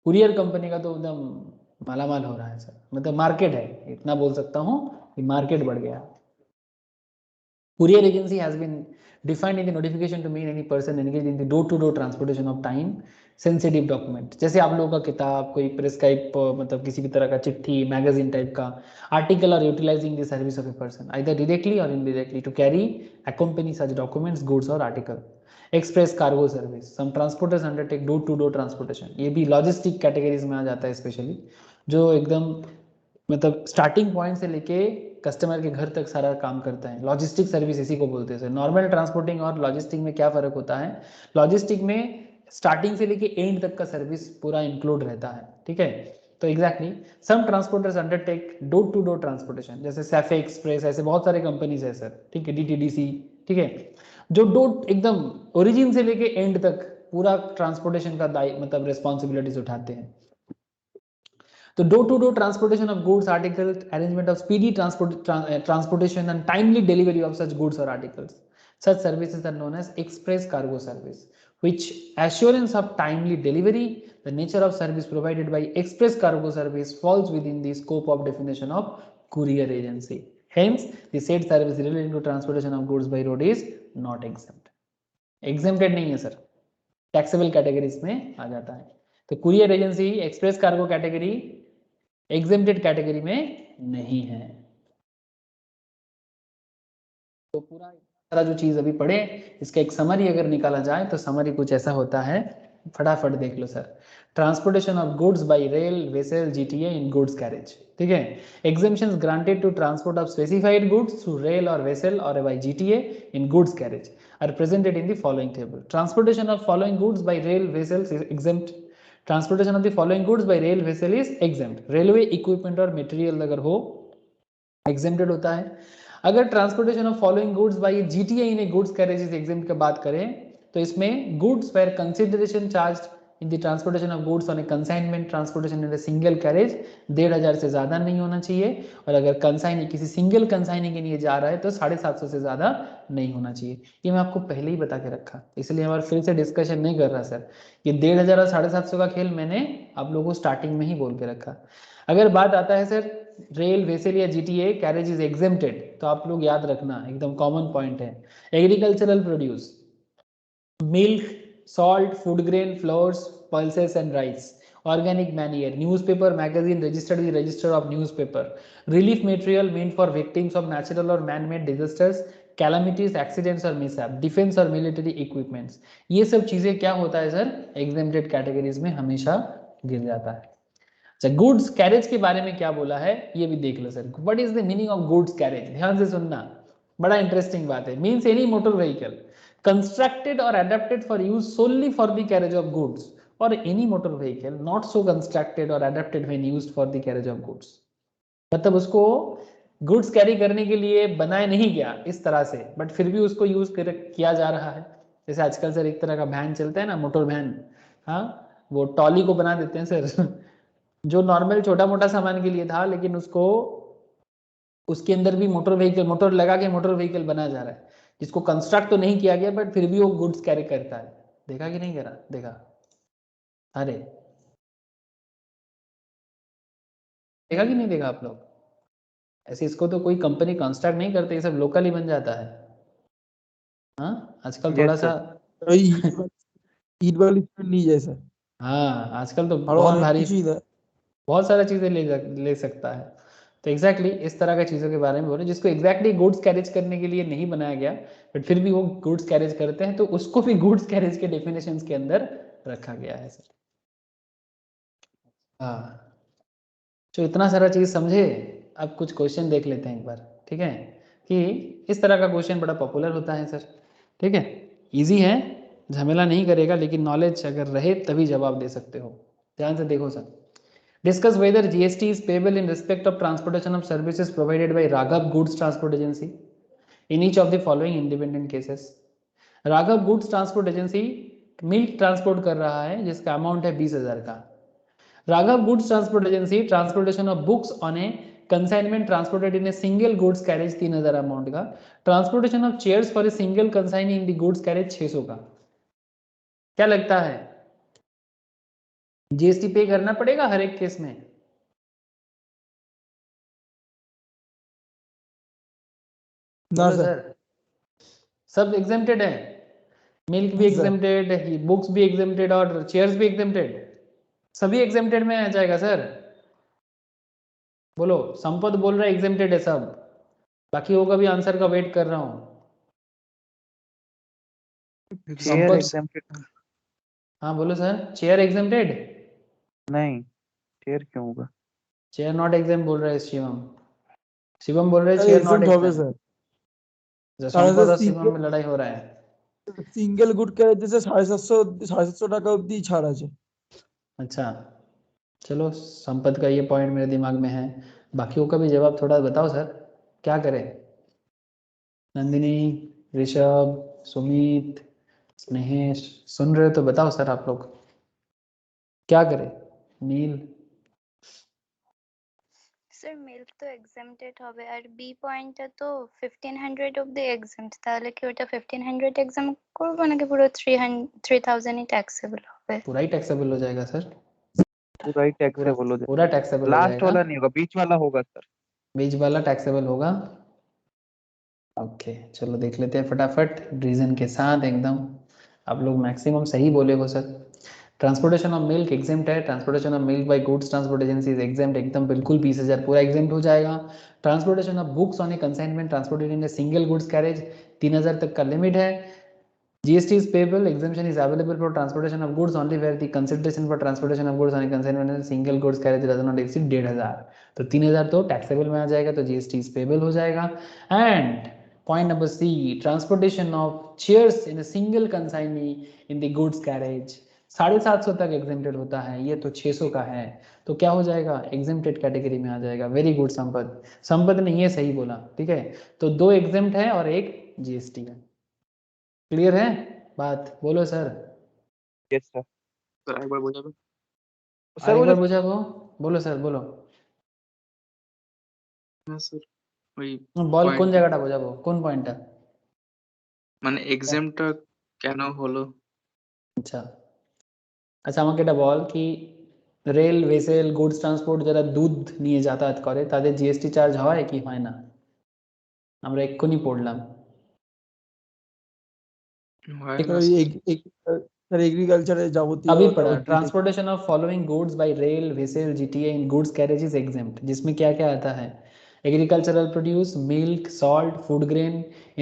courier company का तो एकदम मालामाल हो रहा है सर. मतलब मार्केट है, इतना बोल सकता हूँ कि मार्केट बढ़ गया. Courier agency has been defined in the notification to mean any person engaged in the door-to-door transportation of time sensitive document. जैसे आप लोगों का किताब, कोई प्रेस्क्राइब, मतलब किसी भी तरह का चिट्ठी, मैगजीन टाइप का आर्टिकल, और utilising the service of a person either directly or indirectly to carry accompany such documents, goods or article. Express cargo service, some transporters undertake door-to-door transportation. ये भी लॉजिस्टिक कैटेगरीज में आ जाता है specially, जो एकदम मतलब स्टार्टिंग पॉइंट से लेके कस्टमर के घर तक सारा काम करता है. लॉजिस्टिक सर्विस इसी को बोलते हैं सर. नॉर्मल ट्रांसपोर्टिंग और लॉजिस्टिक में क्या फर्क होता है? लॉजिस्टिक में स्टार्टिंग से लेके एंड तक का सर्विस पूरा इंक्लूड रहता है. ठीक है, तो exactly some transporters undertake door to door transportation, जैसे सैफे एक्सप्रेस, ऐसे बहुत सारे कंपनीज है सर. ठीक है, डीटीडीसी, ठीक है, जो डोर एकदम ओरिजिन से लेके एंड तक पूरा ट्रांसपोर्टेशन का मतलब रिस्पॉन्सिबिलिटीज उठाते हैं. तो door to door transportation of goods, articles, arrangement of speedy transportation and timely delivery of such goods or articles. Such services are known as express cargo service, which assurance of timely delivery, the nature of service provided by express cargo service falls within the scope of definition of courier agency. Hence, the said service relating to transportation of goods by road is not exempt. Exempted नहीं है sir, taxable categories में आ जाता है. तो courier agency express cargo category exempted category में नहीं है. तो पूरा सारा जो चीज अभी पढ़े इसका एक समरी अगर निकाला जाए तो समरी कुछ ऐसा होता है, फटाफट देख लो sir. Transportation of goods by rail, vessel, GTA in goods carriage, ठीक है। Exemptions granted to transport of specified goods through rail और वेसल और by GTA in goods carriage are presented in the following table. Transportation of following goods by rail, vessels is exempt. Transportation of the following goods by rail, vessel is exempt. Railway equipment और material अगर हो exempted होता है। अगर transportation of following goods by GTA in a goods carriage is exempt की बात करें तो इसमें goods where consideration charge in the transportation of goods on a consignment transportation in a single carriage 1500 से ज्यादा नहीं होना चाहिए, और अगर कंसाइनी किसी सिंगल कंसाइनी के लिए जा रहा है तो 750 से ज्यादा नहीं होना चाहिए। ये मैं आपको पहले ही बता के रखा, इसलिए हमारा फिर से डिस्कशन नहीं कर रहा सर। ये 1500 और 750 का खेल मैंने आप लोगों को स्टार्टिंग में ही बोल के रखा। अगर बात आता है सर रेल, वेसल या जीटीए कैरेज इज एग्जेम्प्टेड, तो आप लोग याद रखना एकदम कॉमन पॉइंट है। Agricultural produce, milk, salt, food grain, flowers, pulses and rice, organic manure, newspaper, magazine registered with the register of newspaper, relief material meant for victims of natural or man-made disasters, calamities, accidents or mishap, defense और military equipments, ये सब चीजें क्या होता है sir exempted categories में हमेशा गिर जाता है। अच्छा, गुड्स कैरेज के बारे में क्या बोला है ये भी देख लो sir. What is the meaning of goods carriage, ध्यान से सुनना, बड़ा इंटरेस्टिंग बात है। Means any motor vehicle constructed or adapted for use solely for the carriage of goods or any motor vehicle not so constructed or adapted when used for the carriage of goods। मतलब उसको goods carry करने के लिए बनाया नहीं गया इस तरह से, बट फिर भी उसको यूज किया जा रहा है। जैसे आजकल सर एक तरह का वैन चलता है ना, मोटर वैन, हाँ वो ट्रॉली को बना देते हैं सर जो नॉर्मल छोटा मोटा सामान के लिए था, लेकिन उसको उसके अंदर भी मोटर व्हीकल, मोटर लगा के मोटर व्हीकल बना जा रहा है, जिसको कंस्ट्रक्ट तो नहीं किया गया बट फिर भी वो गुड्स कैरी करता है। देखा कि नहीं करा, देखा, अरे देखा कि नहीं देखा आप लोग? ऐसे इसको तो कोई कंपनी कंस्ट्रक्ट नहीं करते, ये सब लोकल ही बन जाता है। हाँ आजकल थोड़ा सा ईट वाली स्पीड नहीं जैसा। हाँ आजकल तो আরো बहुत অনেক भारी, কিছুই দেয়। बहुत सारा चीजें ले सकता है। तो एग्जैक्टली इस तरह की चीज़ों के बारे में बोले जिसको एग्जैक्टली गुड्स कैरेज करने के लिए नहीं बनाया गया बट फिर भी वो गुड्स कैरेज करते हैं, तो उसको भी गुड्स कैरेज के डेफिनेशंस के अंदर रखा गया है सर। हाँ तो इतना सारा चीज़ समझे, अब कुछ क्वेश्चन देख लेते हैं एक बार, ठीक है, कि इस तरह का क्वेश्चन बड़ा पॉपुलर होता है सर, ठीक है, इजी है, झमेला नहीं करेगा, लेकिन नॉलेज अगर रहे तभी जवाब दे सकते हो। ध्यान से देखो sir. Discuss whether GST is payable in respect of transportation of services provided by Raghav Goods Transport Agency in each of the following independent cases। Raghav Goods Transport Agency milk transport कर रहा है जिसका amount है 20,000 का। Raghav Goods Transport Agency transportation of books on a consignment transported in a single goods carriage 3,000 amount का। Transportation of chairs for a single consignee in the goods carriage 600 का। क्या लगता है जीएसटी पे करना पड़ेगा हर एक केस में? ना सर सब एग्जेम्प्टेड है, मिल्क भी एग्जेम्प्टेड, बुक्स भी एग्जेम्प्टेड और चेयर्स भी एग्जेम्प्टेड, सभी एग्जेम्प्टेड में आ जाएगा सर। बोलो, संपत बोल रहा है एग्जेम्प्टेड है सब, बाकी होगा भी आंसर का वेट कर रहा हूँ। संपत, हाँ बोलो सर, चेयर एग्जेम्प्टेड नहीं, चेयर क्यों होगा? चेयर नॉट एग्जाम बोल रहा है शिवम, शिवम बोल रहे हैं चेयर नॉट হবে एग्जाम। স্যার। संपत और शिवम में लड़ाई हो रहा है। সিঙ্গেল গুড ক্যারেজে 750 টাকা অবধি ছাড় আছে। अच्छा चलो, संपत का ये पॉइंट मेरे दिमाग में है, बाकियों का भी जवाब थोड़ा बताओ सर, क्या करें? नंदिनी, ऋषभ, सुमित, स्नेहेश, सुन रहे हो तो बताओ सर आप लोग, क्या करें? नील স্যার মিল্ক তো এক্সাম্পটেড হবে, আর বি পয়েন্টটা তো 1500 অবধি এক্সাম্পট, তাহলে কি ওটা 1500 এক্সাম্পট করবো নাকি পুরো 3000 ই ট্যাক্সেবল হবে? पूरा ही टैक्सेबल हो जाएगा सर, पूरा ही टैक्सेबल हो जाएगा, पूरा टैक्सेबल हो लास्ट जाएगा, वाला नहीं होगा, बीच वाला होगा सर, बीच वाला टैक्सेबल होगा। ओके चलो देख लेते हैं फटाफट रीजन के साथ एकदम। आप लोग मैक्सिमम सही बोले हो sir. Transportation of milk exempt है, transportation of milk by goods transport agency is exempt, एकदम बिल्कुल 20,000 पूरा एग्जेम्प्ट हो जाएगा। Transportation of books on a consignment transported in a single goods carriage 3,000 तक का लिमिट है। GST is payable, exemption is available for transportation of goods only where the consideration for transportation of goods on a consignment and single goods carriage does not exceed 1,500, तो 3,000 तो taxable में आ जाएगा, तो GST is payable हो जाएगा। And point number C, transportation of chairs in a single consignee in the goods carriage 750 तक exempted होता है, ये तो 600 का है, तो क्या हो जाएगा, एग्जेम्प्टेड कैटेगरी में आ जाएगा। वेरी गुड संपत, संपत ने ये सही बोला, ठीक है। तो 2 एग्जेम्प्ट है और 1 GST है। क्लियर है बात, बोलो सर। Yes sir. सर एक बार बोलो तो। सर एक वो बार जो बुझा को, बोलो सर बोलो। हाँ सर वही বল কোন পয়েন্ট জায়গাটা বোঝাবো, কোন পয়েন্টটা? মানে এক্সামটা কেন হলো? আচ্ছা আচ্ছা আমাকে এটা বল কি রেল ভেসেল গুডস ট্রান্সপোর্ট যারা দুধ নিয়ে যাতায়াত করে তাদের জিএসটি চার্জ হয় কি হয় না? আমরা এক্ষুনি পড়লাম। হয় ঠিক না স্যার স্যার। স্যার এগ্রিকালচারে যাবতীয় अभी पढ़ा, transportation of following goods by rail vessel GTA in goods carriage is exempt, जिसमें क्या क्या आता है, agricultural produce, milk, salt, food grain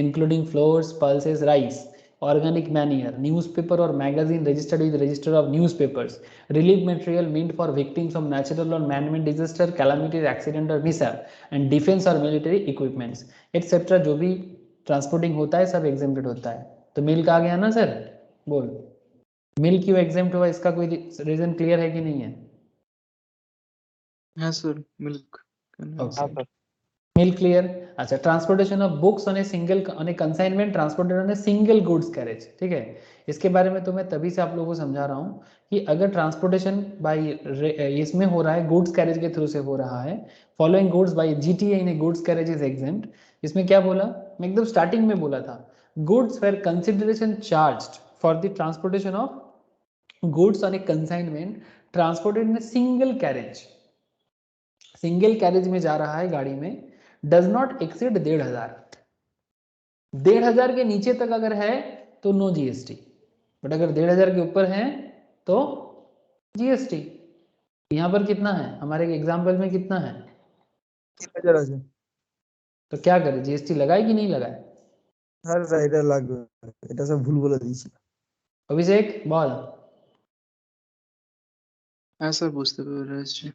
including flours, pulses, rice, organic manure, newspaper और magazine registered with register of newspapers, relief material meant for victims of natural और manmade disaster, calamities, accident और mishap, and defence और military equipments etcetera, जो भी transporting होता है सब exempted होता है। तो मिल्क आ गया ना सर, बोल मिल्क क्यों एग्जेम्प्ट हुआ, इसका कोई रीजन क्लियर है कि नहीं है? हाँ sir milk okay milk clear. अच्छा transportation of books on a consignment transported on a single goods carriage, ठीक है। इसके बारे में तो मैं तभी से आप लोगों को समझा रहा हूँ कि अगर ट्रांसपोर्टेशन बाय इसमें हो रहा है गुड्स कैरेज के थ्रू से हो रहा है, following goods by GTA in a goods carriage is exempt, इसमें क्या बोला, मैं एकदम स्टार्टिंग में बोला था, goods where consideration charged for the transportation of goods on a consignment transported in a single carriage, single carriage में जा रहा है गाड़ी में, डज नॉट एक्सीड 1,500, 1,500 के नीचे तक अगर है तो नो जीएसटी, बट अगर 1,500 के ऊपर है तो जीएसटी। यहाँ पर कितना है, हमारे एग्जाम्पल में कितना है, 3,000 আছে। तो क्या करे, जीएसटी लगाए कि नहीं लगाए? স্যার এটা লাগবে, এটা সব ভুল বলে দিয়েছি। अभिषेक बोल। हाँ सर বুঝতে পেরেছি।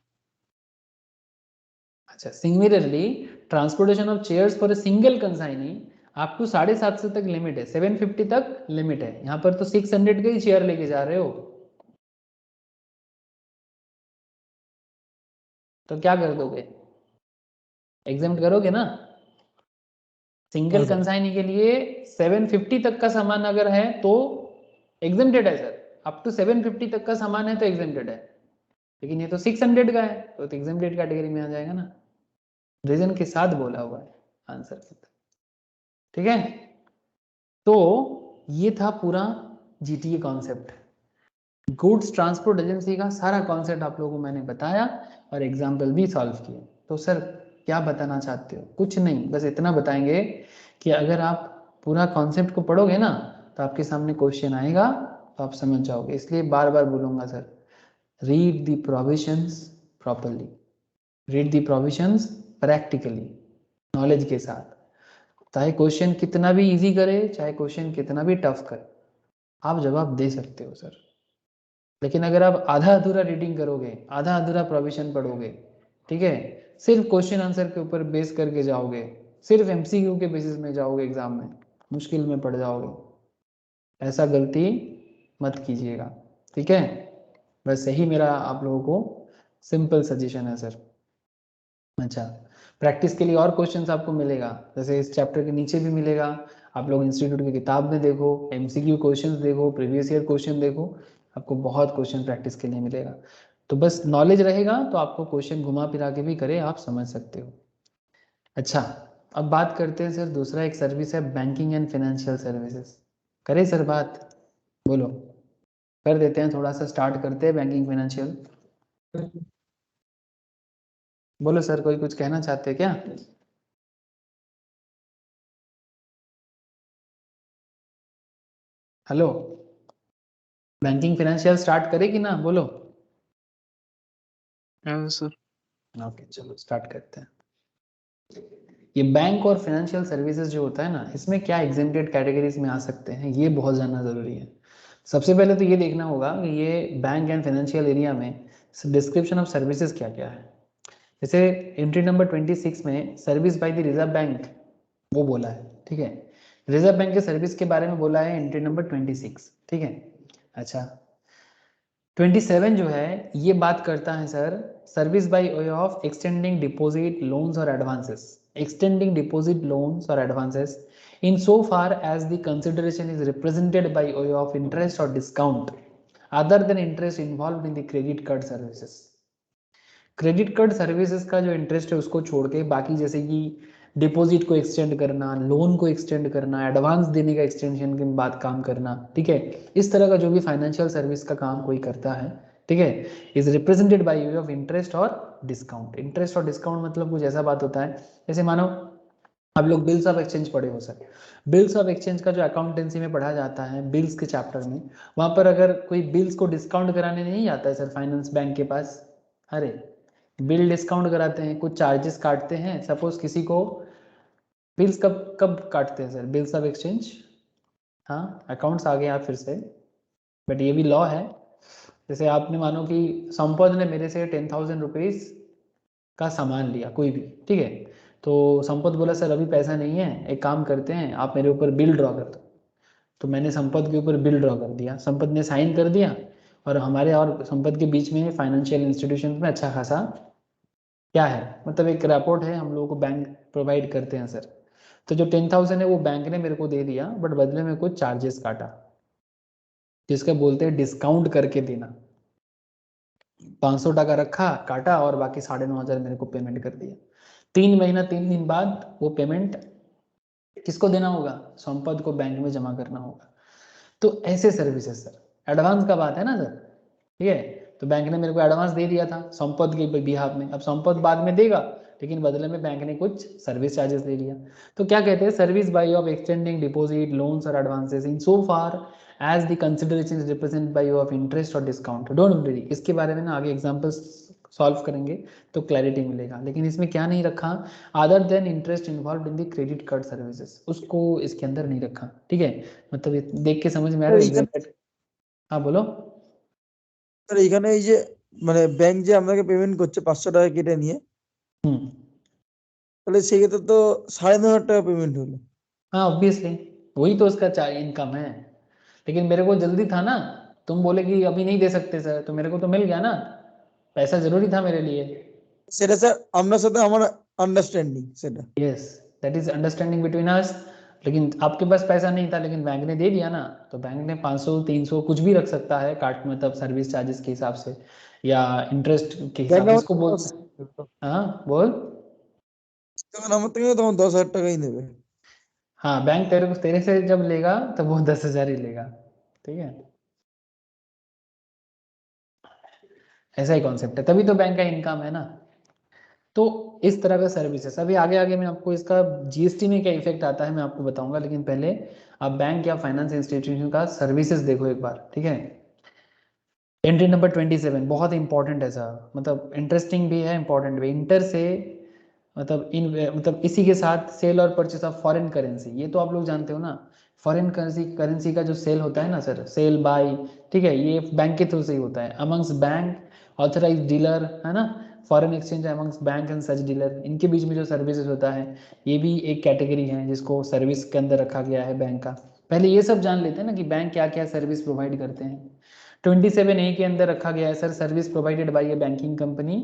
अच्छा similarly transportation of chairs for a single consignee up to 750 तक लिमिट है, 750 तक लिमिट है, यहाँ पर तो 600 का ही चेयर लेके जा रहे हो, तो क्या कर दोगे, एग्जेम्प्ट करोगे ना। सिंगल कंसाइनी के लिए 750 तक का सामान अगर है तो एग्जेम्प्टेड है सर, अप टू 750 तक का सामान है तो एग्जेम्प्टेड है, लेकिन ये तो 600 का है तो एग्जेम्प्टेड कैटेगरी में आ जाएगा ना, रीजन के साथ बोला हुआ है आंसर के, ठीक है। तो ये था पूरा GTA concept, goods transport agency का सारा कॉन्सेप्ट आप लोगों को मैंने बताया और एग्जाम्पल भी सॉल्व किए। तो सर क्या बताना चाहते हो? कुछ नहीं, बस इतना बताएंगे कि अगर आप पूरा कॉन्सेप्ट को पढ़ोगे ना तो आपके सामने क्वेश्चन आएगा तो आप समझ जाओगे, इसलिए बार बार बोलूंगा sir, read the provisions properly, read the provisions practically, knowledge के साथ, चाहे क्वेश्चन कितना भी इजी करे चाहे क्वेश्चन कितना भी टफ करे आप जवाब दे सकते हो सर। लेकिन अगर आप आधा अधूरा रीडिंग करोगे, आधा अधूरा प्रोविजन पढ़ोगे, ठीक है, सिर्फ क्वेश्चन आंसर के ऊपर बेस करके जाओगे, सिर्फ एमसीक्यू के बेसिस में जाओगे एग्जाम में, मुश्किल में पड़ जाओगे, ऐसा गलती मत कीजिएगा, ठीक है। बस यही मेरा आप लोगों को सिंपल सजेशन है सर। अच्छा प्रैक्टिस के लिए और क्वेश्चंस आपको मिलेगा, जैसे इस चैप्टर के नीचे भी मिलेगा, आप लोग इंस्टीट्यूट की किताब में देखो, एमसीक्यू क्वेश्चंस देखो, प्रीवियस ईयर क्वेश्चन देखो, आपको बहुत क्वेश्चन प्रैक्टिस के लिए मिलेगा। तो बस नॉलेज रहेगा तो आपको क्वेश्चन घुमा फिरा के भी करे आप समझ सकते हो। अच्छा अब बात करते हैं सर, दूसरा एक सर्विस है बैंकिंग एंड फाइनेंशियल सर्विसेज, करें सर बात, बोलो कर देते हैं, थोड़ा सा स्टार्ट करते हैं बैंकिंग फाइनेंशियल, बोलो सर कोई कुछ कहना चाहते हैं क्या? हेलो बैंकिंग फाइनेंशियल स्टार्ट करे कि ना, बोलो। हाँ सर। ओके चलो स्टार्ट करते हैं। ये बैंक और फाइनेंशियल सर्विसेज जो होता है ना, इसमें क्या एग्जेम्प्टेड कैटेगरीज में आ सकते हैं, ये बहुत जानना जरूरी है। सबसे पहले तो ये देखना होगा कि ये बैंक एंड फाइनेंशियल एरिया में डिस्क्रिप्शन ऑफ सर्विसेज क्या क्या है। जैसे एंट्री नंबर 26 में service by the reserve bank वो बोला है, ठीक है। रिजर्व बैंक के सर्विस के बारे में बोला है एंट्री नंबर 26, ठीक है। अच्छा 27 जो है ये बात करता है sir service by way of extending deposit loans और एडवांसेस, एक्सटेंडिंग डिपॉजिट लोन्स और advances in so far as the consideration is represented by way of interest और discount other than interest involve in the credit card services. Credit card services का जो interest है उसको छोड़ के बाकी जैसे कि डिपॉजिट को एक्सटेंड करना, लोन को एक्सटेंड करना, एडवांस देने का एक्सटेंशन के बाद काम करना, ठीक है, इस तरह का जो भी फाइनेंशियल सर्विस का काम कोई करता है, ठीक है, is represented by way of interest और डिस्काउंट। इंटरेस्ट और डिस्काउंट मतलब कुछ ऐसा बात होता है जैसे मानो आप लोग बिल्स ऑफ एक्सचेंज पढ़े हो सर। बिल्स ऑफ एक्सचेंज का जो अकाउंटेंसी में पढ़ा जाता है बिल्स के चैप्टर में, वहां पर अगर कोई बिल्स को डिस्काउंट कराने नहीं आता है सर फाइनेंस बैंक के पास, अरे बिल डिस्काउंट कराते हैं, कुछ चार्जेस काटते हैं। सपोज किसी को बिल्स कब कब काटते हैं सर बिल्स ऑफ एक्सचेंज, हाँ अकाउंट्स आ गए आप फिर से, बट ये भी लॉ है। जैसे आपने मानो कि संपद ने मेरे से 10,000 रुपीज़ का सामान लिया कोई भी, ठीक है, तो संपद बोला सर अभी पैसा नहीं है, एक काम करते हैं आप मेरे ऊपर बिल ड्रॉ कर दो। तो मैंने संपद के ऊपर बिल ड्रॉ कर दिया, संपद ने साइन कर दिया, और हमारे और संपद के बीच में फाइनेंशियल इंस्टीट्यूशन में अच्छा खासा क्या है, मतलब एक रिपोर्ट है हम लोगों को बैंक प्रोवाइड करते हैं सर। तो जो 10,000 है वो बैंक ने मेरे को दे दिया, बट बदले में कुछ चार्जेस काटा, जिसका बोलते हैं डिस्काउंट करके देना। 500 टका रखा काटा और बाकी 9,500 मेरे को पेमेंट कर दिया। 3 महीना 3 दिन बाद वो पेमेंट किसको देना होगा, संपद को बैंक में जमा करना होगा। तो ऐसे सर्विसेज सर, एडवांस का बात है ना सर, ठीक है। तो बैंक ने मेरे को एडवांस दे दिया था संपद के बिहाफ में, अब संपद बाद में देगा लेकिन बदले में बैंक ने कुछ सर्विस चार्जेस ले लिया। तो क्या कहते हैं service by of extending deposit loans और advances in so far as the consideration is represent by of interest और डिस्काउंट। डोंट वरी, इसके बारे में ना आगे एग्जांपल्स सॉल्व करेंगे तो क्लैरिटी मिलेगा, लेकिन इसमें क्या नहीं रखा, other than interest involve in the credit card services, उसको इसके अंदर नहीं रखा, ठीक है। मतलब ये देख के समझ में आ रहा है एग्जैक्ट। हाँ बोलो। স্যার এখানে এই যে মানে ব্যাংক যে আপনাকে পেমেন্ট করছে 500 টাকা কেটে নিয়ে, তাহলে সেক্ষেত্রে তো 9,500 টাকা পেমেন্ট হলো। हाँ ऑब्वियसली वही तो उसका इनकम है, लेकिन मेरे को जल्दी था ना, तुम बोले कि अभी नहीं दे सकते सर, तो मेरे को तो मिल गया ना, पैसा जरूरी था मेरे लिए। সেটা স্যার আপনার সাথে আমার আন্ডারস্ট্যান্ডিং সেটা। Yes that is understanding between us, लेकिन आपके पास पैसा नहीं था लेकिन बैंक ने दे दिया ना, तो बैंक ने 500 300 कुछ भी रख सकता है काट, मतलब सर्विस चार्जेस के हिसाब से या इंटरेस्ट के हिसाब ব্যাংক से, আমার इसको बोलते हैं। हाँ बोल। তখন আমার থেকে তখন 10,000 টাকাই নেবে। हाँ बैंक तेरे से जब लेगा तब वो 10,000 ही लेगा, ठीक है, ऐसा ही कॉन्सेप्ट है, तभी तो बैंक का इनकम है ना। तो इस तरह का सर्विसेज, अभी आगे आगे मैं आपको इसका जीएसटी में क्या इफेक्ट आता है मैं आपको बताऊंगा, लेकिन पहले आप बैंक या फाइनेंस इंस्टीट्यूशन का सर्विसेज देखो एक बार, ठीक है। एंट्री नंबर 27 बहुत इंपॉर्टेंट है सर, मतलब इंटरेस्टिंग भी है इंपॉर्टेंट भी। इंटर से मतलब इसी के साथ सेल और परचेस ऑफ फॉरेन करेंसी, ये तो आप लोग जानते हो ना, फॉरेन करेंसी का जो सेल होता है ना सर, सेल बाय, ठीक है, ये बैंक के थ्रू से ही होता है अमंग्स बैंक ऑथराइज डीलर, है ना, foreign exchange amongst bank and such dealer, इनके बीच में जो सर्विसेज होता है ये भी एक कैटेगरी है जिसको सर्विस के अंदर रखा गया है बैंक का। पहले ये सब जान लेते हैं ना कि बैंक क्या क्या सर्विस प्रोवाइड करते हैं। 27A के अंदर रखा गया है sir service provided by a banking company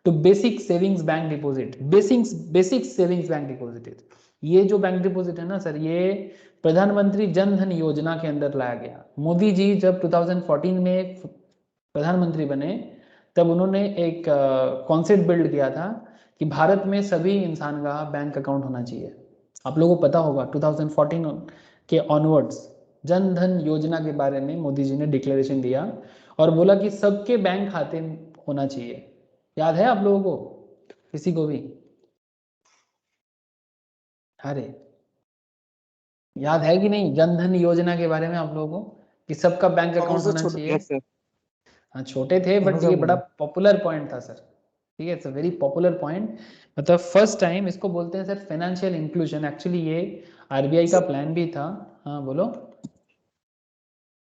to basic savings bank deposit, basic savings bank deposit. ये जो बैंक डिपॉजिट है ना सर, ये प्रधानमंत्री जन धन योजना के अंदर लाया गया। मोदी जी जब 2014 में प्रधानमंत्री बने तब उन्होंने एक कॉन्सेप्ट बिल्ड किया था कि भारत में सभी इंसान का बैंक अकाउंट होना चाहिए। आप लोगों को पता होगा 2014 के ऑनवर्ड्स जन धन योजना के बारे में मोदी जी ने डिक्लेरेशन दिया और बोला कि सबके बैंक खाते होना चाहिए। याद है आप लोगों को, किसी को भी? अरे याद है कि नहीं जन धन योजना के बारे में आप लोगों को? कि सबका बैंक हाँ, अकाउंट सर, होना छोटे चाहिए। Yes sir. हाँ छोटे थे, हाँ बट सर, ये बड़ा बोलिए। पॉपुलर पॉइंट था सर। ठीक है, it's a very popular point. मतलब फर्स्ट टाइम इसको बोलते हैं सर फाइनेंशियल इंक्लूजन। एक्चुअली ये आरबीआई का प्लान भी था। हाँ बोलो।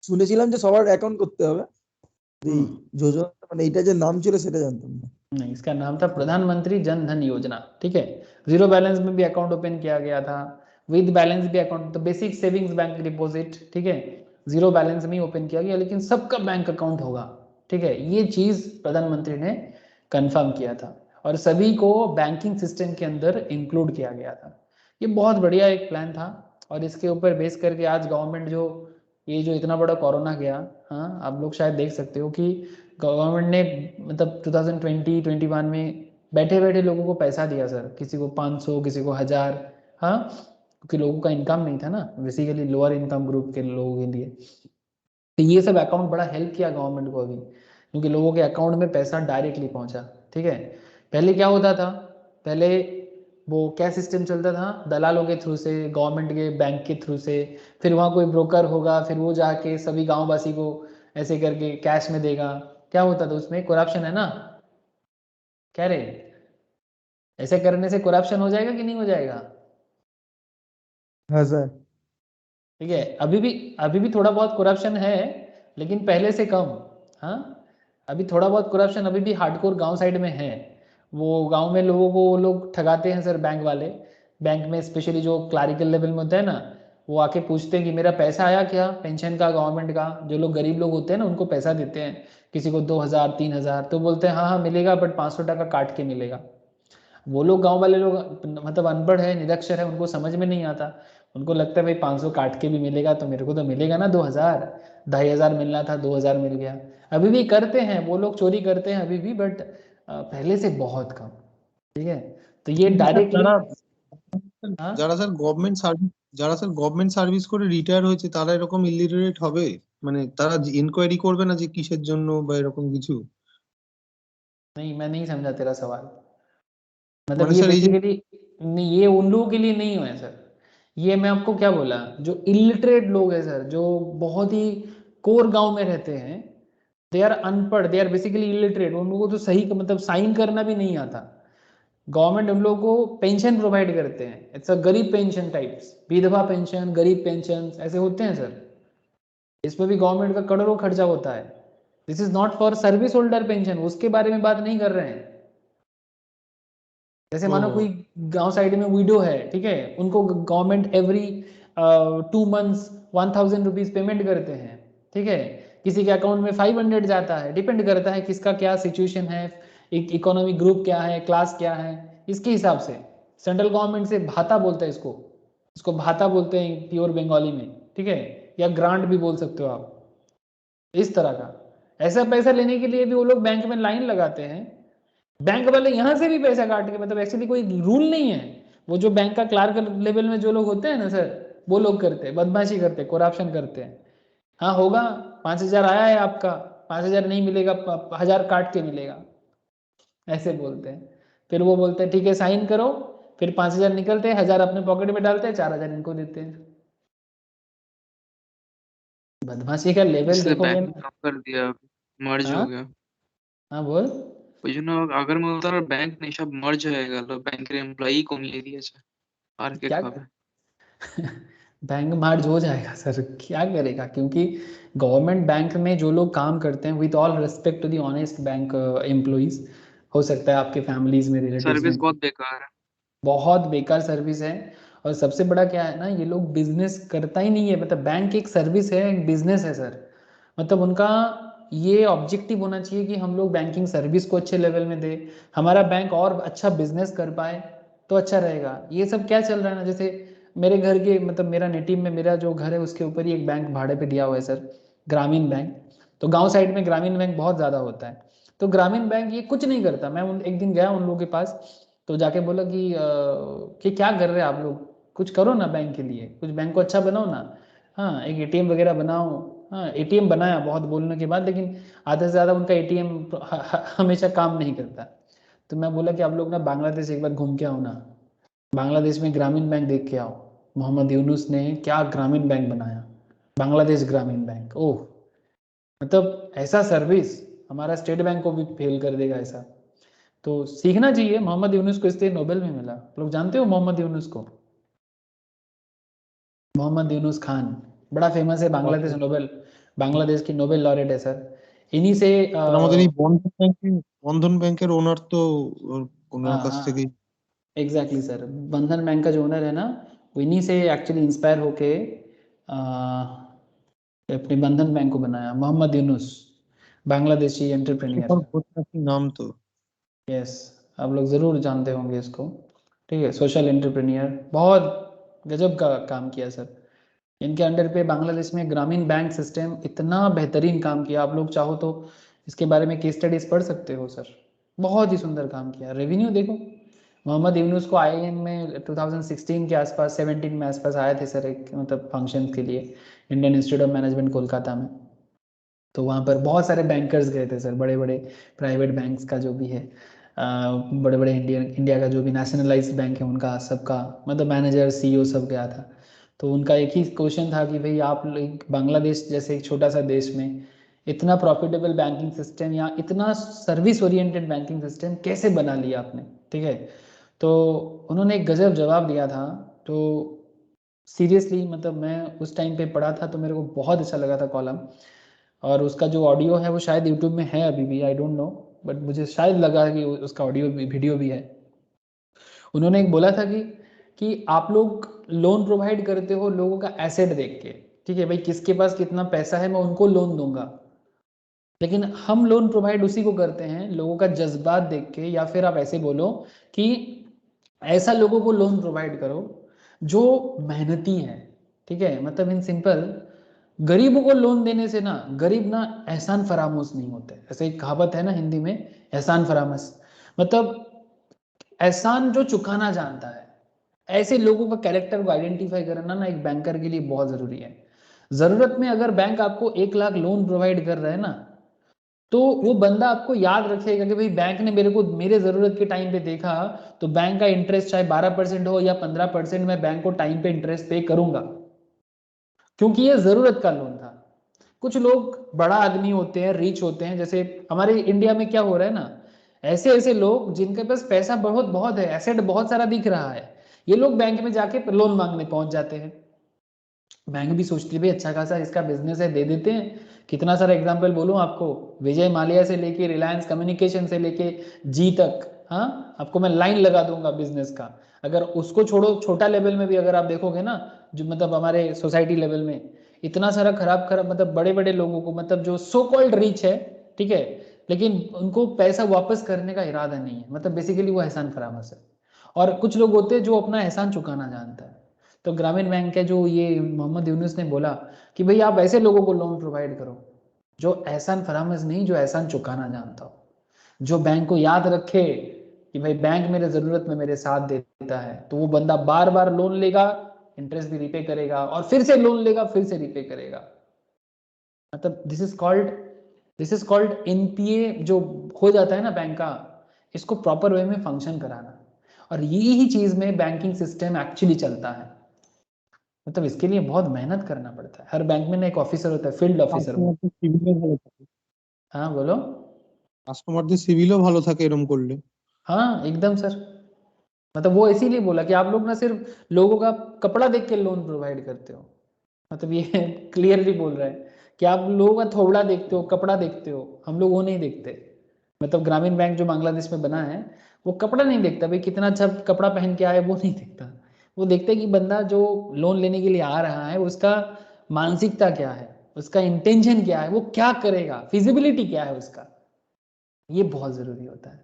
শুনেছিলাম যে সবার অ্যাকাউন্ট করতে হবে এই हम्म, যোজনা, মানে এটা যে নাম ছিল সেটা জানতাম না। नहीं, इसका नाम था प्रधानमंत्री जन धन योजना। ठीक है, जीरो बैलेंस में भी अकाउंट ओपन किया गया था, विद बैलेंस भी अकाउंट, तो बेसिक सेविंग्स बैंक डिपॉजिट। ठीक है, जीरो बैलेंस में ही ओपन किया गया, लेकिन सबका बैंक अकाउंट होगा। ठीक है, ये चीज़ प्रधानमंत्री ने कंफर्म किया था और सभी को बैंकिंग सिस्टम के अंदर इंक्लूड किया गया था। ये बहुत बढ़िया एक प्लान था और इसके ऊपर बेस करके आज गवर्नमेंट जो ये जो इतना बड़ा कोरोना गया, हाँ आप लोग शायद देख सकते हो कि गवर्नमेंट ने मतलब 2020-21 में बैठे बैठे लोगों को पैसा दिया सर, किसी को 500, किसी को 1000। हाँ, क्योंकि लोगों का इनकम नहीं था ना, बेसिकली लोअर इनकम ग्रुप के लोगों के लिए। तो ये सब अकाउंट बड़ा हेल्प किया गवर्नमेंट को अभी, क्योंकि लोगों के अकाउंट में पैसा डायरेक्टली पहुंचा। ठीक है, पहले क्या होता था, पहले वो क्या सिस्टम चलता था, दलालों के थ्रू से, गवर्नमेंट के बैंक के थ्रू से, फिर वहाँ कोई ब्रोकर होगा, फिर वो जाके सभी गांववासी को ऐसे करके कैश में देगा। क्या होता था उसमें, करप्शन है ना। क्या रे, ऐसे करने से करप्शन हो जाएगा कि नहीं हो जाएगा? হ্যাঁ স্যার। ठीक है, अभी भी थोड़ा बहुत करप्शन है, लेकिन पहले से कम। हाँ, अभी थोड़ा बहुत करप्शन अभी भी हार्डकोर गांव साइड में है। वो गांव में लोगों को वो लोग ठगाते हैं सर, बैंक वाले। बैंक में स्पेशली जो क्लारिकल लेवल में होता है ना, वो आके पूछते हैं कि मेरा पैसा आया क्या पेंशन का, गवर्नमेंट का। जो लोग गरीब लोग होते हैं ना, उनको पैसा देते हैं, किसी को 2000-3000, तो बोलते हैं हाँ हाँ मिलेगा, बट 500 टका काट के मिलेगा। वो लोग गांव वाले लोग मतलब अनपढ़ है, निरक्षर है, उनको समझ में नहीं आता। उनको लगता है भाई 500 काट के भी मिलेगा तो मेरे को तो मिलेगा ना 2000, 2500 मिलना था 2000 मिल गया। अभी भी करते हैं वो लोग, चोरी करते हैं अभी भी, बट पहले से बहुत कम। ठीक है, तो ये কিন্তু স্যার डायरेक्टली। हाँ যারা স্যার গভর্নমেন্ট সার্ভিস করে রিটায়ার হয়েছে তারা এরকম ইলিটারেট হবে? মানে তারা ইনকোয়ারি করবে না যে কিসের জন্য বা এরকম কিছু? नहीं, मैं नहीं समझा तेरा सवाल। मतलब মানে ये স্যার এই যে बेसिकली नहीं, ये उन लोगों के लिए नहीं है सर। ये मैं आपको क्या बोला, जो इलिटरेट लोग हैं सर, जो बहुत ही कोर गांव में रहते हैं, दे आर अनपढ़, दे आर बेसिकली इलिटरेट, उन लोगों को तो सही मतलब साइन करना भी नहीं आता। गवर्नमेंट उन लोगों को पेंशन प्रोवाइड करते हैं, इट्स अ गरीब पेंशन टाइप्स, विधवा पेंशन, गरीब पेंशन ऐसे होते हैं सर। इसमें भी गवर्नमेंट का करोड़ों खर्चा होता है। This is not for service holder pension, उसके बारे में बात नहीं कर रहे हैं। जैसे मानो कोई गांव साइड में विडो है, ठीक है, उनको government every 2 months 1000 rupees payment करते हैं। ठीक है, किसी के अकाउंट में 500 जाता है, डिपेंड करता है किसका क्या सिचुएशन है, इकोनॉमिक ग्रुप क्या है, क्लास क्या है, इसके हिसाब से। सेंट्रल गवर्नमेंट से भाता बोलता है इसको, इसको भाता बोलते हैं प्योर बंगाली में। ठीक है, या ग्रांट भी बोल सकते हो आप, इस तरह का। ऐसा पैसा लेने के लिए भी वो लोग बैंक में लाइन लगाते हैं। बैंक वाले यहाँ से भी पैसा काट के, मतलब एक्चुअली कोई रूल नहीं है, वो जो बैंक का क्लार्क लेवल में जो लोग होते हैं ना सर, वो लोग करते हैं, बदमाशी करते हैं, करप्शन करते हैं। हाँ होगा, 5000 आया है आपका, 5000 नहीं मिलेगा, 1000 काट के मिलेगा, ऐसे बोलते हैं। फिर वो बोलते हैं ठीक है साइन करो, फिर 5000 निकलते हैं, 1000 अपने पॉकेट में डालते हैं, 4000 इनको देते हैं। बदमाशी का लेवल इसलिए देखोगे बैंक ना। कम कर दिया, মার্জ हाँ हो गया। हाँ बोल। ওই জন্য আগের মতো ব্যাংক নেই, সব মার্জ হয়ে গেল, ব্যাংকের এমপ্লয়ি কমিয়ে দিয়েছে, আর কে क्या খাবে? बैंक मार्ज हो जाएगा सर, क्या करेगा, क्योंकि गवर्नमेंट बैंक में जो लोग काम करते हैं, with all respect to the honest bank employees, हो सकता है आपके फैमिलीज में, रिलेटिव्स सर्विस में, बहुत बेकार है। बहुत बेकार सर्विस है। और सबसे बड़ा क्या है ना, ये लोग बिजनेस करता ही नहीं है, मतलब बैंक एक सर्विस है, एक बिजनेस है सर। मतलब उनका ये ऑब्जेक्टिव होना चाहिए कि हम लोग बैंकिंग सर्विस को अच्छे लेवल में दे, हमारा बैंक और अच्छा बिजनेस कर पाए तो अच्छा रहेगा। ये सब क्या चल रहा है ना, जैसे मेरे घर के मतलब मेरा नेटिव में मेरा जो घर है उसके ऊपर ही एक बैंक भाड़े पे दिया हुआ है सर, ग्रामीण बैंक। तो गांव साइड में ग्रामीण बैंक बहुत ज़्यादा होता है। तो ग्रामीण बैंक ये कुछ नहीं करता। मैं एक दिन गया उन लोगों के पास, तो जाके बोला कि क्या कर रहे हैं आप लोग, कुछ करो ना बैंक के लिए, कुछ बैंक को अच्छा बनाओ ना। हाँ, एक एटीएम वगैरह बनाओ। हाँ, एटीएम बनाया बहुत बोलने के बाद, लेकिन आधे से ज़्यादा उनका एटीएम हमेशा काम नहीं करता। तो मैं बोला कि आप लोग ना बांग्लादेश एक बार घूम के आओ ना, बांग्लादेश में ग्रामीण बैंक देख के आओ। मोहम्मद यूनुस ने क्या ग्रामीण बैंक बनाया, बांग्लादेश ग्रामीण बैंक, ओह मतलब ऐसा सर्विस हमारा स्टेट बैंक को भी फेल कर देगा ऐसा। तो सीखना चाहिए। मोहम्मद यूनुस को इसलिए नोबेल में मिला। लोग जानते हो मोहम्मद यूनुस को? मोहम्मद यूनुस खान बड़ा फेमस है, बांग्लादेश नोबेल, बांग्लादेश की नोबेल लॉरेट है सर। इन्हीं से আর আমাদের এই বন্ধন ব্যাংকের ওনার তো ওনার কাছ থেকেই एग्जैक्टली सर, बंधन बैंक का जो ओनर है ना, वो इन्हीं से एक्चुअली इंस्पायर होके अपने बंधन बैंक को बनाया। मोहम्मद यूनुस बांग्लादेशी एंटरप्रेन्योर। नाम तो यस, आप लोग ज़रूर जानते होंगे इसको, ठीक है। सोशल एंटरप्रेन्योर, बहुत गजब का काम किया सर। इनके अंडर पे बांग्लादेश में ग्रामीण बैंक सिस्टम इतना बेहतरीन काम किया। आप लोग चाहो तो इसके बारे में केस स्टडीज पढ़ सकते हो सर, बहुत ही सुंदर काम किया। रेवेन्यू देखो, मोहम्मद यूनुस को IIM में 2016 के आसपास 17 में आसपास आए थे सर, एक मतलब फंक्शन के लिए Indian institute of management Kolkata में। तो वहाँ पर बहुत सारे बैंकर्स गए थे सर, बड़े बड़े प्राइवेट बैंक्स का जो भी है, बड़े बड़े इंडिया का जो भी नेशनलाइज्ड बैंक है उनका, सबका मतलब मैनेजर CEO सब गया था। तो उनका एक ही क्वेश्चन था कि भाई आप लोग बांग्लादेश जैसे एक छोटा सा देश में इतना प्रॉफिटेबल बैंकिंग सिस्टम या इतना सर्विस ओरिएंटेड बैंकिंग सिस्टम कैसे बना लिया आपने, ठीक है। तो उन्होंने एक गजब जवाब दिया था। तो सीरियसली मतलब मैं उस टाइम पे पढ़ा था तो मेरे को बहुत अच्छा लगा था कॉलम, और उसका जो ऑडियो है वो शायद यूट्यूब में है अभी भी, आई डोंट नो, बट मुझे शायद लगा कि उसका ऑडियो वीडियो भी है। उन्होंने एक बोला था कि आप लोग लोन प्रोवाइड करते हो लोगों का एसेट देख के, ठीक है भाई, किसके पास कितना पैसा है मैं उनको लोन दूंगा, लेकिन हम लोन प्रोवाइड उसी को करते हैं लोगों का जज्बात देख के, या फिर आप ऐसे बोलो कि ऐसा लोगों को लोन प्रोवाइड करो जो मेहनती है, ठीक है। मतलब इन सिंपल, गरीबों को लोन देने से ना, गरीब ना एहसान फरामोश नहीं होते। ऐसे एक कहावत है ना हिंदी में, एहसान फरामोश, मतलब एहसान जो चुकाना जानता है, ऐसे लोगों का कैरेक्टर को आइडेंटिफाई करना ना एक बैंकर के लिए बहुत जरूरी है। जरूरत में अगर बैंक आपको 1 लाख लोन प्रोवाइड कर रहा है ना, तो वो बंदा आपको याद रखेगा कि भाई बैंक ने मेरे को मेरे जरूरत के टाइम पे देखा, तो बैंक का इंटरेस्ट चाहे 12% हो या 15%, मैं बैंक को टाइम पे इंटरेस्ट पे करूंगा, क्योंकि ये जरूरत का लोन था। कुछ लोग बड़ा आदमी होते हैं, रिच होते हैं, जैसे हमारे इंडिया में क्या हो रहा है ना, ऐसे ऐसे लोग जिनके पास पैसा बहुत बहुत है, एसेट बहुत सारा दिख रहा है, ये लोग बैंक में जाके लोन मांगने पहुंच जाते हैं। बैंक भी सोचती है भाई अच्छा खासा इसका बिजनेस है, दे देते हैं। कितना सारा एग्जांपल बोलूं आपको, विजय माल्या से लेके रिलायंस कम्युनिकेशन से लेके जी तक, हाँ आपको मैं लाइन लगा दूंगा बिजनेस का। अगर उसको छोड़ो, छोटा लेवल में भी अगर आप देखोगे ना, जो मतलब हमारे सोसाइटी लेवल में इतना सारा खराब खराब मतलब बड़े बड़े लोगों को, मतलब जो सो कॉल्ड रिच है, ठीक है, लेकिन उनको पैसा वापस करने का इरादा नहीं है, मतलब बेसिकली वो एहसान फरामोश है। और कुछ लोग होते हैं जो अपना एहसान चुकाना जानता है। तो ग्रामीण बैंक के जो ये मोहम्मद यूनुस ने बोला कि भाई आप ऐसे लोगों को लोन प्रोवाइड करो जो एहसान फरामोश नहीं, जो एहसान चुकाना जानता हो, जो बैंक को याद रखे कि भाई बैंक मेरे जरूरत में मेरे साथ देता है, तो वो बंदा बार बार लोन लेगा, इंटरेस्ट भी रिपे करेगा, और फिर से लोन लेगा, फिर से रिपे करेगा। मतलब दिस इज कॉल्ड NPA जो हो जाता है ना बैंक का, इसको प्रॉपर वे में फंक्शन कराना। और यही चीज में बैंकिंग सिस्टम एक्चुअली चलता है। मतलब इसके लिए बहुत मेहनत करना पड़ता है। हर बैंक में ना एक ऑफिसर होता है, फील्ड ऑफिसर। हाँ बोलो। কাস্টমারদের সিভিলও ভালো থাকে এরকম করলে। हाँ एकदम सर, मतलब वो इसीलिए बोला कि आप लोग ना सिर्फ लोगों का कपड़ा देख के लोन प्रोवाइड करते हो, मतलब ये क्लियरली बोल रहा है कि आप लोगों का थोबड़ा देखते हो, कपड़ा देखते हो, हम लोग वो नहीं देखते। मतलब ग्रामीण बैंक जो बांग्लादेश में बना है वो कपड़ा नहीं देखता, भाई कितना अच्छा कपड़ा पहन के आया वो नहीं देखता। वो देखते हैं कि बंदा जो लोन लेने के लिए आ रहा है उसका मानसिकता क्या है, उसका इंटेंशन क्या है, वो क्या करेगा, फिजिबिलिटी क्या है उसका। ये बहुत जरूरी होता है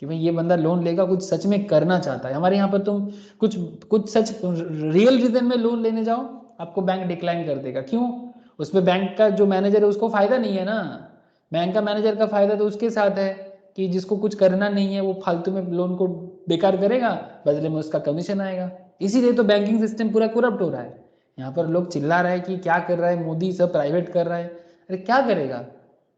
कि भाई ये बंदा लोन लेगा, कुछ सच में करना चाहता है। हमारे यहाँ पर तुम कुछ कुछ सच रियल रीजन में लोन लेने जाओ, आपको बैंक डिक्लाइन कर देगा। क्यों? उसमें बैंक का जो मैनेजर है उसको फायदा नहीं है ना। बैंक का मैनेजर का फायदा तो उसके साथ है कि जिसको कुछ करना नहीं है वो फालतू में लोन को बेकार करेगा, बदले में उसका कमीशन आएगा। इसीलिए तो बैंकिंग सिस्टम पूरा करप्ट हो रहा है। यहाँ पर लोग चिल्ला रहे हैं कि क्या कर रहा है मोदी, सब प्राइवेट कर रहा है। अरे क्या करेगा?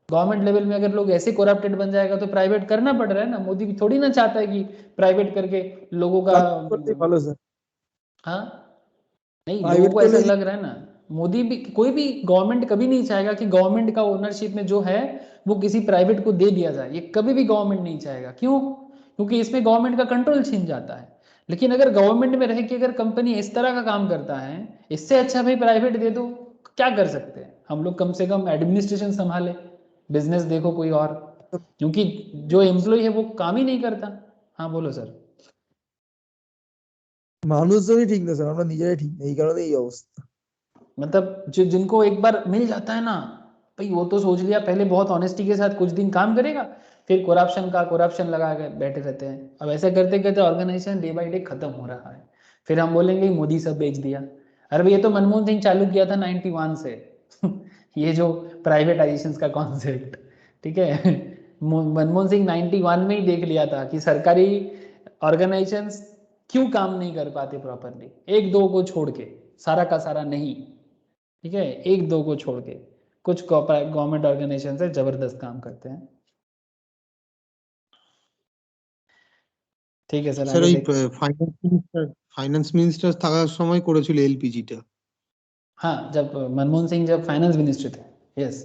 गवर्नमेंट लेवल में अगर लोग ऐसे करप्टेड बन जाएगा तो प्राइवेट करना पड़ रहा है ना। मोदी भी थोड़ी ना चाहता है कि प्राइवेट करके लोगों का, করতেই ভালো স্যার। हाँ नहीं, लोगों প্রাইভেট को ऐसा করলে लग रहा है ना मोदी भी, कोई भी गवर्नमेंट कभी नहीं चाहेगा कि गवर्नमेंट का ओनरशिप में जो है वो किसी प्राइवेट को दे दिया जाए, ये कभी भी गवर्नमेंट नहीं चाहेगा। क्यों? क्योंकि इसमें गवर्नमेंट का कंट्रोल छीन जाता है। लेकिन अगर गवर्नमेंट में रह के अगर कंपनी इस तरह का काम करता है, इससे अच्छा भाई प्राइवेट दे दो, क्या कर सकते हैं हम लोग? कम से कम एडमिनिस्ट्रेशन संभाले, बिजनेस देखो कोई और, क्योंकि जो एम्प्लॉय है वो काम ही नहीं करता। हाँ बोलो सर। মানুষজনই ঠিক না স্যার, আমরা নিজেরাই ঠিক নেই, এই কারণে এই অবস্থা। मतलब जो जिनको एक बार मिल जाता है ना भाई, वो तो सोच लिया पहले बहुत ऑनेस्टी के साथ कुछ दिन काम करेगा, फिर करप्शन लगा के बैठे रहते हैं। अब ऐसे करते करते ऑर्गेनाइजेशन डे बाई डे खत्म हो रहा है। फिर हम बोलेंगे मोदी सब बेच दिया। अरे भाई ये तो मनमोहन सिंह चालू किया था 91 से ये जो प्राइवेटाइजेशन का कॉन्सेप्ट, ठीक है मनमोहन सिंह 91 में ही देख लिया था कि सरकारी ऑर्गेनाइजेशंस क्यों काम नहीं कर पाते प्रॉपरली, एक दो को छोड़ के, सारा का सारा नहीं, ठीक है, एक दो को छोड़ के कुछ गवर्नमेंट ऑर्गेनाइजेशन से जबरदस्त काम करते हैं। ঠিক আছে স্যার আগে ওই দেখ। ফাইন্যান্স মিনিস্টার থাকার সময় করেছিল এলপিজিটা। हाँ जब मनमोहन सिंह जब फाइनेंस मिनिस्टर थे, यस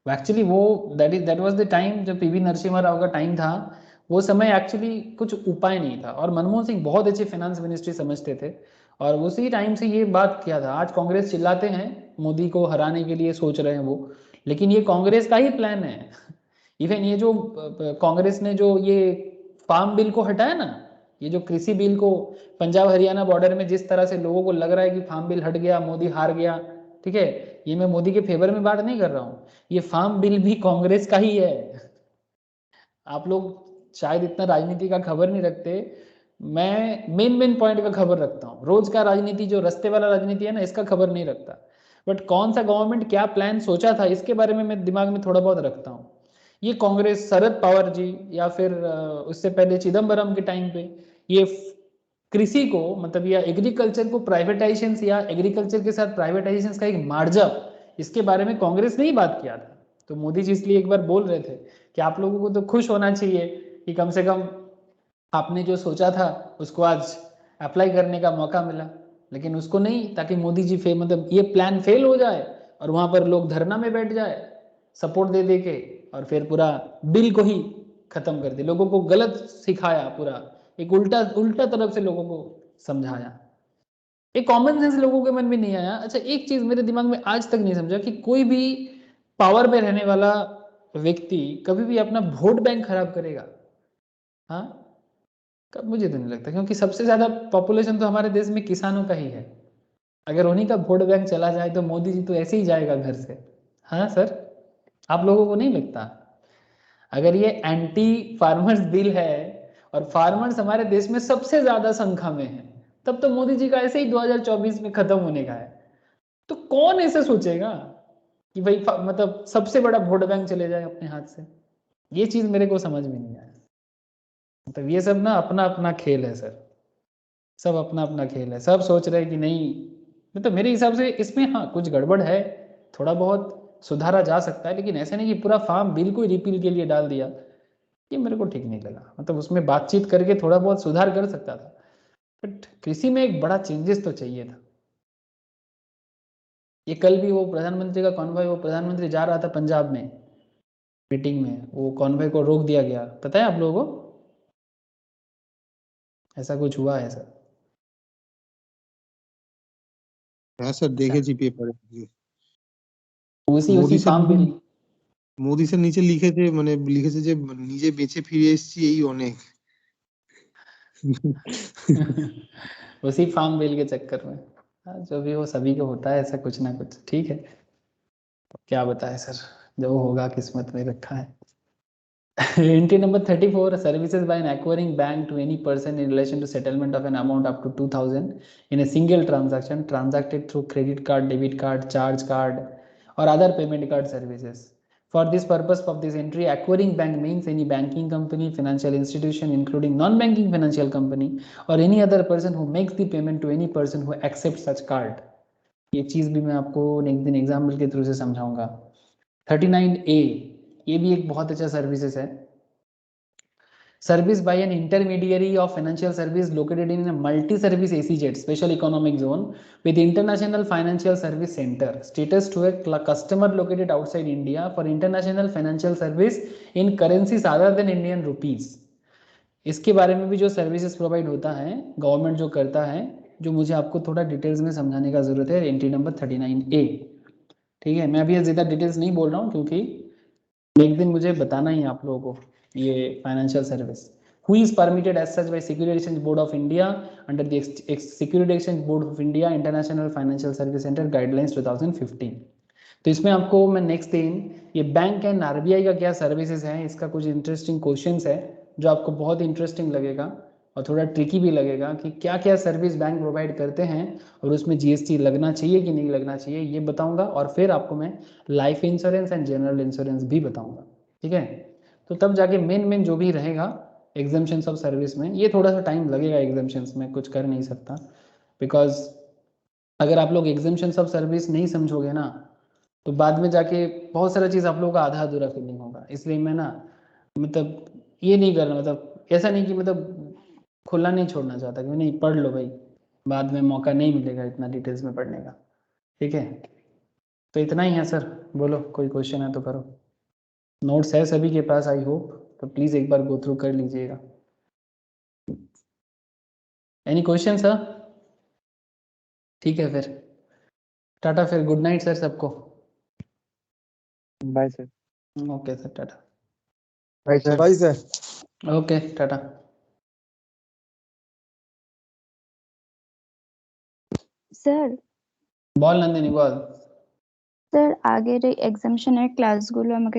एक्चुअली वो दैट वाज द टाइम जब पीवी नरसिम्हा राव का टाइम था। वो समय एक्चुअली कुछ उपाय नहीं था और मनमोहन सिंह बहुत अच्छे फाइनेंस मिनिस्ट्री समझते थे और उसी टाइम से ये बात किया था। आज कांग्रेस चिल्लाते हैं मोदी को हराने के लिए सोच रहे हैं वो, लेकिन ये कांग्रेस का ही प्लान है। इवन ये जो कांग्रेस ने जो ये फार्म बिल को हटाया ना, ये जो कृषि बिल को, पंजाब हरियाणा बॉर्डर में जिस तरह से लोगों को लग रहा है कि फार्म बिल हट गया, मोदी हार गया, ठीक है, ये मैं मोदी के फेवर में बात नहीं कर रहा हूँ, ये फार्म बिल भी कांग्रेस का ही है। आप लोग शायद इतना राजनीति का खबर नहीं रखते, मैं मेन पॉइंट का खबर रखता हूँ। रोज का राजनीति जो रस्ते वाला राजनीति है ना, इसका खबर नहीं रखता, बट कौन सा गवर्नमेंट क्या प्लान सोचा था इसके बारे में मैं दिमाग में थोड़ा बहुत रखता हूँ। ये कांग्रेस शरद पवार जी या फिर उससे पहले चिदम्बरम के टाइम पे ये कृषि को मतलब या एग्रीकल्चर को प्राइवेटाइजेशन या एग्रीकल्चर के साथ प्राइवेटाइजेशन का एक मार्जअप, इसके बारे में कांग्रेस ने ही बात किया था। तो मोदी जी इसलिए एक बार बोल रहे थे कि आप लोगों को तो खुश होना चाहिए कि कम से कम आपने जो सोचा था उसको आज अप्लाई करने का मौका मिला, लेकिन उसको नहीं, ताकि मोदी जी मतलब ये प्लान फेल हो जाए और वहां पर लोग धरना में बैठ जाए सपोर्ट दे के और फिर पूरा बिल को ही खत्म कर दे, लोगों को गलत सिखाया, पूरा एक उल्टा तरफ से लोगों को समझाया। एक कॉमन सेंस लोगों के मन में नहीं आया। अच्छा एक चीज मेरे दिमाग में आज तक नहीं समझा कि कोई भी पावर में रहने वाला व्यक्ति कभी भी अपना वोट बैंक खराब करेगा। हाँ कब? मुझे तो नहीं लगता, क्योंकि सबसे ज्यादा पॉपुलेशन तो हमारे देश में किसानों का ही है। अगर उन्हीं का वोट बैंक चला जाए तो मोदी जी तो ऐसे ही जाएगा घर से। हाँ सर, आप लोगों को नहीं लगता? अगर ये एंटी फार्मर्स बिल है और फार्मर्स हमारे देश में सबसे ज्यादा संख्या में है, तब तो मोदी जी का ऐसे ही 2024 में खत्म होने का है। तो कौन ऐसे सोचेगा कि भाई मतलब सबसे बड़ा वोट बैंक चले जाए अपने हाथ से? ये चीज मेरे को समझ में नहीं आया। मतलब ये सब ना अपना अपना खेल है सर, सब अपना अपना खेल है। सब सोच रहे हैं कि नहीं, मतलब मेरे हिसाब से इसमें हाँ कुछ गड़बड़ है, थोड़ा बहुत सुधारा जा सकता है, लेकिन ऐसे नहीं कि पूरा फार्म बिल को रिपील के लिए डाल दिया, ये मेरे को ठीक नहीं लगा। मतलब उसमें बातचीत करके थोड़ा बहुत सुधार कर सकता था, बट कृषि में एक बड़ा चेंजेस तो चाहिए था। ये कल भी वो प्रधानमंत्री का कॉन्वॉय, वो प्रधानमंत्री जा रहा था पंजाब में मीटिंग में, वो कॉन्वॉय को रोक दिया गया, पता है आप लोगों को? ऐसा कुछ हुआ है सर? হ্যাঁ স্যার দেখেছি পেপারে। उसी Modi sir farm bill Modi sir নিচে লিখেছে, মানে লিখেছে যে নিজে বেঁচে ফিরে এসেছি এই অনেক। उसी फार्म बिल के चक्कर में हाँ, जो भी हो सभी को होता है ऐसा कुछ ना कुछ, ठीक है, क्या बताए सर, जो होगा किस्मत में रखा है। Entry number 34, services by an acquiring bank to any person in relation to settlement of an amount up to 2000 in a single transaction transacted through credit card, debit card, charge card or other payment card services. For this purpose of this entry, acquiring bank means any banking company, financial institution including non-banking financial company or any other person who makes the payment to any person who accepts such card. ये चीज़ भी मैं आपको एक दिन example के through से समझाऊंगा। 39A, ये भी एक बहुत अच्छा सर्विसेज है। service by an intermediary of financial service located in a multi-service SEZ special economic zone with international financial service center status to a customer located outside India for international financial service in currencies other than Indian rupees. इसके बारे में भी जो services provide होता है government जो करता है, जो मुझे आपको थोड़ा डिटेल्स में समझाने का जरूरत है, एंट्री नंबर 39A। ठीक है, मैं अभी ज़्यादा डिटेल्स नहीं बोल रहा हूँ क्योंकि एक दिन मुझे बताना ही आप लोगों को ये financial service who is permitted as such by Security Exchange Board of India under the Security Exchange Board of India International Financial Service Center Guidelines 2015। तो इसमें आपको मैं नेक्स्ट दिन ये बैंक एंड आरबीआई का क्या सर्विसेज है, इसका कुछ इंटरेस्टिंग क्वेश्चंस है जो आपको बहुत इंटरेस्टिंग लगेगा और थोड़ा ट्रिकी भी लगेगा कि क्या क्या सर्विस बैंक प्रोवाइड करते हैं और उसमें जीएसटी लगना चाहिए कि नहीं लगना चाहिए ये बताऊंगा। और फिर आपको मैं life insurance and general insurance भी बताऊंगा। ठीक है, तो तब जाके मेन जो भी रहेगा एग्जाम्पशंस ऑफ सर्विस में, ये थोड़ा सा टाइम लगेगा एग्जाम्पशंस में, कुछ कर नहीं सकता बिकॉज अगर आप लोग एग्जाम्पशंस ऑफ सर्विस नहीं समझोगे ना तो बाद में जाके बहुत सारा चीज़ आप लोगों का आधा अधूरा फीलिंग होगा। इसलिए मैं ना मतलब ये नहीं करना, मतलब ऐसा नहीं कि मतलब खुला नहीं छोड़ना चाहता कि नहीं पढ़ लो भाई, बाद में मौका नहीं मिलेगा इतना डिटेल्स में पढ़ने का। ठीक है, तो इतना ही है सर। बोलो कोई क्वेश्चन है तो करो। नोट्स है सभी के पास आई होप, तो प्लीज़ एक बार गो थ्रू कर लीजिएगा। Any question sir? ठीक है फिर टाटा, फिर गुड नाइट सर सबको। Bye sir. Okay sir, tata. Bye sir. Okay tata. Sir বল নন্দিনী বল। স্যার আগের এই এক্সামিশনের ক্লাসগুলো আমাকে